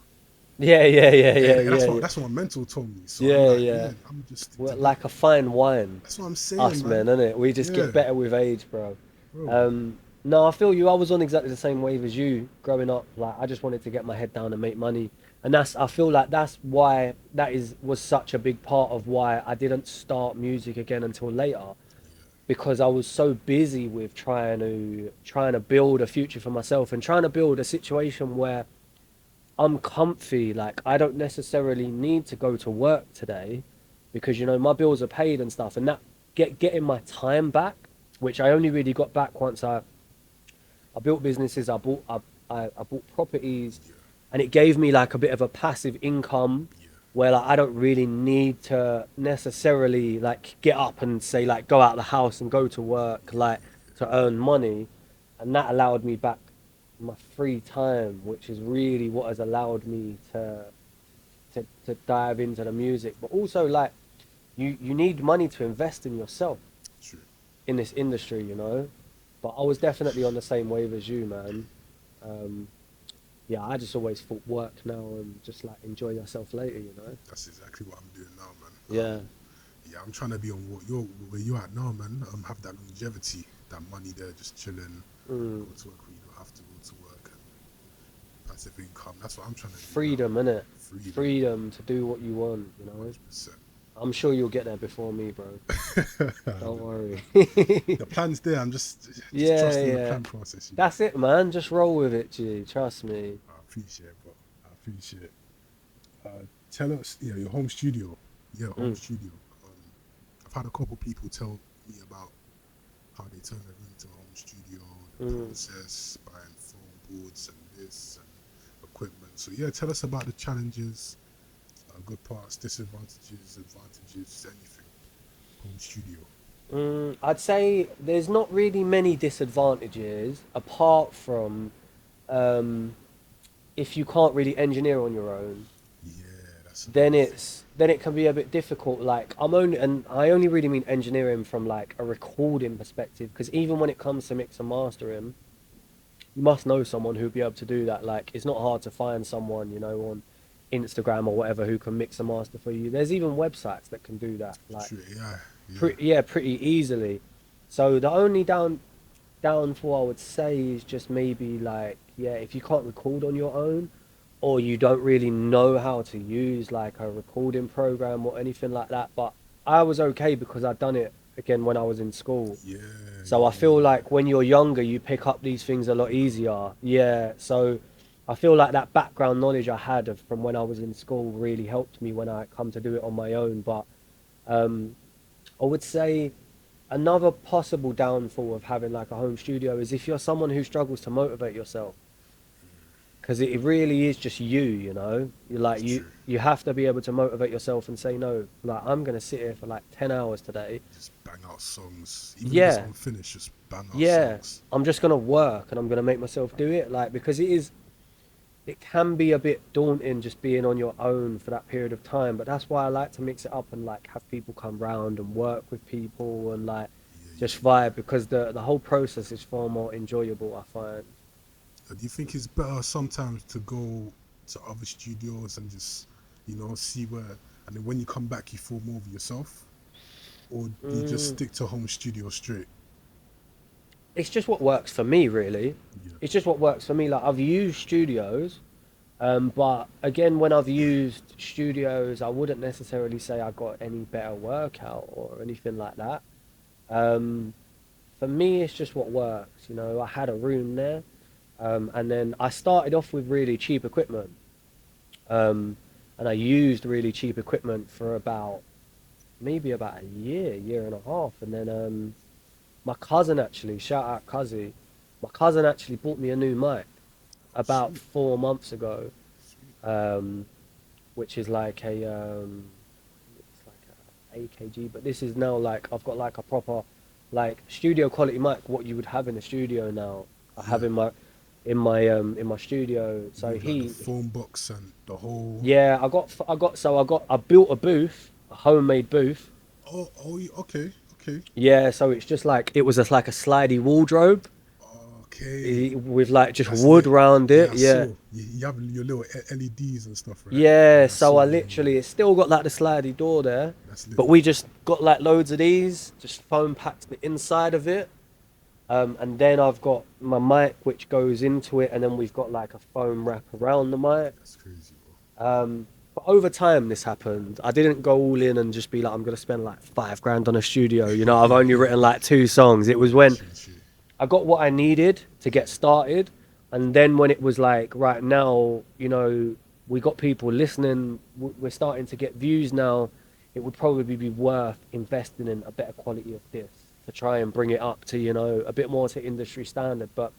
S3: Yeah,
S4: Yeah.
S3: that's what my mentor told me. So I'm
S4: Yeah,
S3: like,
S4: yeah.
S3: yeah, I'm just
S4: We're
S3: into that.
S4: like a fine wine,
S3: That's what I'm saying,
S4: us men,
S3: man.
S4: innit? We just
S3: Yeah,
S4: get better with age, bro.
S3: bro.
S4: No, I feel you. I was on exactly the same wave as you growing up. Like, I just wanted to get my head down and make money, and I feel like that's why was such a big part of why I didn't start music again until later, because I was so busy with trying to build a future for myself and trying to build a situation where I'm comfy. Like, I don't necessarily need to go to work today because, my bills are paid and stuff. And that getting my time back, which I only really got back once I built businesses, I bought properties,
S3: Yeah,
S4: and it gave me like a bit of a passive income
S3: yeah,
S4: where like I don't really need to necessarily like get up and say like go out of the house and go to work like to earn money, and that allowed me back my free time, which is really what has allowed me to dive into the music. But also like you need money to invest in yourself
S3: true.
S4: in this industry. But I was definitely on the same wave as you, man. um, yeah, I just always thought work now and just like enjoy yourself later.
S3: That's exactly what I'm doing now, man.
S4: Yeah.
S3: Yeah, I'm trying to be on where you're at now, man. Have that longevity, that money there, just chilling,
S4: Mm.
S3: go to work when you don't have to go to work, and passive income. That's what I'm trying to do now.
S4: Freedom, innit?
S3: Freedom,
S4: Freedom to do what you want.
S3: 100%.
S4: I'm sure you'll get there before me, bro. Don't
S3: the,
S4: worry.
S3: the plan's there. I'm just
S4: Yeah,
S3: trusting the
S4: yeah.
S3: plan process.
S4: That's it, man. Just roll with it, G. Trust me.
S3: I appreciate it, bro. I appreciate it. Tell us, your home studio. Yeah, home
S4: Mm.
S3: studio. I've had a couple people tell me about how they turn their room to a home studio, the
S4: Mm.
S3: process, buying phone boards and this and equipment. So yeah, tell us about the challenges, good parts, disadvantages, advantages, anything. Home studio.
S4: I'd say there's not really many disadvantages apart from um, if you can't really engineer on your own,
S3: Yeah, that's
S4: then
S3: another thing.
S4: it can be a bit difficult. Like I only really mean engineering from like a recording perspective, because even when it comes to mix and mastering, you must know someone who'd be able to do that. Like, it's not hard to find someone, on Instagram or whatever who can mix and master for you. There's even websites that can do that, like
S3: True, yeah,
S4: pretty easily. So the only downfall I would say is just maybe like, yeah, if you can't record on your own, or you don't really know how to use like a recording program or anything like that. But I was okay because I'd done it again when I was in school.
S3: yeah,
S4: So I feel like when you're younger, you pick up these things a lot easier. Yeah. So I feel like that background knowledge I had from when I was in school really helped me when I come to do it on my own. But um, I would say another possible downfall of having like a home studio is if you're someone who struggles to motivate yourself, because it really is just you like
S3: It's true.
S4: you have to be able to motivate yourself and say no, like I'm gonna sit here for like 10 hours today.
S3: Just bang out songs, even if it's
S4: Yeah,
S3: unfinished. Just bang out
S4: yeah,
S3: songs.
S4: I'm just gonna work and I'm gonna make myself do it, like, because it can be a bit daunting just being on your own for that period of time. But that's why I like to mix it up and like have people come round and work with people and like just vibe, because the whole process is far more enjoyable, I find.
S3: Do you think it's better sometimes to go to other studios and just, see where, and then when you come back, you feel more of yourself, or do you just
S4: Mm,
S3: stick to home studio straight?
S4: it's just what works for me, really.
S3: Yeah,
S4: It's just what works for me. Like, I've used studios, but again, when I've used studios, I wouldn't necessarily say I got any better workout or anything like that. Um, for me, it's just what works. I had a room there, and then I started off with really cheap equipment, um, and I used really cheap equipment for maybe about a year and a half, and then my cousin actually, shout out Cuzzy, my cousin actually bought me a new mic
S3: oh,
S4: about
S3: sweet,
S4: 4 months ago.
S3: sweet.
S4: which is like it's like a AKG, but this is now like I've got like a proper like studio quality mic, what you would have in a studio now. I have in my studio. So
S3: With, like, the phone box and the whole.
S4: yeah, I built a booth, a homemade booth.
S3: Okay, okay,
S4: Yeah, so it's just like it was just like a slidey wardrobe
S3: okay.
S4: with like just
S3: That's
S4: wood
S3: lit.
S4: round
S3: Yeah,
S4: it.
S3: I
S4: Yeah.
S3: saw. You have your little LEDs and stuff, right?
S4: Yeah,
S3: Yeah, I
S4: so
S3: saw.
S4: I
S3: Yeah,
S4: literally, it's still got like the slidey door there,
S3: that's lit.
S4: but we just got like loads of these, just foam packed the inside of it. And then I've got my mic which goes into it, and then we've got like a foam wrap around the mic.
S3: That's crazy, bro.
S4: But over time this happened. I didn't go all in and just be like, I'm gonna spend like 5 grand on a studio. You know, I've only written like 2 songs. It was when
S3: True.
S4: I got what I needed to get started, and then when it was like, right now, you know, we got people listening, we're starting to get views now. It would probably be worth investing in a better quality of this to try and bring it up to, you know, a bit more to industry standard. But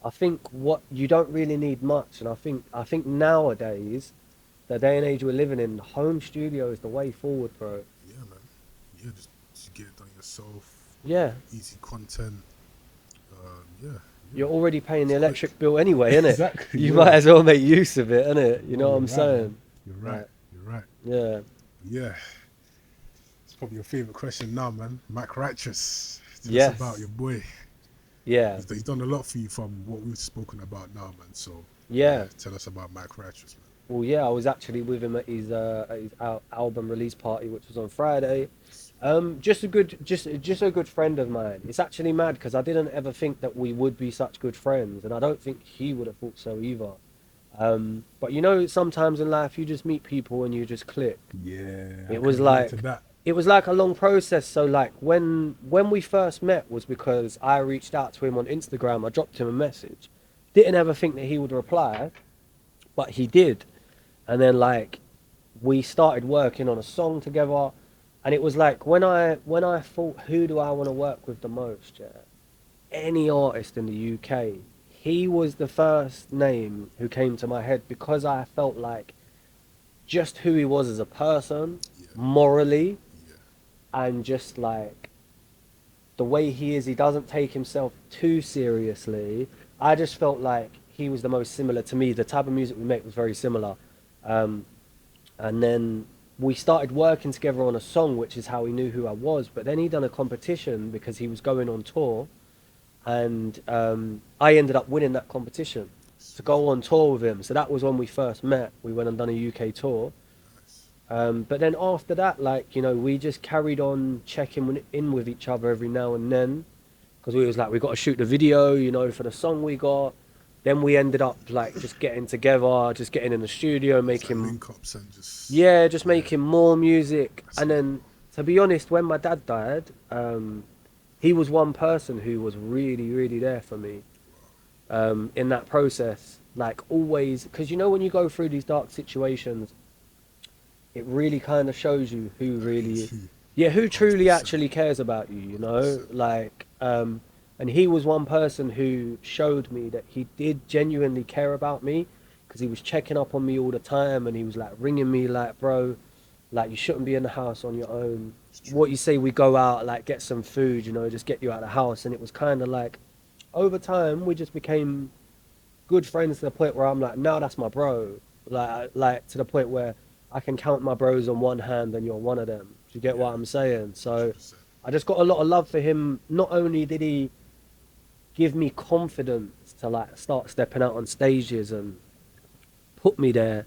S4: I think what you don't really need much, and I think nowadays, the day and age we're living in, home studio is the way forward, bro.
S3: Yeah, man. Yeah, just get it done yourself.
S4: Yeah.
S3: Easy content. Yeah.
S4: You're already paying the
S3: It's
S4: electric bill anyway, innit?
S3: Exactly,
S4: You
S3: yeah.
S4: might as well make use of it, innit? You know what
S3: You're
S4: I'm
S3: right,
S4: saying?
S3: man. You're right.
S4: Right.
S3: You're right.
S4: Yeah.
S3: Yeah. It's probably your favorite question now, man. Mac Righteous. Tell
S4: Yes.
S3: us about your boy.
S4: Yeah.
S3: He's done a lot for you from what we've spoken about now, man. So
S4: Yeah.
S3: tell us about Mac Righteous, man.
S4: Well, yeah, I was actually with him at his album release party, which was on Friday. Just a good friend of mine. It's actually mad because I didn't ever think that we would be such good friends, and I don't think he would have thought so either. But you know, sometimes in life you just meet people and you just click.
S3: Yeah.
S4: It was like a long process. So like when we first met was because I reached out to him on Instagram. I dropped him a message. Didn't ever think that he would reply, but he did. And then like we started working on a song together, and it was like when I thought, who do I want to work with the most? Yeah, any artist in the UK. He was the first name who came to my head because I felt like just who he was as a person, morally, and just like the way he is. He doesn't take himself too seriously. I just felt like he was the most similar to me. The type of music we make was very similar. And then we started working together on a song, which is how he knew who I was. But then he done a competition because he was going on tour, and I ended up winning that competition to go on tour with him. So that was when we first met. We went and done a UK tour. But then after that, like, you know, we just carried on checking in with each other every now and then, because we was like, we got to shoot the video, you know, for the song we got. Then we ended up like just getting together, just getting in the studio, making
S3: link-ups and just
S4: making more music. And then, to be honest, when my dad died, he was one person who was really, really there for me in that process. Like always, because you know when you go through these dark situations, it really kind of shows you who really, who truly actually cares about you. You know, like. And he was one person who showed me that he did genuinely care about me, because he was checking up on me all the time, and he was like ringing me like, bro, like you shouldn't be in the house on your own. What you say we go out, like get some food, you know, just get you out of the house. And it was kind of like, over time, we just became good friends to the point where I'm like, now that's my bro. Like to the point where I can count my bros on one hand and you're one of them. Do you get what I'm saying? So I just got a lot of love for him. Not only did he give me confidence to like start stepping out on stages and put me there,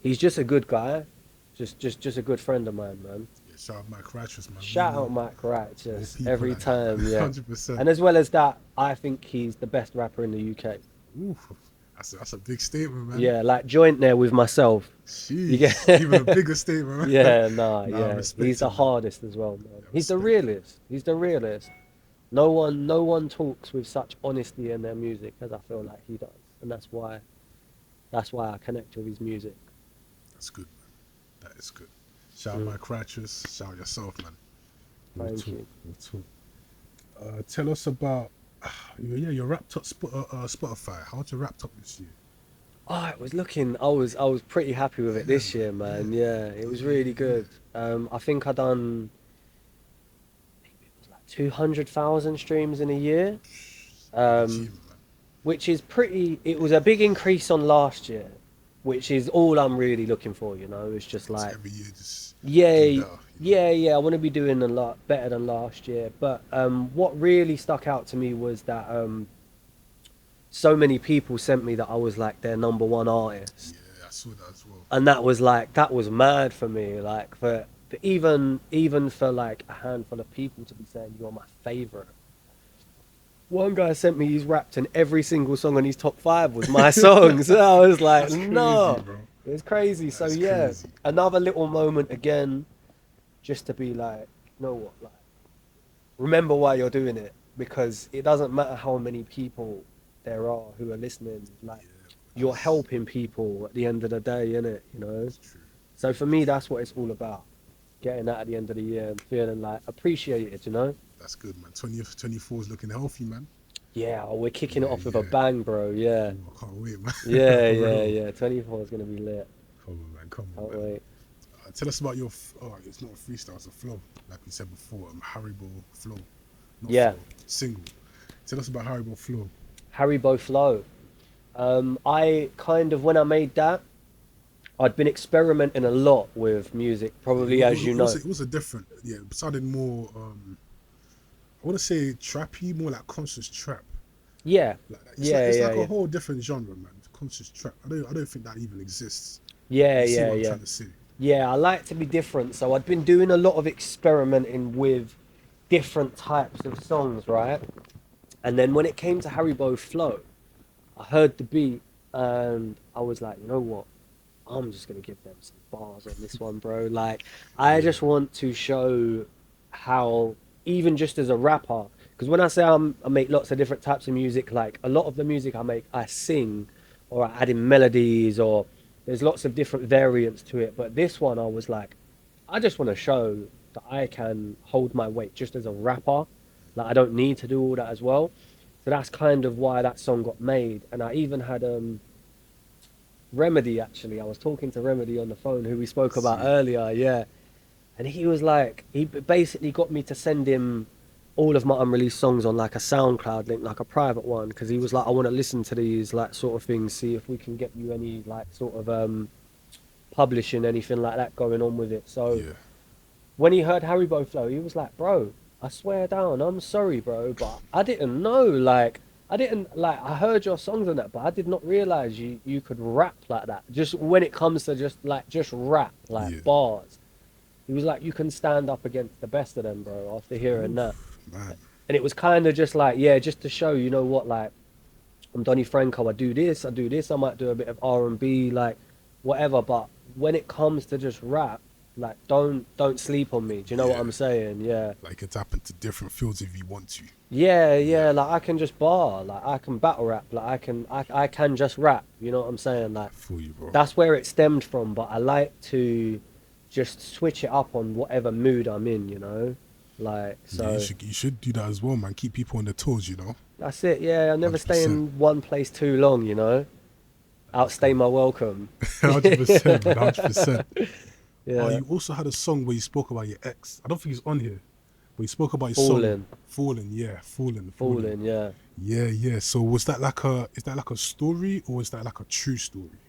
S4: he's just a good guy, just a good friend of mine, man.
S3: Yeah, shout out Mike Righteous, man.
S4: Shout out Mike Righteous every
S3: like
S4: time,
S3: that.
S4: yeah.
S3: 100%.
S4: And as well as that, I think he's the best rapper in the UK.
S3: Ooh, that's a big statement, man.
S4: Yeah, like joint there with myself.
S3: Jeez, even a bigger statement, man.
S4: Yeah,
S3: I respect
S4: he's the
S3: him, man.
S4: hardest as well, man. He's the realist. He's the realist. No one talks with such honesty in their music as I feel like he does, and that's why I connect with his music.
S3: That's good, man. That is good. Shout out Mike Righteous. Shout out yourself, man.
S4: Thank you.
S3: We'll talk. Tell us about your wrapped up Spotify. How's your wrapped up this year?
S4: Oh, it was looking. I was pretty happy with it this year, man. Yeah, it was really good. I think I done 200,000 streams in a year,
S3: Big
S4: um,
S3: achievement, man.
S4: which is pretty. It was a big increase on last year, which is all I'm really looking for. You know, it's just
S3: So
S4: like,
S3: every year just getting
S4: yeah,
S3: better, you know.
S4: yeah. I want to be doing a lot better than last year. But what really stuck out to me was that so many people sent me that I was like their number one artist.
S3: Yeah, I saw that as well.
S4: And that was like that was mad for me, like for even for like a handful of people to be saying you're my favorite. One guy sent me, he's rapped, and every single song on his top five was my songs. So I was like,
S3: That's
S4: no,
S3: crazy, bro.
S4: it was crazy. So
S3: That's
S4: yeah,
S3: crazy.
S4: another little moment again, just to be like, you know what, like, remember why you're doing it, because it doesn't matter how many people there are who are listening. Like,
S3: Yeah,
S4: you're
S3: that's,
S4: helping people at the end of the day, innit? You know.
S3: that's true.
S4: So for me, that's what it's all about. Getting that at the end of the year and feeling like appreciated, you know?
S3: That's good, man. 24 is looking healthy, man.
S4: Yeah, oh, we're kicking it
S3: Yeah,
S4: off with a
S3: yeah.
S4: bang, bro. Yeah.
S3: Ooh, I can't wait, man.
S4: Yeah,
S3: For
S4: yeah,
S3: real.
S4: yeah. 24 is going to be lit.
S3: Come on, man. Come on,
S4: Can't
S3: man.
S4: wait.
S3: Tell us about your. Oh, it's not a freestyle, it's a flow. Like we said before, Haribo flow, not
S4: Yeah.
S3: flow, single. Tell us about Haribo flow.
S4: Haribo Flow. I kind of, when I made that, I'd been experimenting a lot with music, probably as you know.
S3: It was a different. Yeah, it sounded more. I want to say trappy, more like conscious trap.
S4: Yeah.
S3: Like that.
S4: Yeah,
S3: It's
S4: yeah,
S3: like a
S4: yeah.
S3: whole different genre, man. Conscious trap. I don't think that even exists.
S4: Yeah,
S3: You see
S4: yeah,
S3: what I'm
S4: yeah.
S3: trying to say?
S4: Yeah, I like to be different. So I'd been doing a lot of experimenting with different types of songs, right? And then when it came to Haribo Flow, I heard the beat and I was like, you know what? I'm just gonna give them some bars on this one, bro. Like, I
S3: Yeah,
S4: just want to show how, even just as a rapper, because when I say I make lots of different types of music, like a lot of the music I make, I sing, or I add in melodies, or there's lots of different variants to it. But this one, I was like, I just want to show that I can hold my weight just as a rapper. Like, I don't need to do all that as well. So that's kind of why that song got made. And I even had Remedy, actually. I was talking to Remedy on the phone, who we spoke about
S3: see.
S4: earlier, yeah. And he was like, he basically got me to send him all of my unreleased songs on like a SoundCloud link, like a private one, because he was like, I want to listen to these like sort of things, see if we can get you any like sort of publishing, anything like that going on with it. So
S3: Yeah,
S4: when he heard Haribo Flow, he was like, bro, I swear down, I'm sorry, bro, but I didn't know, like, I heard your songs and that, but I did not realize you could rap like that. Just when it comes to just rap, like
S3: yeah.
S4: bars. He was like, you can stand up against the best of them, bro, after hearing that.
S3: Oof, man.
S4: And it was kind of just like, yeah, just to show, you know what, like, I'm Donnie Franko, I do this, I might do a bit of R&B, like, whatever, but when it comes to just rap, like, don't sleep on me. Do you know what
S3: Yeah.
S4: I'm saying? Yeah.
S3: Like it's happened to different fields if you want to.
S4: Yeah,
S3: Yeah,
S4: yeah, like I can just bar, like I can battle rap, like I can just rap, you know what I'm saying? Like
S3: I feel you, bro.
S4: that's where it stemmed from, but I like to just switch it up on whatever mood I'm in, you know? Like,
S3: Yeah,
S4: so
S3: you should do that as well, man. Keep people on their toes, you know.
S4: that's it. Yeah, I never stay
S3: 100%.
S4: in one place too long, you know?
S3: That's
S4: Outstay
S3: good.
S4: my welcome.
S3: 100%, man. 100%. Oh,
S4: Yeah.
S3: you also had a song where you spoke about your ex. I don't think it's on here, but you spoke about your song,
S4: Falling,
S3: Fallen. Yeah, Fallen.
S4: falling, yeah.
S3: Yeah, yeah. So was that like is that like a story or is that like a true story?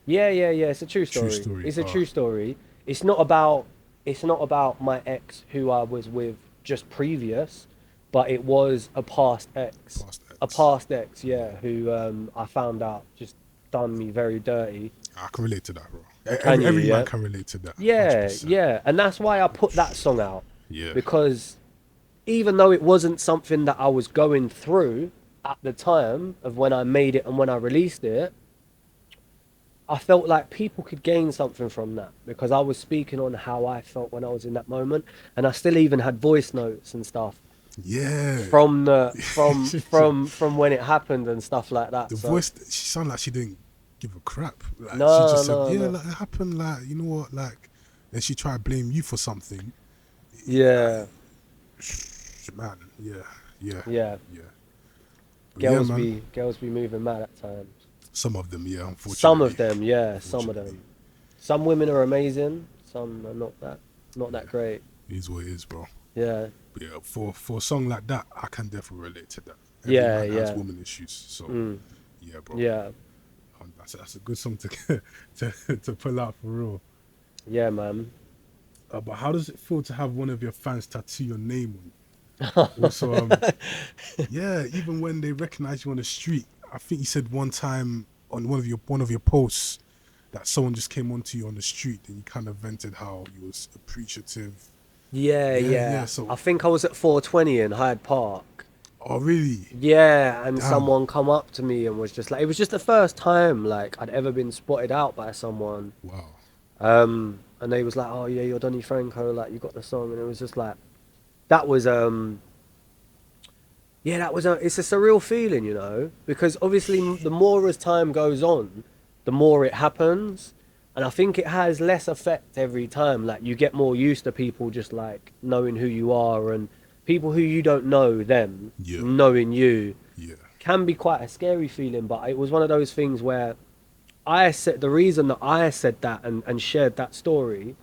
S4: Yeah, yeah, yeah. It's a true
S3: True
S4: story.
S3: story.
S4: It's a true story. It's not about my ex who I was with just previous, but it was a past ex.
S3: Past
S4: A
S3: ex.
S4: past ex, yeah, who I found out just done me very dirty.
S3: I can relate to that, bro.
S4: Can you,
S3: Every man
S4: yeah?
S3: can relate to that.
S4: Yeah,
S3: 100%.
S4: yeah. And that's why I put that song out.
S3: Yeah.
S4: Because even though it wasn't something that I was going through at the time of when I made it and when I released it, I felt like people could gain something from that because I was speaking on how I felt when I was in that moment, and I still even had voice notes and stuff
S3: Yeah.
S4: from the from when it happened and stuff like that.
S3: The
S4: So
S3: voice, she sounded like she didn't give a crap. Like she
S4: no,
S3: just said,
S4: no,
S3: yeah,
S4: no.
S3: like it happened, like, you know what, like, and she tried to blame you for something.
S4: Yeah,
S3: Man, yeah, yeah,
S4: yeah.
S3: yeah. But yeah, man.
S4: Girls be moving mad at times.
S3: Some of them, yeah, unfortunately.
S4: Some of them, yeah, some of
S3: Unfortunately.
S4: them. Some women are amazing, some are not that great.
S3: It is what it is, bro.
S4: Yeah,
S3: But yeah, for a song like that, I can definitely relate to that. Every
S4: yeah,
S3: man has
S4: yeah.
S3: woman issues, so
S4: Mm,
S3: yeah, bro.
S4: yeah,
S3: That's a good song to to pull out for real.
S4: yeah, man.
S3: But how does it feel to have one of your fans tattoo your name on you? Also, yeah, even when they recognize you on the street, I think you said one time on one of your posts that someone just came onto you on the street and you kind of vented how you was appreciative.
S4: Yeah,
S3: Yeah,
S4: yeah.
S3: yeah. So,
S4: I think I was at 420 in Hyde Park.
S3: oh really?
S4: Yeah, and
S3: Damn.
S4: someone come up to me and was just like, it was just the first time like I'd ever been spotted out by someone.
S3: Wow.
S4: And they was like, oh yeah, you're Donnie Franko, like you got the song, and it was just like, that was yeah, that was it's a surreal feeling, you know, because obviously the more as time goes on, the more it happens, and I think it has less effect every time. Like you get more used to people just like knowing who you are, and people who you don't know them
S3: Yeah.
S4: knowing you
S3: Yeah.
S4: can be quite a scary feeling. But it was one of those things where I said the reason that I said that and shared that story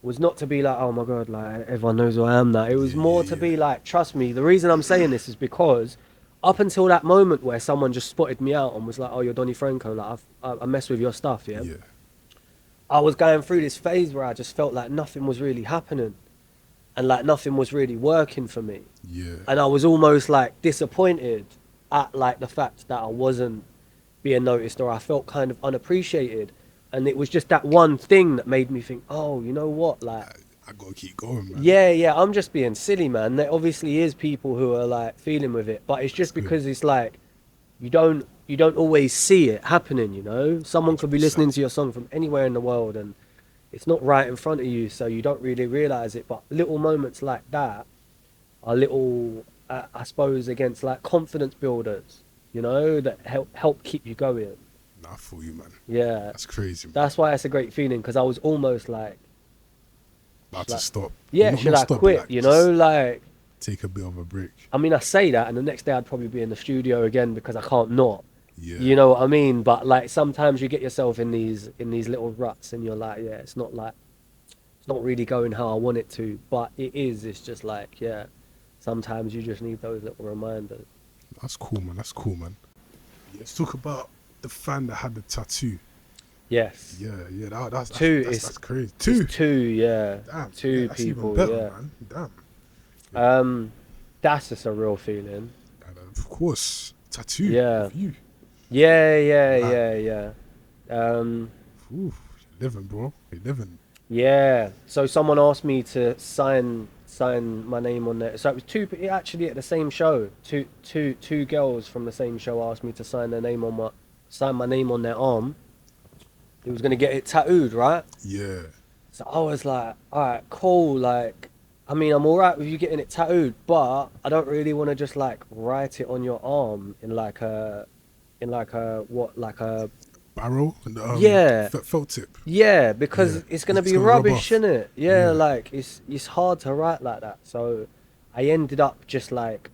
S4: was not to be like, oh my god, like everyone knows who I am now. It was
S3: Yeah,
S4: more
S3: yeah,
S4: to
S3: yeah.
S4: be like, trust me. The reason I'm saying this is because up until that moment where someone just spotted me out and was like, oh, you're Donnie Franko, like I mess with your stuff, yeah.
S3: Yeah.
S4: I was going through this phase where I just felt like nothing was really happening, and like nothing was really working for me,
S3: Yeah.
S4: and I was almost like disappointed at like the fact that I wasn't being noticed, or I felt kind of unappreciated. And it was just that one thing that made me think, oh, you know what, like,
S3: I gotta keep going, man.
S4: yeah, I'm just being silly, man. There obviously is people who are like feeling with it, but it's just
S3: good.
S4: because it's like you don't always see it happening, you know. Someone could be
S3: 100%.
S4: listening to your song from anywhere in the world and it's not right in front of you, so you don't really realize it. But little moments like that are little, I suppose, against like confidence builders, you know, that help keep you going.
S3: Nah, I feel you, man.
S4: Yeah,
S3: That's crazy, man.
S4: that's why it's a great feeling, because I was almost like,
S3: About to
S4: like,
S3: stop.
S4: yeah,
S3: Not
S4: should I
S3: stop, but,
S4: quit?
S3: like,
S4: You
S3: just
S4: know, like,
S3: take a bit of a break.
S4: I mean, I say that, and the next day I'd probably be in the studio again because I can't not.
S3: Yeah.
S4: You know what I mean? But like sometimes you get yourself in these little ruts, and you're like, yeah, it's not really going how I want it to, but it is. It's just like, yeah, sometimes you just need those little reminders.
S3: That's cool, man. That's cool, man. Yeah, let's talk about the fan that had the tattoo.
S4: Yes.
S3: Yeah, yeah. That's that's crazy.
S4: Two. Two, yeah.
S3: Damn.
S4: Two
S3: Yeah, that's
S4: people,
S3: even better,
S4: yeah.
S3: man. Damn.
S4: That's just a real feeling.
S3: And, of course, tattoo.
S4: Yeah.
S3: Of you.
S4: Yeah.
S3: Ooh, you're living, bro. You're living.
S4: Yeah. So someone asked me to sign my name on there. So it was two actually at the same show. Two girls from the same show asked me to sign my name on their arm. They was gonna get it tattooed, right?
S3: Yeah.
S4: So I was like, all right, cool. Like, I mean, I'm all right with you getting it tattooed, but I don't really want to just like write it on your arm in like a
S3: Barrel and
S4: Yeah.
S3: felt tip.
S4: yeah, because
S3: Yeah.
S4: it's gonna
S3: It's
S4: be
S3: gonna rub
S4: rubbish,
S3: off.
S4: innit? Yeah,
S3: Yeah.
S4: like it's hard to write like that. So I ended up just like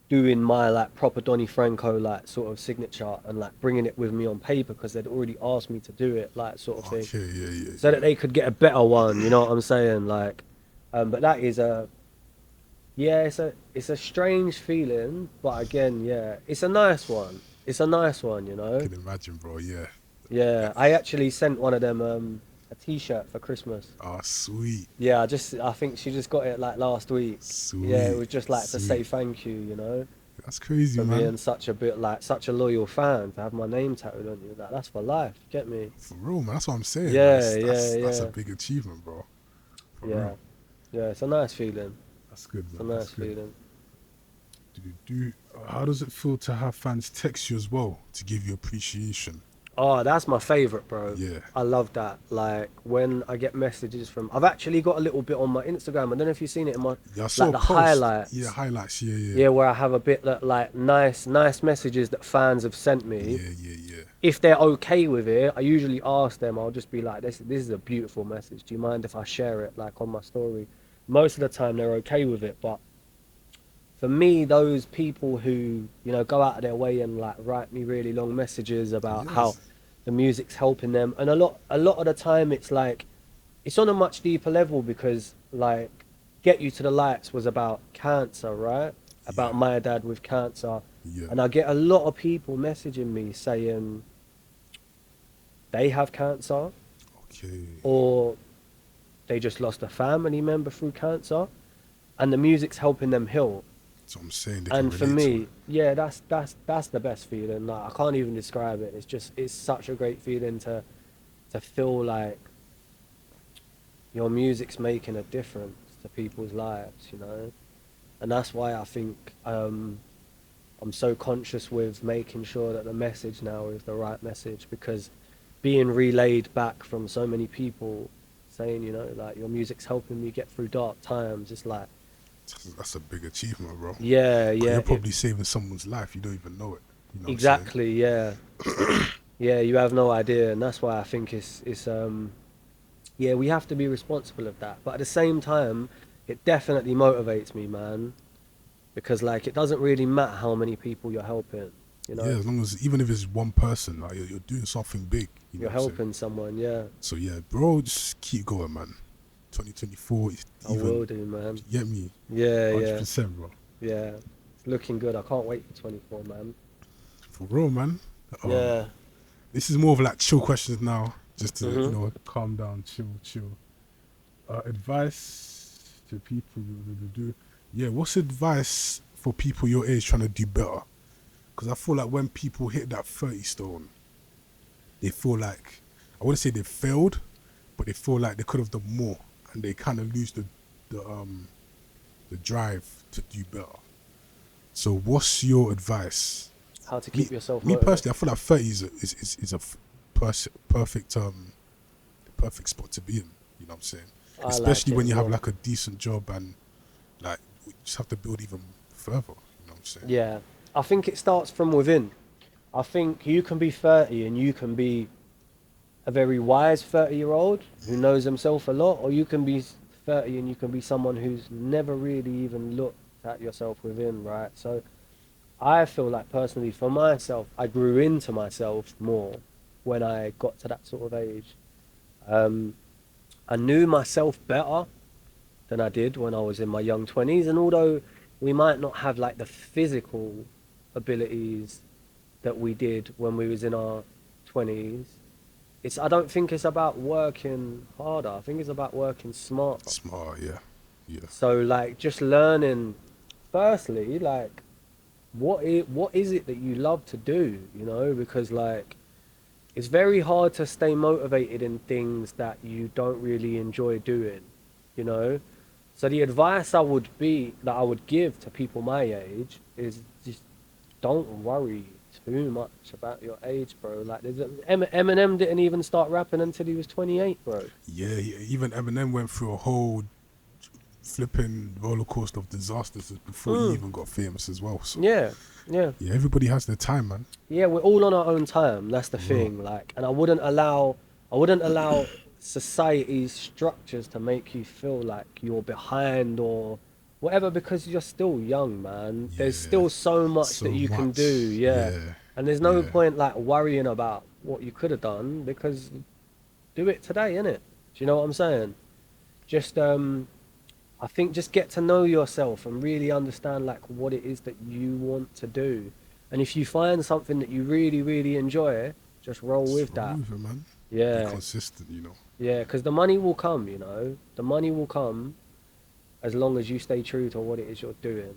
S4: doing my like proper Donnie Franko like sort of signature and like bringing it with me on paper because they'd already asked me to do it, like sort of thing.
S3: Okay, yeah.
S4: So that they could get a better one, you know what I'm saying? Like, but that is it's a strange feeling, but again, yeah, it's a nice one. It's a nice one, you know.
S3: I can imagine, bro. Yeah.
S4: Yeah, I actually sent one of them a T-shirt for Christmas.
S3: Oh, sweet.
S4: Yeah, I think she just got it like last week.
S3: Sweet.
S4: Yeah, it was just like to say
S3: sweet.
S4: thank you, you know,
S3: That's crazy,
S4: for
S3: man.
S4: being such a loyal fan, to have my name tattooed on you. Like, that's for life. Get me?
S3: For real, man. That's what I'm saying.
S4: Yeah,
S3: That's a
S4: yeah.
S3: big achievement, bro. For
S4: Yeah,
S3: real.
S4: yeah, it's a nice feeling.
S3: That's good,
S4: It's a
S3: man.
S4: nice
S3: That's good.
S4: feeling.
S3: How does it feel to have fans text you as well to give you appreciation?
S4: Oh, that's my favorite, bro.
S3: Yeah.
S4: I love that. Like when I get messages from, I've actually got a little bit on my Instagram. I don't know if you've seen it in my
S3: Yeah, I saw
S4: like
S3: a
S4: the
S3: post.
S4: highlights.
S3: Yeah, highlights. Yeah.
S4: Yeah, where I have a bit that like nice messages that fans have sent me.
S3: Yeah.
S4: If they're okay with it, I usually ask them. I'll just be like, this is a beautiful message. Do you mind if I share it like on my story? Most of the time they're okay with it, but for me, those people who, you know, go out of their way and like write me really long messages about how
S3: Yes.
S4: the music's helping them, and a lot of the time it's like it's on a much deeper level because like Get You to the Lights was about cancer, right? About
S3: Yeah.
S4: my dad with cancer.
S3: Yeah.
S4: And I get a lot of people messaging me saying they have cancer
S3: Okay.
S4: or they just lost a family member through cancer and the music's helping them heal.
S3: That's what I'm saying. They can
S4: And for
S3: relate to
S4: me,
S3: it.
S4: yeah, that's the best feeling. Like I can't even describe it. It's such a great feeling to feel like your music's making a difference to people's lives, you know. And that's why I think I'm so conscious with making sure that the message now is the right message, because being relayed back from so many people saying, you know, like your music's helping me get through dark times. It's like,
S3: That's a big achievement, bro.
S4: yeah,
S3: 'Cause
S4: yeah,
S3: you're probably saving someone's life. You don't even know it. You know what I'm saying?
S4: exactly, yeah, yeah. You have no idea, and that's why I think yeah, we have to be responsible of that. But at the same time, it definitely motivates me, man, because like it doesn't really matter how many people you're helping, you
S3: Yeah,
S4: know,
S3: as long as even if it's one person, like you're doing something big. You know
S4: you're
S3: what I'm saying?
S4: helping someone. Yeah,
S3: So yeah, bro, just keep going, man. 2024, is
S4: I will do, man.
S3: you get me?
S4: Yeah, yeah,
S3: 100%, bro.
S4: yeah. It's looking good. I can't wait for 24, man.
S3: For real, man.
S4: Yeah.
S3: This is more of like chill questions now, just to
S4: Mhm.
S3: calm down, chill. Advice to people do. Yeah, what's advice for people your age trying to do better? Because I feel like when people hit that 30 stone, they feel like, I wouldn't say they failed, but they feel like they could have done more, and they kind of lose the drive to do better. So what's your advice?
S4: How to keep yourself
S3: Me
S4: motivated.
S3: personally, I feel like 30 is a perfect spot to be in. You know what I'm saying?
S4: I like
S3: Especially
S4: it
S3: when
S4: as
S3: you have
S4: well.
S3: like a decent job and like you just have to build even further. You know what I'm saying?
S4: Yeah. I think it starts from within. I think you can be 30 and you can be a very wise 30-year-old who knows himself a lot, or you can be 30 and you can be someone who's never really even looked at yourself within, right? So I feel like personally for myself, I grew into myself more when I got to that sort of age. Um, I knew myself better than I did when I was in my young 20s. And although we might not have like the physical abilities that we did when we was in our 20s, I don't think it's about working harder. I think it's about working smarter.
S3: Smart, yeah, yeah.
S4: So like just learning, firstly, like what is it that you love to do, you know? Because like it's very hard to stay motivated in things that you don't really enjoy doing, you know? So the advice that I would give to people my age is just don't worry too much about your age, bro. Like Eminem didn't even start rapping until he was 28, bro.
S3: Yeah, even Eminem went through a whole flipping roller coaster of disasters before he even got famous as well. So
S4: Yeah, yeah.
S3: yeah, everybody has their time, man.
S4: Yeah, we're all on our own time. That's the
S3: Real.
S4: thing. Like, and I wouldn't allow society's structures to make you feel like you're behind or whatever, because you're still young, man. There's
S3: Yeah,
S4: still so much
S3: so
S4: that you can
S3: much.
S4: do. Yeah.
S3: Yeah,
S4: And there's no
S3: yeah.
S4: point like worrying about what you could have done, because do it today, innit? Do you know what I'm saying? Just I think just get to know yourself and really understand like what it is that you want to do. And if you find something that you really, really enjoy, just roll with
S3: Just roll
S4: that.
S3: with it, man. Be
S4: Yeah,
S3: consistent.
S4: yeah, because the money will come, you know. The money will come as long as you stay true to what it is you're doing.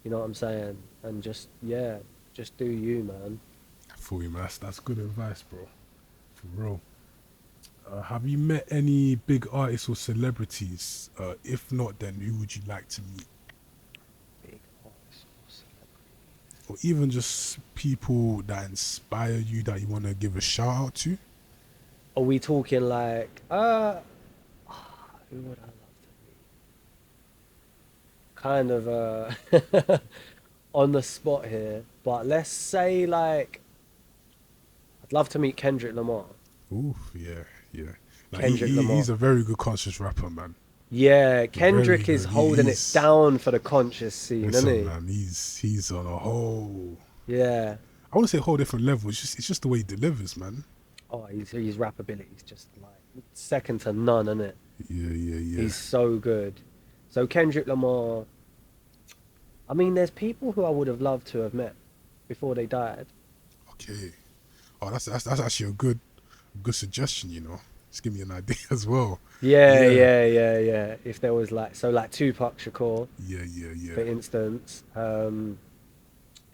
S4: You know what I'm saying? And just, yeah, just do you, man.
S3: For you, man. That's good advice, bro. For real. Have you met any big artists or celebrities? If not, then who would you like to meet?
S4: Big artist or celebrity.
S3: Or even just people that inspire you that you want to give a shout out to?
S4: Are we talking like, who would I love to meet? Kind of on the spot here, but let's say like, I'd love to meet Kendrick Lamar.
S3: Ooh, yeah, yeah. Like
S4: Kendrick
S3: he's
S4: Lamar.
S3: a very good conscious rapper, man.
S4: Yeah, Kendrick
S3: Very
S4: is
S3: good.
S4: holding it
S3: He's
S4: down for the conscious scene, isn't
S3: listen,
S4: he?
S3: man. He's on a whole.
S4: Yeah.
S3: I want to say a whole different level. It's just the way he delivers, man.
S4: Oh, his rap ability is just like second to none, isn't it?
S3: Yeah.
S4: He's so good. So Kendrick Lamar, I mean, there's people who I would have loved to have met before they died.
S3: Okay. Oh, that's actually a good suggestion. Just give me an idea as well.
S4: Yeah. If there was like Tupac Shakur,
S3: Yeah.
S4: for instance,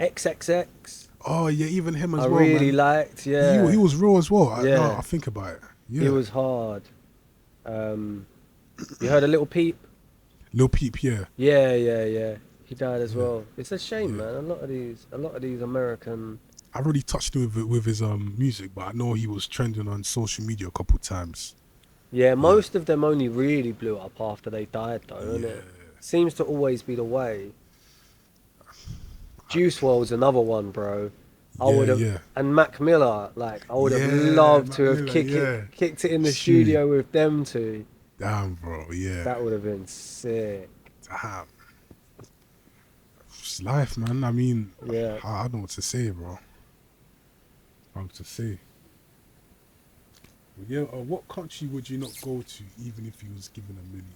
S4: XXX,
S3: Oh yeah, even him as
S4: I
S3: well,
S4: really
S3: man.
S4: liked.
S3: He
S4: Yeah,
S3: was raw as well.
S4: Yeah.
S3: I think about it. Yeah.
S4: he was hard. You heard a Little Peep?
S3: Lil Peep, yeah.
S4: Yeah. He died as
S3: Yeah.
S4: well. It's a shame,
S3: Yeah.
S4: man. A lot of these American.
S3: I really touched him with his music, but I know he was trending on social media a couple times.
S4: Yeah, most of them only really blew up after they died, though, isn't
S3: Yeah.
S4: it? Seems to always be the way. Juice WRLD's another one, bro. I would have,
S3: Yeah.
S4: and Mac Miller, like I would have
S3: Yeah,
S4: loved
S3: Mac
S4: to have
S3: Miller,
S4: kicked it in the
S3: Shoot.
S4: studio with them two.
S3: Damn, bro. Yeah.
S4: That would have been sick.
S3: Damn. It's life, man. I mean,
S4: Yeah.
S3: I don't know what to say, bro. I don't know what to say. But yeah, what country would you not go to even if you was given £1 million?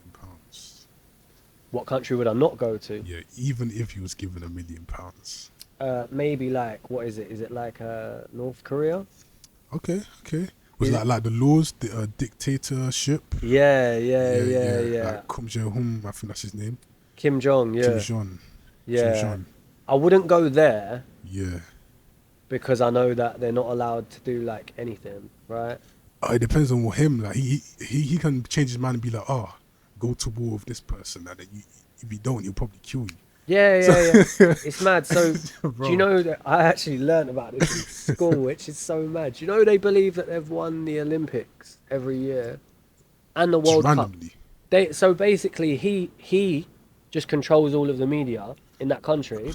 S4: What country would I not go to?
S3: Yeah, even if you was given £1 million.
S4: Maybe like what is it? Is it like North Korea?
S3: Okay. Was
S4: Is
S3: that like the laws, the dictatorship?
S4: Yeah.
S3: Like Kim Jong-un, I think that's his name.
S4: Kim Jong, yeah.
S3: Kim Jong.
S4: Yeah.
S3: Kim Jong.
S4: I wouldn't go there
S3: Yeah.
S4: because I know that they're not allowed to do like anything, right?
S3: It depends on him. Like he can change his mind and be like, go to war with this person, and then if you don't, he'll probably kill you.
S4: Yeah. It's mad. So,
S3: Bro.
S4: do you know that I actually learned about this in school, which is so mad. Do you know they believe that they've won the Olympics every year and the
S3: Just
S4: World Cup?
S3: randomly.
S4: So basically, he just controls all of the media in that country.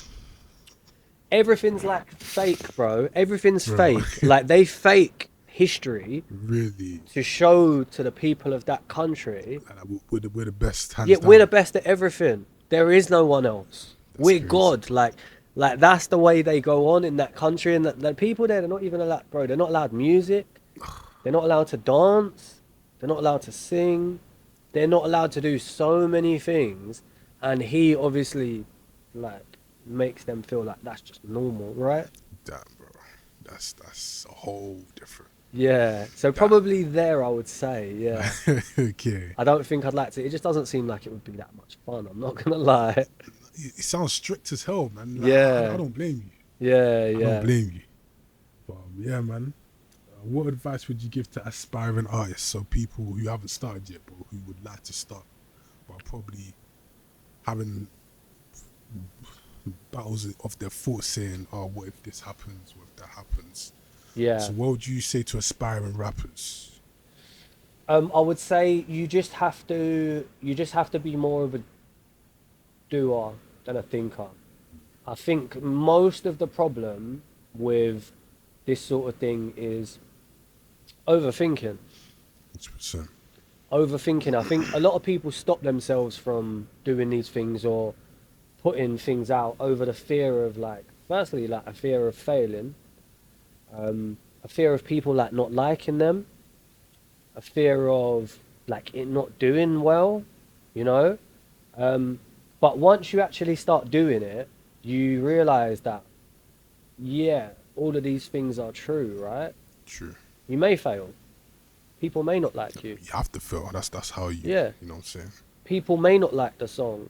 S4: Everything's like fake, bro. Everything's
S3: Bro.
S4: fake. Like they fake history
S3: Really.
S4: to show to the people of that country.
S3: And we're the best hands
S4: Yeah,
S3: down.
S4: we're the best at everything. There is no one else.
S3: That's
S4: We're
S3: crazy.
S4: God. Like that's the way they go on in that country. And the people there, they're not even allowed, bro. They're not allowed music. They're not allowed to dance. They're not allowed to sing. They're not allowed to do so many things. And he obviously, like, makes them feel like that's just normal, right?
S3: Damn, bro. That's a whole different.
S4: Yeah. So probably there, I would say, yeah.
S3: Okay.
S4: I don't think I'd like to. It just doesn't seem like it would be that much fun. I'm not gonna lie.
S3: It sounds strict as hell, man. Like,
S4: Yeah.
S3: I don't blame you.
S4: Yeah.
S3: I don't blame you. But yeah, man. What advice would you give to aspiring artists, so people who haven't started yet, but who would like to start, but probably having battles of their thoughts saying, what if this happens, what if that happens?
S4: Yeah.
S3: So what would you say to aspiring rappers?
S4: I would say you just have to be more of a doer than a thinker. I think most of the problem with this sort of thing is overthinking.
S3: 100%.
S4: Overthinking. I think a lot of people stop themselves from doing these things or putting things out over the fear of, like, firstly, like a fear of failing, a fear of people like not liking them, a fear of like it not doing well, you know. But once you actually start doing it, you realize that, yeah, all of these things are true, right?
S3: True.
S4: You may fail. People may not like you.
S3: You have to feel. That's how you.
S4: Yeah.
S3: You know what I'm saying?
S4: People may not like the song,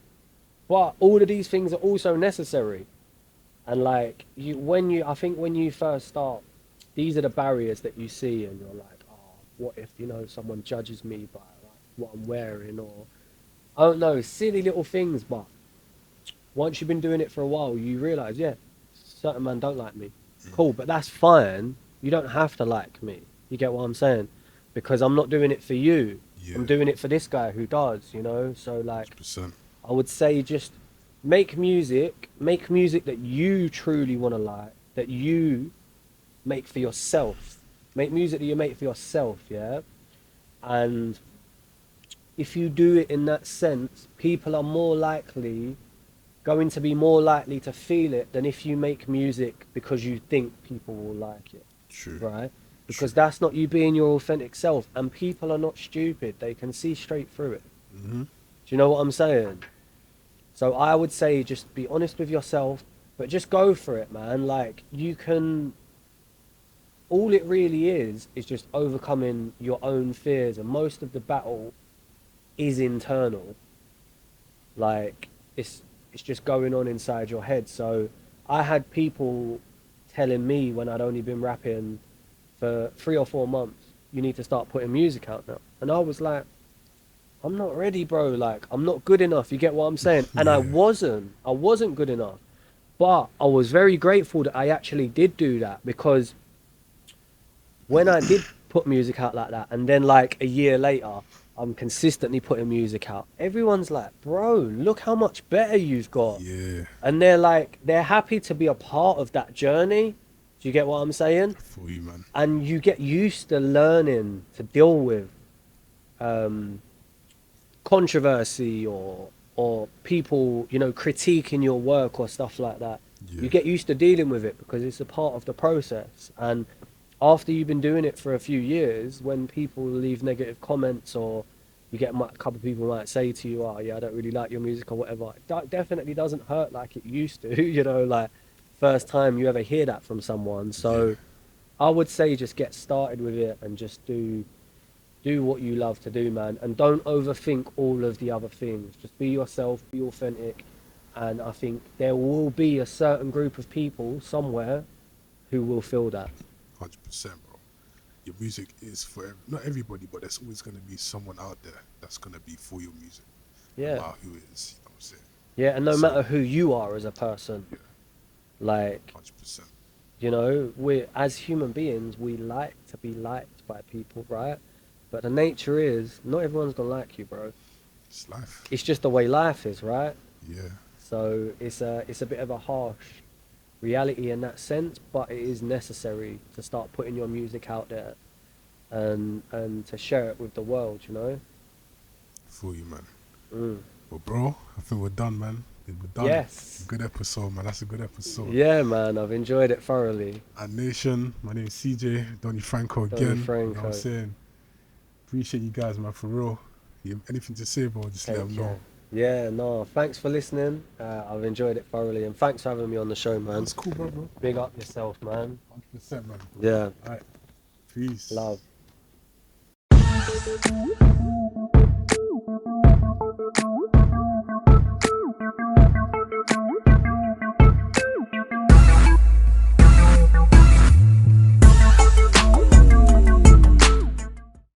S4: but all of these things are also necessary. And like I think when you first start, these are the barriers that you see, and you're like, what if, someone judges me by like what I'm wearing, or I don't know, silly little things. But once you've been doing it for a while, you realize, yeah, certain men don't like me. Cool, but that's fine. You don't have to like me. You get what I'm saying? Because I'm not doing it for you.
S3: Yeah.
S4: I'm doing it for this guy who does, So like,
S3: 100%.
S4: I would say just make music that you truly want to like, that you make for yourself. Make music that you make for yourself, yeah? And if you do it in that sense, people are going to be more likely to feel it than if you make music because you think people will like it.
S3: True.
S4: Right? Because that's not you being your authentic self, and people are not stupid. They can see straight through it.
S3: Mm-hmm.
S4: Do you know what I'm saying? So I would say just be honest with yourself, but just go for it, man. Like, you can... All it really is just overcoming your own fears, and most of the battle is internal. Like, it's just going on inside your head. So I had people telling me when I'd only been rapping for 3 or 4 months, you need to start putting music out now. And I was like, I'm not ready, bro. Like, I'm not good enough. You get what I'm saying? And
S3: Yeah.
S4: I wasn't good enough. But I was very grateful that I actually did do that, because when I did put music out like that, and then like a year later, I'm consistently putting music out, everyone's like, bro, look how much better you've got.
S3: Yeah.
S4: And they're happy to be a part of that journey. Do you get what I'm saying?
S3: For you, man.
S4: And you get used to learning to deal with controversy or people, you know, critiquing your work or stuff like that.
S3: Yeah.
S4: You get used to dealing with it because it's a part of the process. And after you've been doing it for a few years, when people leave negative comments, or you get a couple of people might say to you, oh yeah, I don't really like your music or whatever, it definitely doesn't hurt like it used to. You know, like first time you ever hear that from someone. So
S3: Yeah.
S4: I would say just get started with it and just do what you love to do, man, and don't overthink all of the other things. Just be yourself, be authentic, and I think there will be a certain group of people somewhere who will feel that.
S3: 100%, bro. Your music is for not everybody, but there's always going to be someone out there that's going to be for your music. No
S4: Yeah.
S3: matter who it is, you know what I'm saying?
S4: Yeah, and no
S3: So-
S4: matter who you are as a person,
S3: Yeah.
S4: like,
S3: 100%.
S4: you know, we as human beings, we like to be liked by people, right? But the nature is, not everyone's gonna like you, bro.
S3: It's life.
S4: It's just the way life is, right?
S3: Yeah.
S4: So it's a bit of a harsh reality in that sense, but it is necessary to start putting your music out there and to share it with the world, you know?
S3: For you, man.
S4: Mm.
S3: Well, bro, I think we're done, man. We're done.
S4: Yes.
S3: Good episode, man. That's a good episode.
S4: Yeah, man, I've enjoyed it thoroughly.
S3: AntNation, my name is CJ, Donnie Franko
S4: Donnie
S3: again. You know what I'm
S4: Franko.
S3: saying? Appreciate you guys, man, for real. You have anything to say, bro, just let
S4: Take
S3: them
S4: care.
S3: know.
S4: Yeah, no, thanks for listening. I've enjoyed it thoroughly, and thanks for having me on the show, man.
S3: That's cool, bro.
S4: Big up yourself, man.
S3: 100%, man.
S4: Yeah,
S3: All right. Peace.
S4: love.